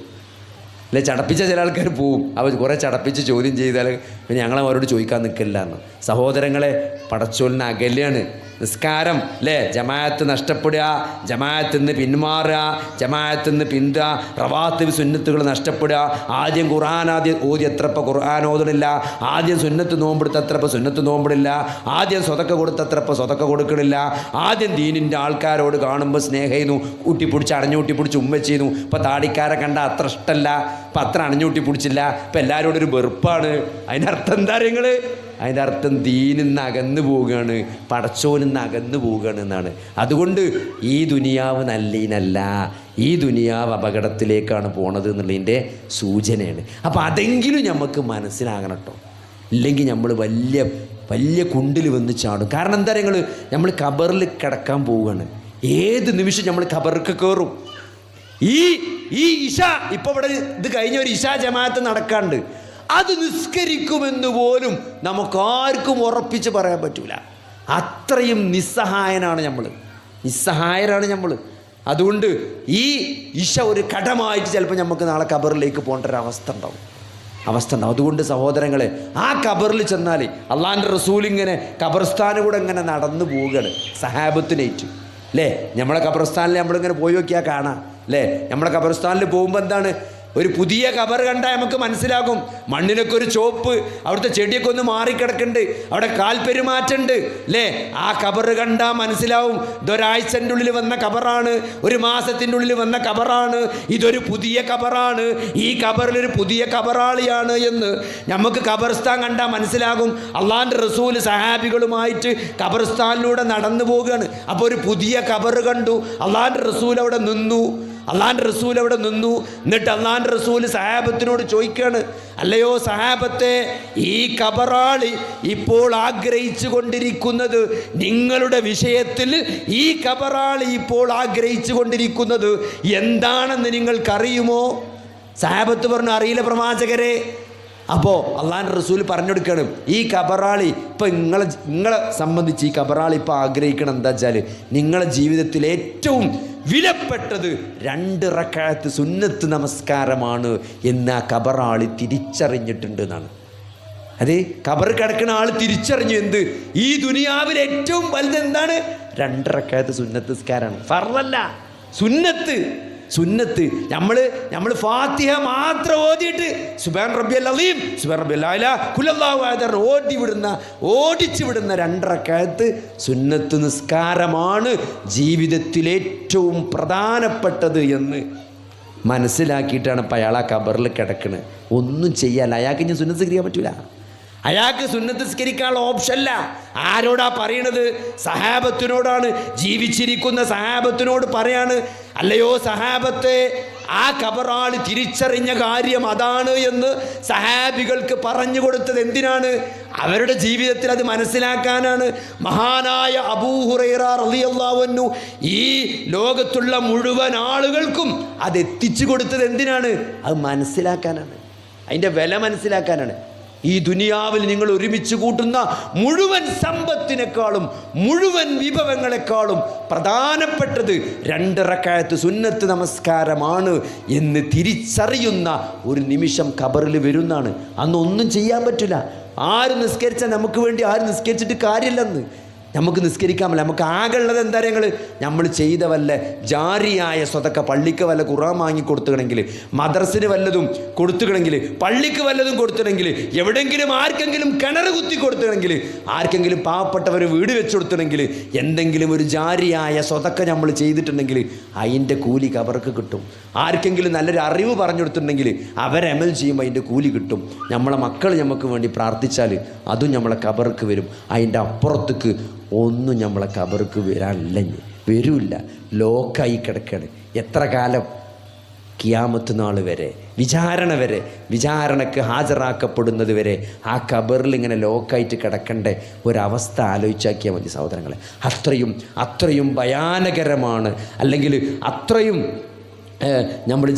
അല്ലെ, ചടപ്പിച്ച ചില ആൾക്കാർ പോവും. അവർ കുറേ ചടപ്പിച്ച് ചോദ്യം ചെയ്താൽ പിന്നെ ഞങ്ങളവരോട് ചോദിക്കാൻ നിൽക്കില്ല എന്ന്. സഹോദരങ്ങളെ, പടച്ചോലിന് അകലെയാണ് നിസ്കാരം. അല്ലേ, ജമാഅത്ത് നഷ്ടപ്പെടുക, ജമാഅത്തിൽ നിന്ന് പിന്മാറുക, ജമാഅത്തിൽ നിന്ന് പിന്തുക, റവാത്തിബ് സുന്നത്തുകൾ നഷ്ടപ്പെടുക. ആദ്യം ഖുർആൻ ഓതി എത്രപ്പോൾ ഖുർആൻ ഓതണില്ല, ആദ്യം സുന്നത്ത് നോമ്പെടുത്ത് എത്രപ്പോൾ സുന്നത്ത് നോമ്പിടില്ല, ആദ്യം സ്വതക്ക കൊടുത്തത്രപ്പോൾ സ്വതക്ക കൊടുക്കണില്ല, ആദ്യം ദീനിൻ്റെ ആൾക്കാരോട് കാണുമ്പോൾ സ്നേഹിക്കുന്നു, ഊട്ടിപ്പിടിച്ച് അണഞ്ഞൂട്ടിപ്പിടിച്ച് ഉമ്മ ചെയ്യുന്നു. ഇപ്പോൾ താടിക്കാരെ കണ്ട അത്ര ഇഷ്ടമല്ല, ഇപ്പം അത്ര അണഞ്ഞൂട്ടി പിടിച്ചില്ല, ഇപ്പം എല്ലാവരോടും ഒരു വെറുപ്പാണ്. അതിനർത്ഥം എന്താ നിങ്ങൾ, അതിൻ്റെ അർത്ഥം ദീനിൽ നിന്ന് അകന്നു പോവുകയാണ്, പടച്ചോനിൽ നിന്ന് അകന്നു പോവുകയാണ് എന്നാണ്. അതുകൊണ്ട് ഈ ദുനിയാവ് നല്ലീനല്ല, ഈ ദുനിയാവ് അപകടത്തിലേക്കാണ് പോണത് എന്നുള്ളതിൻ്റെ സൂചനയാണ്. അപ്പോൾ അതെങ്കിലും നമുക്ക് മനസ്സിലാകണം കേട്ടോ. ഇല്ലെങ്കിൽ നമ്മൾ വലിയ വലിയ കുണ്ടിൽ വന്ന് ചാടും. കാരണം എന്താ പറയുക, നമ്മൾ ഖബറിൽ കിടക്കാൻ പോവുകയാണ്. ഏത് നിമിഷം നമ്മൾ ഖബർക്ക് കയറും. ഈ ഇശ ഇപ്പോൾ ഇവിടെ ഇത് കഴിഞ്ഞ ഒരു ഇശ ജമാഅത്ത് നടക്കാണ്ട്, അത് നിസ്കരിക്കുമെന്ന് പോലും നമുക്കാർക്കും ഉറപ്പിച്ച് പറയാൻ പറ്റൂല. അത്രയും നിസ്സഹായനാണ് നമ്മൾ. അതുകൊണ്ട് ഈ ഇശ ഒരു കടമായിട്ട് ചിലപ്പോൾ നമുക്ക് നാളെ ഖബറിലേക്ക് പോകേണ്ട ഒരു അവസ്ഥ ഉണ്ടാവും. അതുകൊണ്ട് സഹോദരങ്ങളെ, ആ ഖബറിൽ ചെന്നാൽ അള്ളാഹിൻ്റെ റസൂൽ ഇങ്ങനെ ഖബർസ്ഥാന് കൂടെ ഇങ്ങനെ നടന്നു പോവുകയാണ് സഹാബത്തിനേറ്റ്. അല്ലേ, നമ്മളെ ഖബർസ്ഥാനിൽ നമ്മളിങ്ങനെ പോയി നോക്കിയാൽ കാണാം. അല്ലേ, നമ്മളെ ഖബർസ്ഥാനിൽ പോകുമ്പോൾ എന്താണ്, ഒരു പുതിയ ഖബർ കണ്ടാൽ നമുക്ക് മനസ്സിലാകും. മണ്ണിനൊക്കെ ഒരു ചോപ്പ്, അവിടുത്തെ ചെടിയൊക്കെ ഒന്ന് മാറിക്കിടക്കുന്നുണ്ട്, അവിടെ കാൽപ്പെരുമാറ്റുണ്ട്. അല്ലേ, ആ ഖബർ കണ്ടാൽ മനസ്സിലാവും ഇതൊരാഴ്ചൻ്റെ ഉള്ളിൽ വന്ന ഖബറാണ്, ഒരു മാസത്തിൻ്റെ ഉള്ളിൽ വന്ന ഖബറാണ്, ഇതൊരു പുതിയ ഖബറാണ്, ഈ ഖബറിലൊരു പുതിയ ഖബറാളിയാണ് എന്ന് നമുക്ക് ഖബർസ്ഥാൻ കണ്ടാൽ മനസ്സിലാകും. അള്ളാഹിൻ്റെ റസൂൽ സഹാബികളുമായിട്ട് ഖബർസ്ഥാനിലൂടെ നടന്നു പോവുകയാണ്. അപ്പോൾ ഒരു പുതിയ ഖബർ കണ്ടു, അള്ളാഹിൻ്റെ റസൂൽ അവിടെ നിന്നു. എന്നിട്ട് അള്ളാഹിൻ്റെ റസൂൽ സഹാബത്തിനോട് ചോദിക്കുകയാണ്, അല്ലയോ സഹാബത്തെ, ഈ ഖബറാളി ഇപ്പോൾ ആഗ്രഹിച്ചു കൊണ്ടിരിക്കുന്നത്, നിങ്ങളുടെ വിഷയത്തിൽ ഈ ഖബറാളി ഇപ്പോൾ ആഗ്രഹിച്ചു കൊണ്ടിരിക്കുന്നത് എന്താണെന്ന് നിങ്ങൾക്കറിയുമോ? സഹാബത്ത് പറഞ്ഞു, അറിയില്ല പ്രവാചകരെ. അപ്പോൾ അള്ളാഹുവിൻ്റെ റസൂൽ പറഞ്ഞു കൊടുക്കണം, ഈ കബറാളി ഇപ്പം നിങ്ങളെ സംബന്ധിച്ച് ഈ കബറാളി ഇപ്പം ആഗ്രഹിക്കണം എന്താ വെച്ചാൽ നിങ്ങളെ ജീവിതത്തിൽ ഏറ്റവും വിലപ്പെട്ടത് 2 റക്അത്ത് സുന്നത്ത് നമസ്കാരമാണ് എന്ന് ആ കബറാളി തിരിച്ചറിഞ്ഞിട്ടുണ്ട് എന്നാണ്. അത് കബർ കിടക്കുന്ന ആൾ തിരിച്ചറിഞ്ഞു എന്ത്, ഈ ദുനിയാവിൽ ഏറ്റവും വലുത് എന്താണ്? 2 റക്അത്ത് സുന്നത്ത് നിസ്കാരമാണ്. ഫർളല്ല, സുന്നത്ത്. നമ്മൾ ഫാത്തിഹ മാത്രം ഓതിയിട്ട് സുബ്ഹാൻ റബ്ബിയൽ അലീം സുബ്ഹാൻ റബ്ബിയൽ അഅ്ലാ ഖുലല്ലാഹു അഹദ് ഓടിച്ചു വിടുന്ന 2 റക്അത്ത് സുന്നത്ത് നിസ്കാരമാണ് ജീവിതത്തിൽ ഏറ്റവും പ്രധാനപ്പെട്ടത് എന്ന് മനസ്സിലാക്കിയിട്ടാണ് ഇപ്പം അയാൾ ആ കബറിൽ കിടക്കുന്നത്. ഒന്നും ചെയ്യാല്ല, അയാൾക്ക് ഇനി സുന്നത്ത് നിസ്കരിക്കാൻ പറ്റൂല. അയാൾക്ക് സുന്നത്ത് നിസ്കരിക്കാനുള്ള ഓപ്ഷനല്ല. ആരോടാ പറയണത്? സഹാബത്തിനോടാണ്. ജീവിച്ചിരിക്കുന്ന സഹാബത്തിനോട് പറയാണ്, അല്ലയോ സഹാബത്തെ, ആ കബറാളി തിരിച്ചറിഞ്ഞ കാര്യം അതാണ് എന്ന് സഹാബികൾക്ക് പറഞ്ഞു കൊടുത്തത് എന്തിനാണ്? അവരുടെ ജീവിതത്തിൽ അത് മനസ്സിലാക്കാനാണ്. മഹാനായ അബൂ ഹുറൈറ റളിയല്ലാഹു അൻഹു ഈ ലോകത്തുള്ള മുഴുവൻ ആളുകൾക്കും അത് എത്തിച്ചു കൊടുത്തത് എന്തിനാണ്? അത് മനസ്സിലാക്കാനാണ്, അതിൻ്റെ വില മനസ്സിലാക്കാനാണ്. ഈ ദുനിയാവിൽ നിങ്ങൾ ഒരുമിച്ച് കൂട്ടുന്ന മുഴുവൻ സമ്പത്തിനേക്കാളും മുഴുവൻ വിഭവങ്ങളെക്കാളും പ്രധാനപ്പെട്ടത് 2 റക്അത്ത് സുന്നത്ത് നമസ്കാരമാണ് എന്ന് തിരിച്ചറിയുന്ന ഒരു നിമിഷം ഖബറിൽ വരുന്നതാണ്. അന്നൊന്നും ചെയ്യാൻ പറ്റില്ല. ആര് നിസ്കരിച്ചാൽ നമുക്ക് വേണ്ടി ആര് നിസ്കരിച്ചിട്ട് കാര്യമില്ലെന്ന്. നമുക്ക് നിസ്കരിക്കാമല്ല. നമുക്ക് ആകെ ഉള്ളത് എന്താ ഞങ്ങൾ ചെയ്ത വല്ല ജാരിയായ സ്വതക്ക, പള്ളിക്ക് വല്ല ഖുർആൻ വാങ്ങി കൊടുത്തുകണമെങ്കിൽ, മദ്രസിന് വല്ലതും കൊടുത്തുകണമെങ്കിൽ, പള്ളിക്ക് വല്ലതും കൊടുത്തുകണമെങ്കിൽ, എവിടെയെങ്കിലും ആർക്കെങ്കിലും കിണർ കുത്തി കൊടുത്തുകണമെങ്കിൽ, ആർക്കെങ്കിലും പാവപ്പെട്ടവർ വീട് വെച്ച് കൊടുത്തുകണമെങ്കിൽ, എന്തെങ്കിലും ഒരു ജാരിയായ സ്വതക്ക നമ്മൾ ചെയ്തിട്ടുണ്ടെങ്കിൽ അതിൻ്റെ കൂലി കബർക്ക് കിട്ടും. ആർക്കെങ്കിലും നല്ലൊരു അറിവ് പറഞ്ഞു കൊടുത്തിട്ടുണ്ടെങ്കിൽ അവരമൽ ചെയ്യുമ്പോൾ അതിൻ്റെ കൂലി കിട്ടും. നമ്മളെ മക്കൾ നമുക്ക് വേണ്ടി പ്രാർത്ഥിച്ചാൽ അതും നമ്മളെ കബർക്ക് വരും. അതിൻ്റെ അപ്പുറത്തേക്ക് ഒന്നും നമ്മളെ കബർക്ക് വരില്ല. ലോക്കായി കിടക്കുകയാണ്. എത്ര കാലം? ഖിയാമത്ത് നാൾ വരെ, വിചാരണക്ക് ഹാജരാക്കപ്പെടുന്നത് വരെ ആ കബറിൽ ഇങ്ങനെ ലോക്കായിട്ട് കിടക്കേണ്ട ഒരവസ്ഥ ആലോചിച്ചാക്കിയാൽ മതി സഹോദരങ്ങളെ. അത്രയും ഭയാനകരമാണ്. അല്ലെങ്കിൽ അത്രയും നമ്മൾ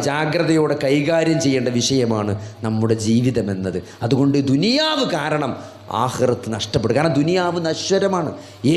ജാഗ്രതയോടെ കൈകാര്യം ചെയ്യേണ്ട വിഷയമാണ് നമ്മുടെ ജീവിതം എന്നത്. അതുകൊണ്ട് ദുനിയാവ് കാരണം ആഖിറത്ത് നഷ്ടപ്പെടും. കാരണം ദുനിയാവ് നശ്വരമാണ്.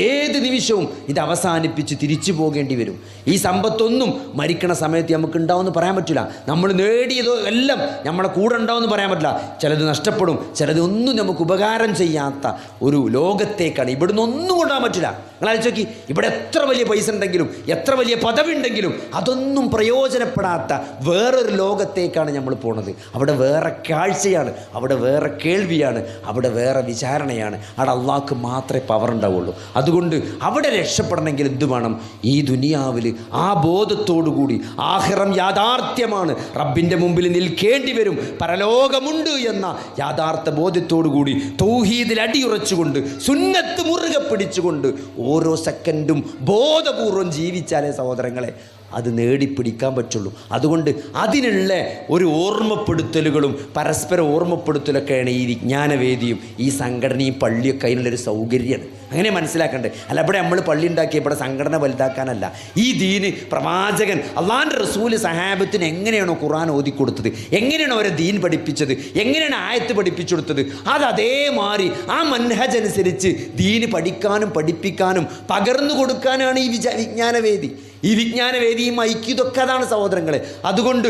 ഏത് നിമിഷവും ഇത് അവസാനിപ്പിച്ച് തിരിച്ചു പോകേണ്ടി വരും. ഈ സമ്പത്തൊന്നും മരിക്കണ സമയത്ത് നമുക്ക് ഉണ്ടാവുമെന്ന് പറയാൻ പറ്റില്ല. നമ്മൾ നേടിയതോ എല്ലാം നമ്മളെ കൂടെ ഉണ്ടാവുമെന്ന് പറയാൻ പറ്റില്ല. ചിലത് നഷ്ടപ്പെടും, ചിലതൊന്നും നമുക്ക് ഉപകാരം ചെയ്യാത്ത ഒരു ലോകത്തേക്കാണ്. ഇവിടുന്ന് ഒന്നും കൊണ്ടുപോകാൻ പറ്റില്ല. നിങ്ങൾ ആലോചിച്ച് നോക്കി, ഇവിടെ എത്ര വലിയ പൈസ ഉണ്ടെങ്കിലും എത്ര വലിയ പദവി ഉണ്ടെങ്കിലും അതൊന്നും പ്രയോജനപ്പെടാത്ത വേറൊരു ലോകത്തേക്കാണ് നമ്മൾ പോണത്. അവിടെ വേറെ കാഴ്ചയാണ്, അവിടെ വേറെ കേൾവിയാണ്, അവിടെ വേറെ വിചാരണയാണ്. അവിടെ അള്ളാഹ്ക്ക് മാത്രമേ പവർ ഉണ്ടാവുള്ളൂ. അതുകൊണ്ട് അവിടെ രക്ഷപ്പെടണമെങ്കിൽ എന്ത് വേണം? ഈ ദുനിയാവിൽ ആ ബോധത്തോടുകൂടി ആഖിറം യാഥാർത്ഥ്യമാണ്, റബ്ബിൻ്റെ മുമ്പിൽ നിൽക്കേണ്ടി വരും, പരലോകമുണ്ട് എന്ന യാഥാർത്ഥ്യ ബോധത്തോടുകൂടി തൗഹീദിൽ അടിയുറച്ചുകൊണ്ട് സുന്നത്ത് മുറുകെ പിടിച്ചുകൊണ്ട് ഓരോ സെക്കൻഡും ബോധപൂർവം ജീവിച്ചാലേ സഹോദരങ്ങളെ അത് നേടിപ്പിടിക്കാൻ പറ്റുള്ളൂ. അതുകൊണ്ട് അതിനുള്ള ഒരു ഓർമ്മപ്പെടുത്തലുകളും പരസ്പര ഓർമ്മപ്പെടുത്തലൊക്കെയാണ് ഈ വിജ്ഞാനവേദിയും ഈ സംഘടനയും പള്ളിയൊക്കെ അതിനുള്ളൊരു സൗകര്യമാണ്. അങ്ങനെ മനസ്സിലാക്കണ്ടേ. അല്ല ഇവിടെ നമ്മൾ പള്ളി ഉണ്ടാക്കിയ ഇവിടെ സംഘടന വലുതാക്കാനല്ല. ഈ ദീന് പ്രവാചകൻ അള്ളാഹിൻ്റെ റസൂല് സഹാബത്തിന് എങ്ങനെയാണോ ഖുർആൻ ഓതിക്കൊടുത്തത്, എങ്ങനെയാണോ അവരെ ദീൻ പഠിപ്പിച്ചത്, എങ്ങനെയാണ് ആയത്ത് പഠിപ്പിച്ചു കൊടുത്തത്, അത് അതേമാതിരി ആ മൻഹജ് അനുസരിച്ച് ദീന് പഠിക്കാനും പഠിപ്പിക്കാനും പകർന്നു കൊടുക്കാനാണ് ഈ വിജ്ഞാനവേദി. ഈ വിജ്ഞാനവേദിയും ഐക്യതൊക്കെ അതാണ് സഹോദരങ്ങളെ. അതുകൊണ്ട്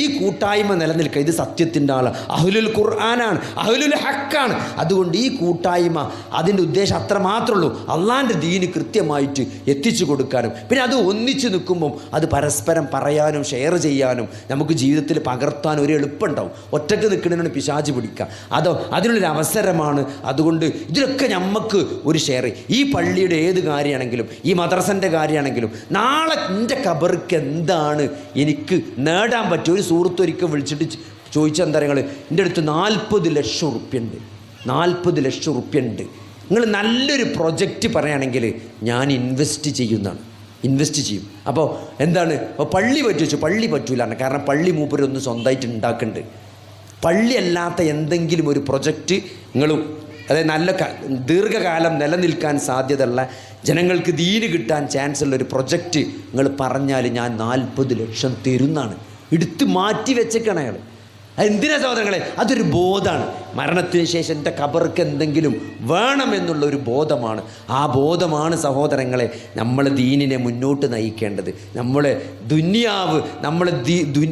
ഈ കൂട്ടായ്മ നിലനിൽക്കുക. ഇത് സത്യത്തിൻ്റെ ആളാണ്, അഹ്ലുൽ ഖുർആനാണ്, അഹ്ലുൽ ഹക്കാണ്. അതുകൊണ്ട് ഈ കൂട്ടായ്മ അതിൻ്റെ ഉദ്ദേശം അത്ര മാത്രമേ ഉള്ളൂ, അള്ളാഹിൻ്റെ ദീന് കൃത്യമായിട്ട് എത്തിച്ചു കൊടുക്കാനും പിന്നെ അത് ഒന്നിച്ച് നിൽക്കുമ്പം അത് പരസ്പരം പറയാനും ഷെയർ ചെയ്യാനും നമുക്ക് ജീവിതത്തിൽ പകർത്താനും ഒരു എളുപ്പമുണ്ടാവും. ഒറ്റയ്ക്ക് നിൽക്കുന്നതിനാണ് പിശാച് പിടിക്കുക, അതിനുള്ളൊരു അവസരമാണ്. അതുകൊണ്ട് ഇതിലൊക്കെ നമുക്ക് ഒരു ഷെയർ, ഈ പള്ളിയുടെ ഏത് കാര്യമാണെങ്കിലും ഈ മദ്രസൻ്റെ കാര്യമാണെങ്കിലും നാളെ എൻ്റെ ഖബർക്ക് എന്താണ് എനിക്ക് നേടാൻ പറ്റും. ഒരു സുഹൃത്ത് ഒരിക്കൽ വിളിച്ചിട്ട് ചോദിച്ച എന്താ നിങ്ങൾ, എൻ്റെ അടുത്ത് 40 ലക്ഷം ഉറുപ്പ്യുണ്ട്, 40 ലക്ഷം ഉറുപ്പ്യുണ്ട്, നിങ്ങൾ നല്ലൊരു പ്രൊജക്റ്റ് പറയുകയാണെങ്കിൽ ഞാൻ ഇൻവെസ്റ്റ് ചെയ്യും. അപ്പോൾ എന്താണ്, അപ്പോൾ പള്ളി പറ്റുവെച്ചു, പള്ളി പറ്റൂലാണ്. കാരണം പള്ളി മൂപ്പരൊന്നും സ്വന്തമായിട്ട് ഉണ്ടാക്കുന്നുണ്ട്. പള്ളി അല്ലാത്ത എന്തെങ്കിലും ഒരു പ്രൊജക്റ്റ് നിങ്ങളും, അതായത് നല്ല ദീർഘകാലം നിലനിൽക്കാൻ സാധ്യതയുള്ള ജനങ്ങൾക്ക് ദീന് കിട്ടാൻ ചാൻസ് ഉള്ളൊരു പ്രൊജക്റ്റ് നിങ്ങൾ പറഞ്ഞാൽ ഞാൻ 40 ലക്ഷം തരുന്നാണ്. എടുത്ത് മാറ്റി വെച്ചേക്കാണ് അയാൾ. എന്തിനാ സഹോദരങ്ങളെ? അതൊരു ബോധമാണ്. മരണത്തിന് ശേഷം എൻ്റെ ഖബർക്ക് എന്തെങ്കിലും വേണമെന്നുള്ള ഒരു ബോധമാണ്. ആ ബോധമാണ് സഹോദരങ്ങളെ നമ്മൾ ദീനിനെ മുന്നോട്ട് നയിക്കേണ്ടത്. നമ്മളെ ദുനിയാവ്, നമ്മളെ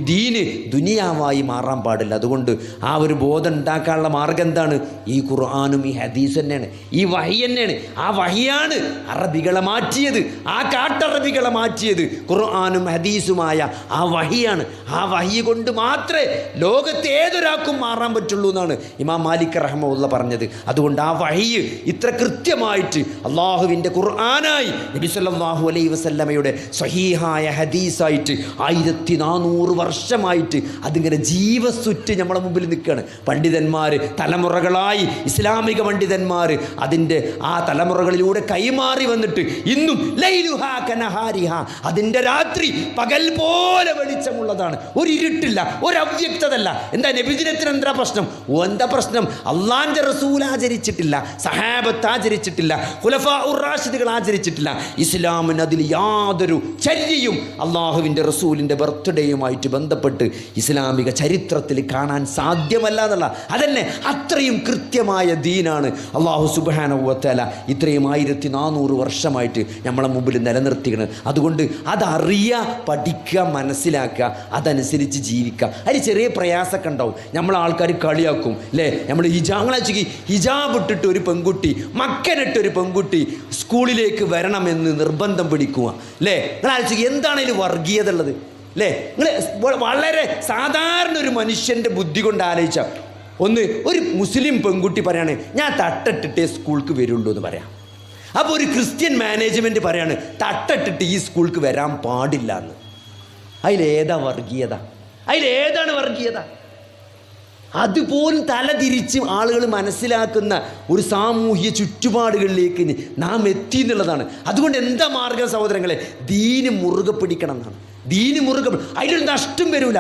ദീന് ദുനിയാവായി മാറാൻ പാടില്ല. അതുകൊണ്ട് ആ ഒരു ബോധം ഉണ്ടാക്കാനുള്ള മാർഗം എന്താണ്? ഈ ഖുർആനും ഈ ഹദീസ് തന്നെയാണ്, ഈ വഹി തന്നെയാണ്. ആ വഹിയാണ് അറബികളെ മാറ്റിയത്, ആ കാട്ടറബികളെ മാറ്റിയത് ഖുർആനും ഹദീസുമായ ആ വഹിയാണ്. ആ വഹി കൊണ്ട് മാത്രമേ ലോകത്ത് ഏതൊരാൾക്കും മാറാൻ പറ്റുള്ളൂ എന്നാണ് ഇമാം മാലിക് റഹ്മത്തുള്ളാഹി പറഞ്ഞത്. അതുകൊണ്ട് ആ വഹി ഇത്ര കൃത്യമായിട്ട് അള്ളാഹുവിൻ്റെ ഖുർആനായി നബി സല്ലല്ലാഹു അലൈഹി വസല്ലമയുടെ സ്വഹീഹായ ഹദീസായിട്ട് 1400 വർഷമായിട്ട് അതിങ്ങനെ ജീവസുറ്റ് നമ്മളെ മുമ്പിൽ നിൽക്കുകയാണ്. പണ്ഡിതന്മാർ തലമുറകളായി, ഇസ്ലാമിക പണ്ഡിതന്മാർ അതിൻ്റെ ആ തലമുറകളിലൂടെ കൈമാറി വന്നിട്ട് ഇന്നും ലൈലുഹാ കനഹാരിഹാ, അതിൻ്റെ രാത്രി പകൽ പോലെ വെളിച്ചമുള്ളതാണ്. ഒരു ഇരുട്ടില്ല, ഒരു അവ്യക്തതല്ല. എന്താ നബിദിനത്തിന് എന്താ പ്രശ്നം? എന്താ പ്രശ്നം? അള്ളാന്റെ റസൂൽ ആചരിച്ചിട്ടില്ല, സഹാബത്ത് ആചരിച്ചിട്ടില്ല, ഖുലഫാഉർ റാഷിദുകൾ ആചരിച്ചിട്ടില്ല. ഇസ്ലാമിന് അതിൽ യാതൊരു ചര്യയും അള്ളാഹുവിൻ്റെ റസൂലിൻ്റെ ബർത്ത്ഡേയുമായിട്ട് ബന്ധപ്പെട്ട് ഇസ്ലാമിക ചരിത്രത്തിൽ കാണാൻ സാധ്യമല്ല എന്നുള്ള അതന്നെ അത്രയും കൃത്യമായ ദീനാണ് അള്ളാഹു സുബ്ഹാനഹു വ തആല ഇത്രയും 1400 വർഷമായിട്ട് നമ്മളെ മുമ്പിൽ നിലനിർത്തിക്കുന്നത്. അതുകൊണ്ട് അതറിയുക, പഠിക്കുക, മനസ്സിലാക്കുക, അതനുസരിച്ച് ജീവിക്കുക. അതിന് ചെറിയ പ്രയാസമൊക്കെ ഉണ്ടാവും. നമ്മളെ ആൾക്കാർ കളിയാക്കും അല്ലേ? നമ്മൾ ഹിജാബ് ഇട്ടിട്ട് ഒരു പെൺകുട്ടി, മക്കനിട്ടൊരു പെൺകുട്ടി സ്കൂളിലേക്ക് വരണമെന്ന് നിർബന്ധം പിടിക്കുക അല്ലേ? നിങ്ങൾ ആലോചിക്കുക, എന്താണ് അതിൽ വർഗീയത ഉള്ളത് അല്ലേ? നിങ്ങൾ വളരെ സാധാരണ ഒരു മനുഷ്യൻ്റെ ബുദ്ധി കൊണ്ട് ആലോചിച്ച ഒരു മുസ്ലിം പെൺകുട്ടി പറയാണ് ഞാൻ തട്ടിട്ടിട്ടേ സ്കൂൾക്ക് വരുള്ളൂ എന്ന് പറയാം. അപ്പോൾ ഒരു ക്രിസ്ത്യൻ മാനേജ്മെൻറ്റ് പറയാണ് തട്ടിട്ടിട്ട് ഈ സ്കൂൾക്ക് വരാൻ പാടില്ല എന്ന്. അതിലേതാ വർഗീയത? അതിലേതാണ് വർഗീയത? അതുപോലും തലതിരിച്ച് ആളുകൾ മനസ്സിലാക്കുന്ന ഒരു സാമൂഹ്യ ചുറ്റുപാടുകളിലേക്ക് നാം എത്തി എന്നുള്ളതാണ്. അതുകൊണ്ട് എന്താ മാർഗം സഹോദരങ്ങളെ? ദീന് മുറുകെ പിടിക്കണം എന്നാണ്. ദീന് മുറുകെ, അതിലൊരു നഷ്ടം വരില്ല.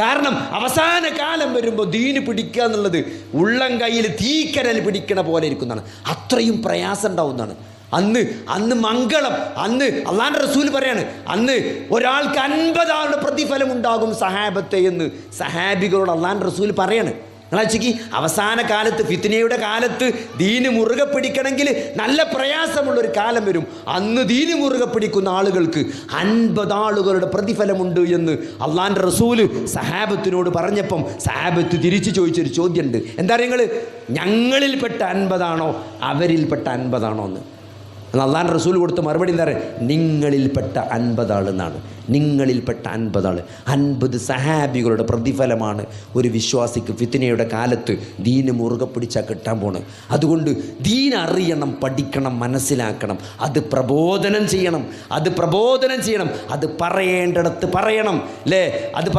കാരണം അവസാന കാലം വരുമ്പോൾ ദീന് പിടിക്കുക എന്നുള്ളത് ഉള്ളം കയ്യിൽ തീക്കരൽ പിടിക്കണ പോലെ ഇരിക്കുന്നതാണ്. അത്രയും പ്രയാസം ഉണ്ടാവുന്നതാണ്. അന്ന് മംഗളം, അന്ന് അള്ളാഹുവിൻ്റെ റസൂൽ പറയാണ്, അന്ന് ഒരാൾക്ക് 50 ആളുടെ പ്രതിഫലം ഉണ്ടാകും സഹാബത്തെ എന്ന് സഹാബികളോട് അള്ളാഹുവിൻ്റെ റസൂൽ പറയാണ്. നിങ്ങളാച്ചി അവസാന കാലത്ത്, ഫിത്നയുടെ കാലത്ത് ദീന് മുറുകെ പിടിക്കണമെങ്കിൽ നല്ല പ്രയാസമുള്ളൊരു കാലം വരും. അന്ന് ദീന് മുറുകെ പിടിക്കുന്ന ആളുകൾക്ക് 50 ആളുകളുടെ പ്രതിഫലമുണ്ട് എന്ന് അള്ളാഹുവിൻ്റെ റസൂല് സഹാബത്തിനോട് പറഞ്ഞപ്പം സഹാബത്ത് തിരിച്ചു ചോദിച്ചൊരു ചോദ്യമുണ്ട്. എന്താ നിങ്ങൾ ഞങ്ങളിൽപ്പെട്ട 50 ആണോ അവരിൽപ്പെട്ട 50 ആണോ എന്ന്? അള്ളാഹുവിൻ്റെ റസൂൽ കൊടുത്ത മറുപടി എന്താ പറയുക? നിങ്ങളിൽപ്പെട്ട 50 ആൾ എന്നാണ്. നിങ്ങളിൽപ്പെട്ട 50 ആൾ. 50 സഹാബികളുടെ പ്രതിഫലമാണ് ഒരു വിശ്വാസിക്ക് ഫിത്നയുടെ കാലത്ത് ദീന് മുറുകെ പിടിച്ചാൽ കിട്ടാൻ പോണ്. അതുകൊണ്ട് ദീൻ അറിയണം, പഠിക്കണം, മനസ്സിലാക്കണം, അത് പ്രബോധനം ചെയ്യണം, അത് പറയേണ്ടിടത്ത് പറയണം അല്ലേ? അത്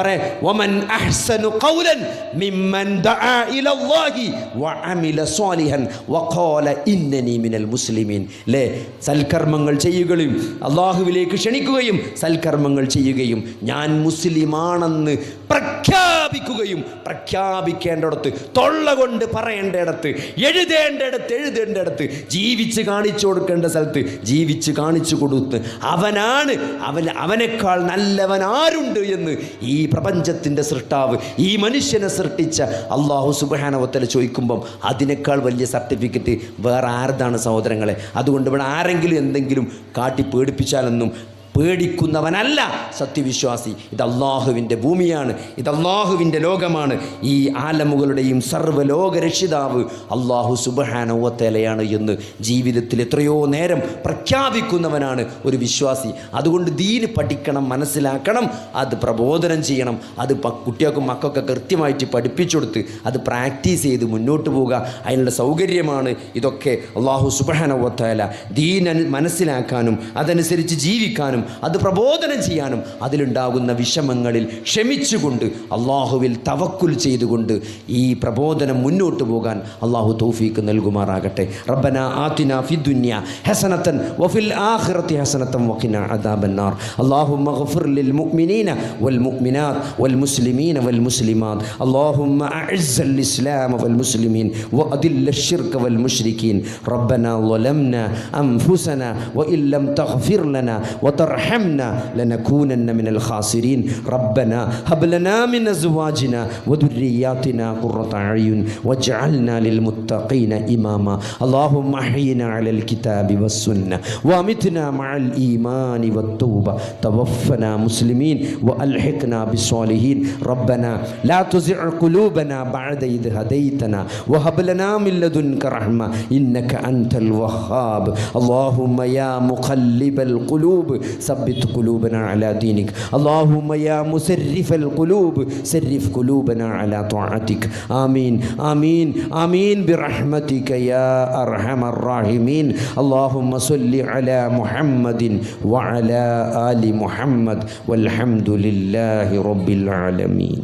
വമൻ അഹ്സനു ഖൗലൻ മിമ്മൻ ദഅ ഇലല്ലാഹി വഅമില സ്വാലിഹൻ വഖാല ഇന്നനി മിനൽ മുസ്ലിമീൻ അല്ലേ? സൽക്കർമ്മങ്ങൾ ചെയ്യുകയും അള്ളാഹുവിലേക്ക് ക്ഷണിക്കുകയും സൽക്കർമ്മങ്ങൾ ചെയ്യുകയും ഞാൻ മുസ്ലിമാണെന്ന് പ്രഖ്യാപിക്കുകയും, പ്രഖ്യാപിക്കേണ്ടിടത്ത് തൊള്ള കൊണ്ട് പറയേണ്ടിടത്ത്, എഴുതേണ്ടിടത്ത് ജീവിച്ച് കാണിച്ചു കൊടുക്കേണ്ട സ്ഥലത്ത് ജീവിച്ച് കാണിച്ചു കൊടുത്ത് അവനേക്കാൾ നല്ലവൻ ആരുണ്ട് എന്ന് ഈ പ്രപഞ്ചത്തിൻ്റെ സൃഷ്ടാവ്, ഈ മനുഷ്യനെ സൃഷ്ടിച്ച അള്ളാഹു സുബ്ഹാനഹു വ തആല ചോദിക്കുമ്പം അതിനേക്കാൾ വലിയ സർട്ടിഫിക്കറ്റ് വേറെ ആരുതാണ് സഹോദരങ്ങളെ? അതുകൊണ്ട് ഇവിടെ ആരെങ്കിലും എന്തെങ്കിലും കാട്ടി പേടിപ്പിച്ചാലൊന്നും പേടിക്കുന്നവനല്ല സത്യവിശ്വാസി. ഇത് അള്ളാഹുവിൻ്റെ ഭൂമിയാണ്, ഇത് അള്ളാഹുവിൻ്റെ ലോകമാണ്. ഈ ആലമുകളുടെയും സർവ്വലോക രക്ഷിതാവ് അള്ളാഹു സുബ്ഹാനഹു വ തആലയാണ് എന്ന് ജീവിതത്തിൽ എത്രയോ നേരം പ്രഖ്യാപിക്കുന്നവനാണ് ഒരു വിശ്വാസി. അതുകൊണ്ട് ദീന് പഠിക്കണം, മനസ്സിലാക്കണം, അത് പ്രബോധനം ചെയ്യണം, അത് കുട്ടികൾക്കും മക്കൾക്ക് കൃത്യമായിട്ട് പഠിപ്പിച്ചു കൊടുത്ത് അത് പ്രാക്ടീസ് ചെയ്ത് മുന്നോട്ട് പോവുക. അതിനുള്ള സൗകര്യമാണ് ഇതൊക്കെ. അള്ളാഹു സുബ്ഹാനഹു വ തആല ദീൻ മനസ്സിലാക്കാനും അതനുസരിച്ച് ജീവിക്കാനും അത് പ്രബോധനം ചെയ്യാനും അതിലുണ്ടാകുന്ന വിഷമങ്ങളിൽ ക്ഷമിച്ചുകൊണ്ട് അള്ളാഹുവിൽ തവക്കുൽ ചെയ്തുകൊണ്ട് ഈ പ്രബോധനം മുന്നോട്ട് പോകാൻ അള്ളാഹു തൗഫീഖ് നൽകുമാറാകട്ടെ. റബ്ബനാ ആതിനാ ഫിദ്ദുനിയ ഹസനതൻ വഫിൽ ആഖിറതി ഹസനതൻ വഖിനാ അദാബന്നാർ. അല്ലാഹുമ്മ ഗ്ഫിർ ലിൽ മുഅ്മിനീന വൽ മുഅ്മിനാത്ത് വൽ മുസ്ലിമീന വൽ മുസ്ലിമാത്ത്. അല്ലാഹുമ്മ അഇസ്സൽ ഇസ്ലാമ വൽ മുസ്ലിമീൻ വഅദില്ലശ് ശിർക വൽ മുശ്രികീൻ. റബ്ബനാ ളലംനാ അൻഫുസനാ വഇൻ ലം തഗ്ഫിർ ലനാ വതർ തർഹംനാ ലനകൂനന്ന മിനൽ ഖാസിരീൻ റബ്ബനാ ഹബ് ലനാ മിൻ അസ്വാജിനാ വദുർരിയ്യാതിനാ ഖുർറത അയ്യുൻ വജ്അൽനാ ലിൽ മുത്തഖീന ഇമാമാ അല്ലാഹുമ്മ അഹ്യിനാ അലൽ കിതാബി വസ്സുന്ന വഅമിത്നാ മഅൽ ഈമാനി വത്തൗബ തവഫനാ മുസ്ലിമീൻ വഅൽഹിഖ്നാ ബിസ്സാലിഹീൻ റബ്ബനാ ലാ തുസിഅ ഖുലൂബനാ ബഅദ ഇദ് ഹദൈതനാ വഹബ് ലനാ മിൻ ലദുൻക റഹ്മ ഇന്നക അൻതൽ വഹ്ഹാബ് അല്ലാഹുമ്മ യാ മുഖല്ലിബൽ ഖുലൂബ് സബ്ബിത് ഖുലൂബനാ അലാ ദീനിക് അല്ലാഹുമ്മ യാ മുസർരിഫൽ ഖുലൂബ് സർരിഫ് ഖുലൂബനാ അലാ ത്വഅതിക് ആമീൻ ആമീൻ ആമീൻ ബിറഹ്മതിക യാ അർഹമർ റാഹിമീൻ അല്ലാഹുമ്മ സ്വല്ലി അലാ മുഹമ്മദിൻ വഅലാ ആലി മുഹമ്മദ് വൽഹംദുലില്ലാഹി റബ്ബിൽ ആലമീൻ.